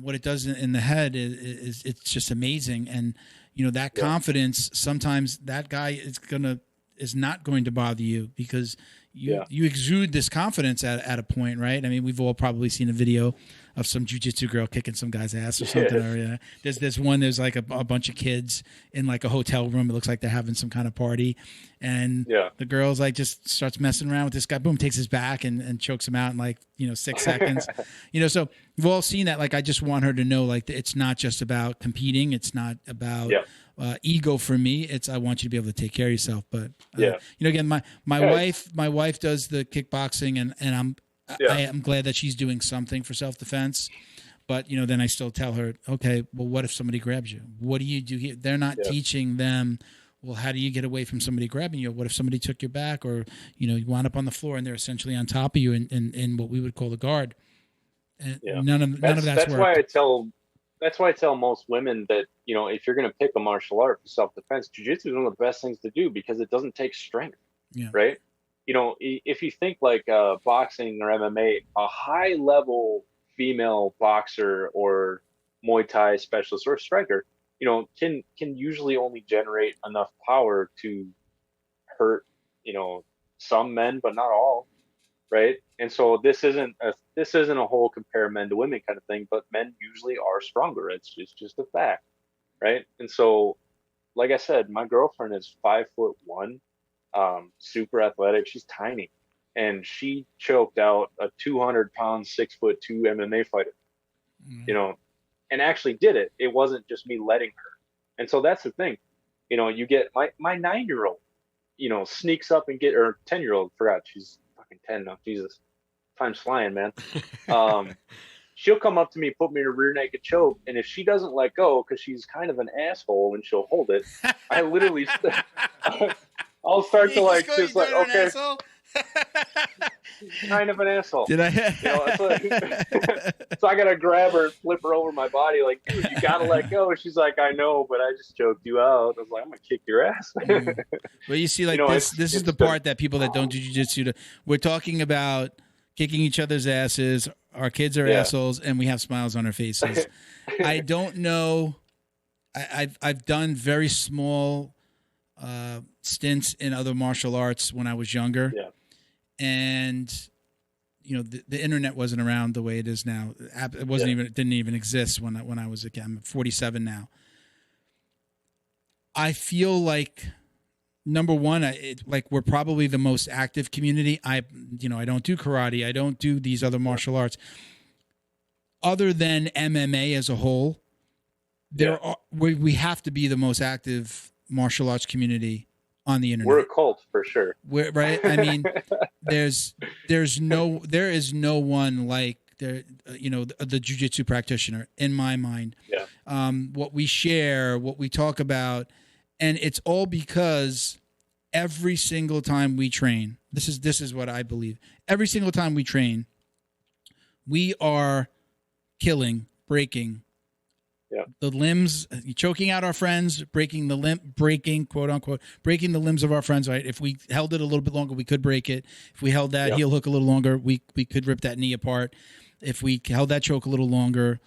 A: what it does in the head is it's just amazing. And that confidence, sometimes that guy is not going to bother you, because you exude this confidence at a point, right? I mean, we've all probably seen a video of some jiu-jitsu girl kicking some guy's ass or something. Or, there's one. There's like a bunch of kids in like a hotel room. It looks like they're having some kind of party, and the girl's like just starts messing around with this guy. Boom, takes his back and chokes him out in like 6 seconds. So we've all seen that. Like I just want her to know like it's not just about competing. It's not about ego for me. It's I want you to be able to take care of yourself. But again, my wife does the kickboxing, and I am glad that she's doing something for self-defense. But then I still tell her, okay, well, what if somebody grabs you? What do you do here? They're not teaching them. Well, how do you get away from somebody grabbing you? What if somebody took your back, or you wound up on the floor and they're essentially on top of you in what we would call the guard? And none of that's worked.
C: That's why I tell most women that, if you're going to pick a martial art for self-defense, jiu-jitsu is one of the best things to do because it doesn't take strength, right? If you think like boxing or MMA, a high-level female boxer or Muay Thai specialist or striker, can usually only generate enough power to hurt, some men, but not all, right? And so this isn't a whole compare men to women kind of thing, but men usually are stronger. It's just a fact, right? And so, like I said, my girlfriend is 5'1", super athletic. She's tiny, and she choked out a 200-pound, 6'2" MMA fighter, and actually did it. It wasn't just me letting her. And so that's the thing, you get my 9-year-old, sneaks up and or 10-year-old, forgot she's fucking 10 now. Jesus. Time's flying, man. She'll come up to me, put me in a rear naked choke, and if she doesn't let go, because she's kind of an asshole and she'll hold it, I literally, I'll start to like just like okay, kind of an asshole.
A: Did I?
C: So I gotta grab her, flip her over my body, like, dude, you gotta let go. She's like, I know, but I just choked you out. I was like, I'm gonna kick your ass.
A: Well, you see, like this is the part that people that don't do jiu-jitsu, we're talking about kicking each other's asses. Our kids are assholes, and we have smiles on our faces. I don't know. I've done very small stints in other martial arts when I was younger, and the internet wasn't around the way it is now. It wasn't even. It didn't even exist when I was a kid. I'm 47 now. I feel like. Number one, we're probably the most active community. I don't do karate. I don't do these other martial arts. Other than MMA as a whole, we have to be the most active martial arts community on the internet.
C: We're a cult for sure.
A: Right? I mean, there is no one like the jiu-jitsu practitioner in my mind.
C: Yeah.
A: What we share, what we talk about. And it's all because every single time we train, this is what I believe. Every single time we train, we are killing, breaking the limbs, choking out our friends, breaking quote unquote, breaking the limbs of our friends. Right? If we held it a little bit longer, we could break it. If we held that heel hook a little longer, we could rip that knee apart. If we held that choke a little longer,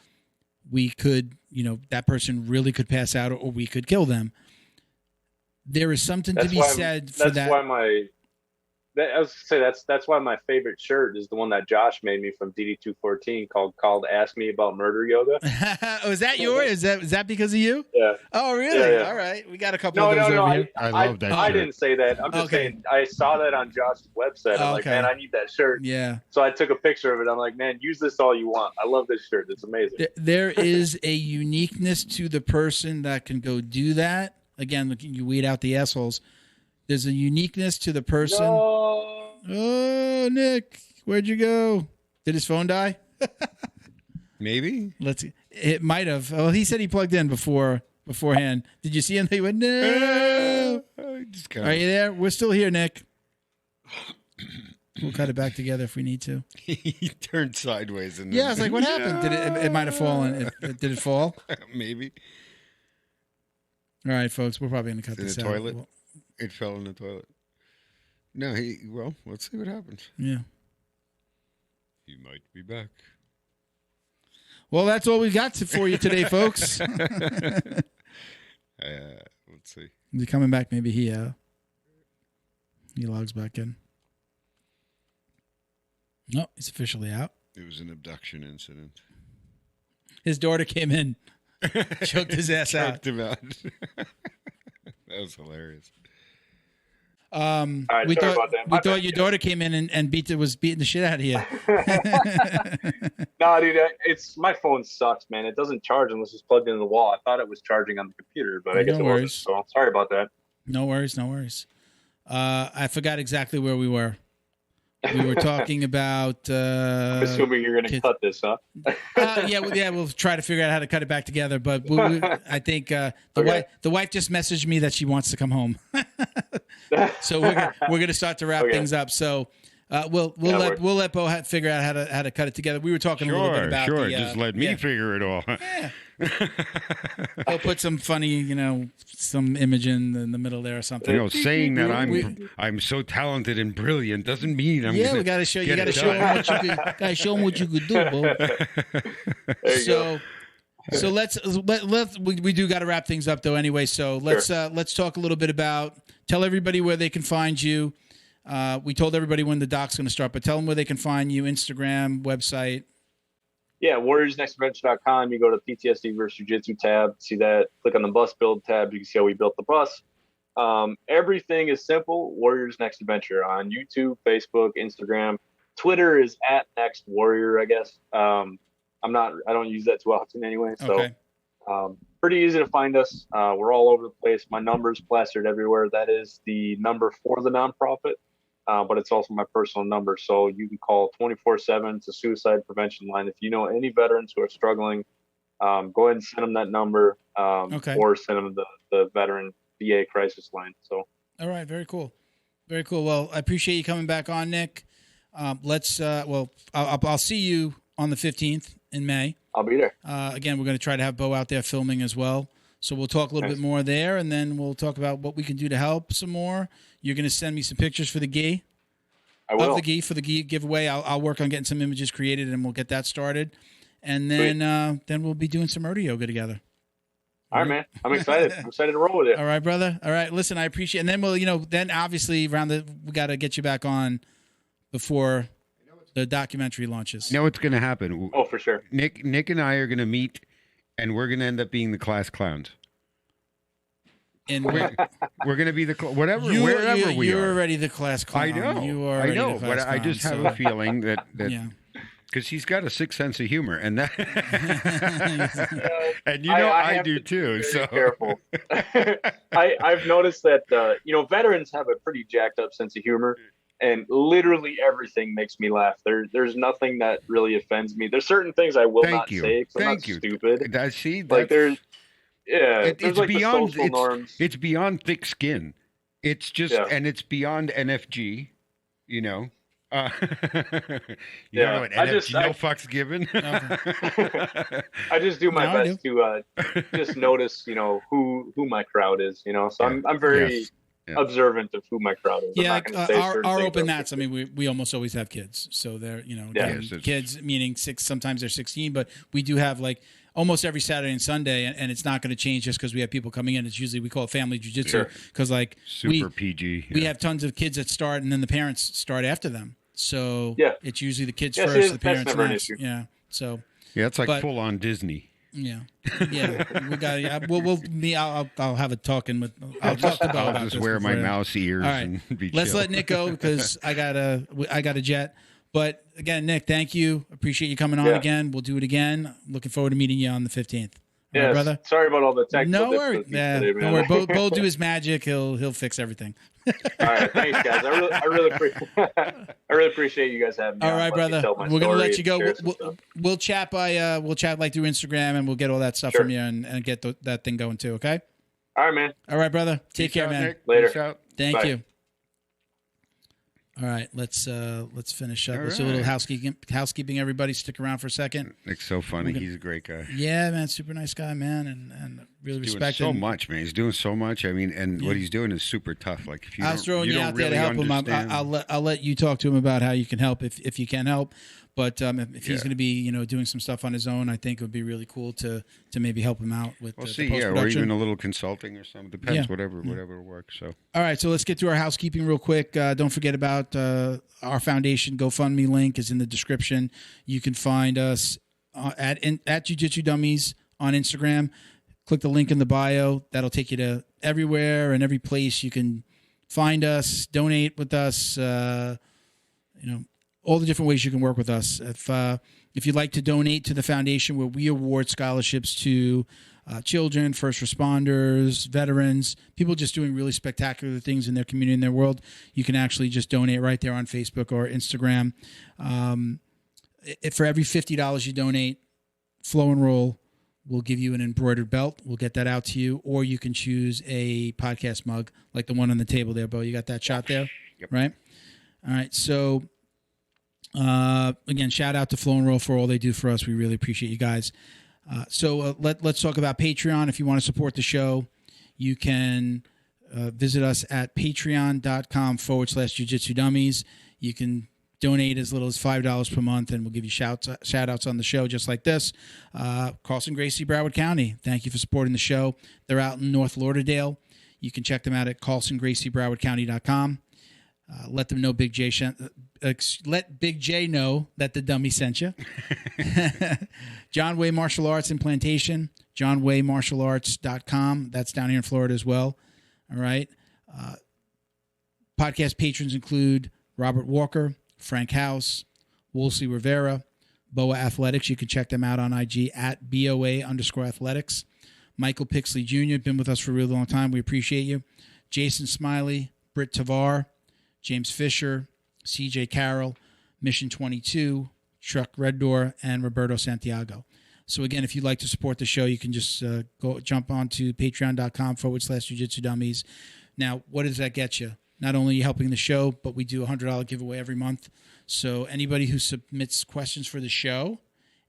A: we could, that person really could pass out, or we could kill them. There is something to be said for that.
C: That's why that's why my favorite shirt is the one that Josh made me from DD214 called Ask Me About Murder Yoga.
A: Oh, is that yours? Is that because of you?
C: Yeah.
A: Oh, really? Yeah. All right. We got a couple of those over here.
B: I love that shirt.
C: I didn't say that. I'm just saying I saw that on Josh's website. I'm like, man, I need that shirt.
A: Yeah.
C: So I took a picture of it. I'm like, man, use this all you want. I love this shirt. It's amazing.
A: There is a uniqueness to the person that can go do that. Again, you weed out the assholes. There's a uniqueness to the person.
C: No.
A: Oh, Nick, where'd you go? Did his phone die?
B: Maybe.
A: Let's see. It might have. Oh, he said he plugged in beforehand. Did you see him? He went, no. Are you there? We're still here, Nick. We'll cut it back together if we need to.
B: He turned sideways. And
A: I was like, what happened? Did it might have fallen. Did it fall?
B: Maybe.
A: All right, folks, we're probably going to cut this out.
B: In the toilet? It fell in the toilet. No, let's see what happens.
A: Yeah.
B: He might be back.
A: Well, that's all we got for you today, folks.
B: Let's see.
A: He's coming back. Maybe he logs back in. No, he's officially out.
B: It was an abduction incident.
A: His daughter came in, choked his ass out.
B: Choked him out. That was hilarious.
C: Right,
A: we
C: sorry
A: thought
C: about that.
A: we thought your daughter came in and was beating the shit out of you.
C: No, dude, it's my phone sucks, man. It doesn't charge unless it's plugged into the wall. I thought it was charging on the computer, but I guess it wasn't. So sorry about that.
A: No worries. I forgot exactly where we were. We were talking about.
C: I'm assuming you're going to cut this, huh?
A: We'll try to figure out how to cut it back together. But I think the wife just messaged me that she wants to come home. So we're going to start to wrap things up. So we'll let Bo figure out how to cut it together. We were talking a little bit about
B: just let me figure it all.
A: Yeah. He'll put some funny, some image in the middle there or something.
B: Saying that I'm so talented and brilliant doesn't mean I'm.
A: Yeah, we got to show you. Got to show him what you could. Got to show him what you could do, Bo. So we do got to wrap things up though. Anyway, so let's talk a little bit about. Tell everybody where they can find you. We told everybody when the doc's going to start, but tell them where they can find you. Instagram, website.
C: Yeah, warriorsnextadventure.com. You go to PTSD versus Jiu-Jitsu tab. See that. Click on the bus build tab. You can see how we built the bus. Everything is simple. Warriors Next Adventure on YouTube, Facebook, Instagram. Twitter is @NextWarrior, I guess. I don't use that too often anyway. So pretty easy to find us. We're all over the place. My number's plastered everywhere. That is the number for the nonprofit. But it's also my personal number. So you can call 24/7. It's a suicide prevention line. If you know any veterans who are struggling, go ahead and send them that number or send them the veteran VA crisis line. So.
A: All right. Very cool. Very cool. Well, I appreciate you coming back on, Nick. I'll see you on the 15th in May.
C: I'll be there.
A: Again, we're going to try to have Bo out there filming as well. So we'll talk a little bit more there, and then we'll talk about what we can do to help some more. You're going to send me some pictures for the gi.
C: I will.
A: Of the gi giveaway. I'll work on getting some images created, and we'll get that started. And then we'll be doing some murder yoga together.
C: All right, man. I'm excited. I'm excited to roll with it.
A: All right, brother. All right. Listen, I appreciate it. And then then obviously we got to get you back on before the documentary launches.
B: You know what's going to happen?
C: Oh, for sure.
B: Nick and I are going to meet, and we're going to end up being the class clowns.
A: And
B: we're going to be wherever we are.
A: You're already the class clown.
B: I know.
A: You are.
B: I know, but I just have a feeling that because he's got a sick sense of humor, and that, and I do too. So
C: careful. I've noticed that veterans have a pretty jacked up sense of humor, and literally everything makes me laugh. There's nothing that really offends me. There's certain things I will not say because I'm not stupid.
B: I see.
C: Like there's. Yeah,
B: it's
C: like
B: beyond
C: the social norms.
B: It's beyond thick skin. It's just and it's beyond NFG. You know what NFG? No fucks given.
C: I just do my best to just notice, who my crowd is. So I'm very observant of who my crowd is.
A: Yeah, our open mats. I mean, we almost always have kids, so they're kids meaning sometimes they're 16, but we do have like. Almost every Saturday and Sunday, and it's not going to change just because we have people coming in. It's usually we call it family jiu-jitsu because
B: super PG.
A: We have tons of kids that start, and then the parents start after them. So it's usually the kids first, the parents next. Yeah. So
B: it's like full on Disney.
A: Yeah. We got. I'll have a talking with. I'll talk about.
B: I'll just wear my mouse ears.
A: All right.
B: And be
A: Let's
B: chill.
A: let Nick go because I got a jet. But again, Nick, thank you. Appreciate you coming on again. We'll do it again. Looking forward to meeting you on the 15th.
C: Yeah,
A: right, brother.
C: Sorry about all the technical.
A: No worries. Don't worry. Bo do his magic. He'll fix everything.
C: All right, thanks, guys. I really appreciate you guys having me.
A: All right, brother. We're gonna let you go. We'll chat like through Instagram, and we'll get all that stuff from you and get that thing going too. Okay.
C: All right, man.
A: All right, brother. Take care, man.
C: Nick. Later.
A: Thank you. All right, let's finish up. Let's do a little housekeeping. Everybody, stick around for a second.
B: Nick's so funny. He's a great guy.
A: Yeah, man, super nice guy, man, and really respect him.
B: So much, man. He's doing so much. I mean, and what he's doing is super tough. Like if you
A: I was throwing you out there to help him. I'll let you talk to him about how you can help if you can help. But if he's going to be, doing some stuff on his own, I think it would be really cool to maybe help him out with the post-production.
B: Or even a little consulting or something. Depends, whatever works. So.
A: All right, so let's get to our housekeeping real quick. Don't forget about our foundation GoFundMe link is in the description. You can find us at Jiu Jitsu Dummies on Instagram. Click the link in the bio. That'll take you to everywhere and every place you can find us, donate with us, all the different ways you can work with us. If you'd like to donate to the foundation where we award scholarships to children, first responders, veterans, people just doing really spectacular things in their community, in their world, you can actually just donate right there on Facebook or Instagram. For every $50 you donate, Flow and Roll will give you an embroidered belt. We'll get that out to you. Or you can choose a podcast mug like the one on the table there, Bo. You got that shot there?
B: Yep.
A: Right? All right. So, again, shout out to Flow and Roll for all they do for us. We really appreciate you guys. Let's talk about Patreon. If you want to support the show, you can visit us at patreon.com/Jiu-Jitsu Dummies. You can donate as little as $5 per month, and we'll give you shout outs on the show just like this. Carlson Gracie, Broward County, thank you for supporting the show. They're out in North Lauderdale. You can check them out at carlsongraciebrowardcounty.com. Let them know let Big J know that the dummy sent you. John Way Martial Arts and Plantation, johnwaymartialarts.com. That's down here in Florida as well. All right. Podcast patrons include Robert Walker, Frank House, Wolsey Rivera, Boa Athletics. You can check them out on IG at BOA_athletics. Michael Pixley Jr., been with us for a really long time. We appreciate you. Jason Smiley, Britt Tavar, James Fisher, CJ Carroll, Mission 22, Chuck Reddoor, and Roberto Santiago. So again, if you'd like to support the show, you can just jump on to patreon.com/Jiu-Jitsu Dummies. Now, what does that get you? Not only are you helping the show, but we do a $100 giveaway every month. So anybody who submits questions for the show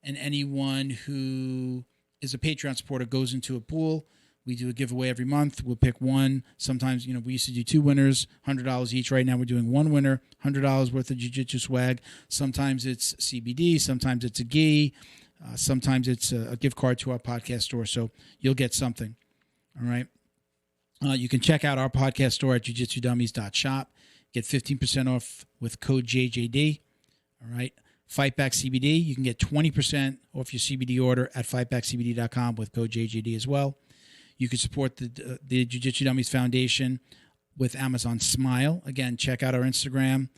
A: and anyone who is a Patreon supporter goes into a pool. We do a giveaway every month. We'll pick one. Sometimes, we used to do 2 winners, $100 each. Right now we're doing 1 winner, $100 worth of jiu-jitsu swag. Sometimes it's CBD. Sometimes it's a gi. Sometimes it's a gift card to our podcast store. So you'll get something. All right. You can check out our podcast store at jiujitsudummies.shop. Get 15% off with code JJD. All right. Fightback CBD. You can get 20% off your CBD order at fightbackcbd.com with code JJD as well. You can support the Jiu-Jitsu Dummies Foundation with Amazon Smile. Again, check out our Instagram.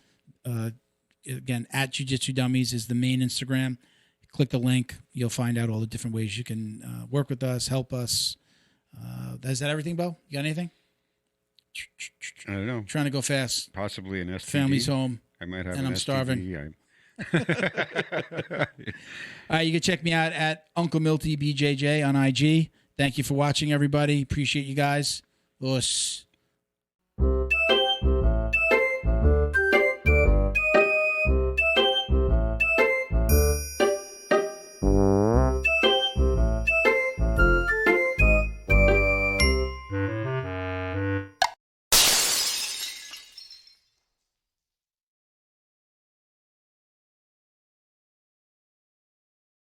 A: Again, at Jiu-Jitsu Dummies is the main Instagram. Click the link. You'll find out all the different ways you can work with us, help us. Is that everything, Bo? You got anything?
B: I don't know.
A: Trying to go fast.
B: Possibly an STD.
A: Family's home.
B: I might have
A: and I'm
B: STD.
A: starving. All right, you can check me out at Uncle Milty BJJ on IG. Thank you for watching, everybody. Appreciate you guys. Us.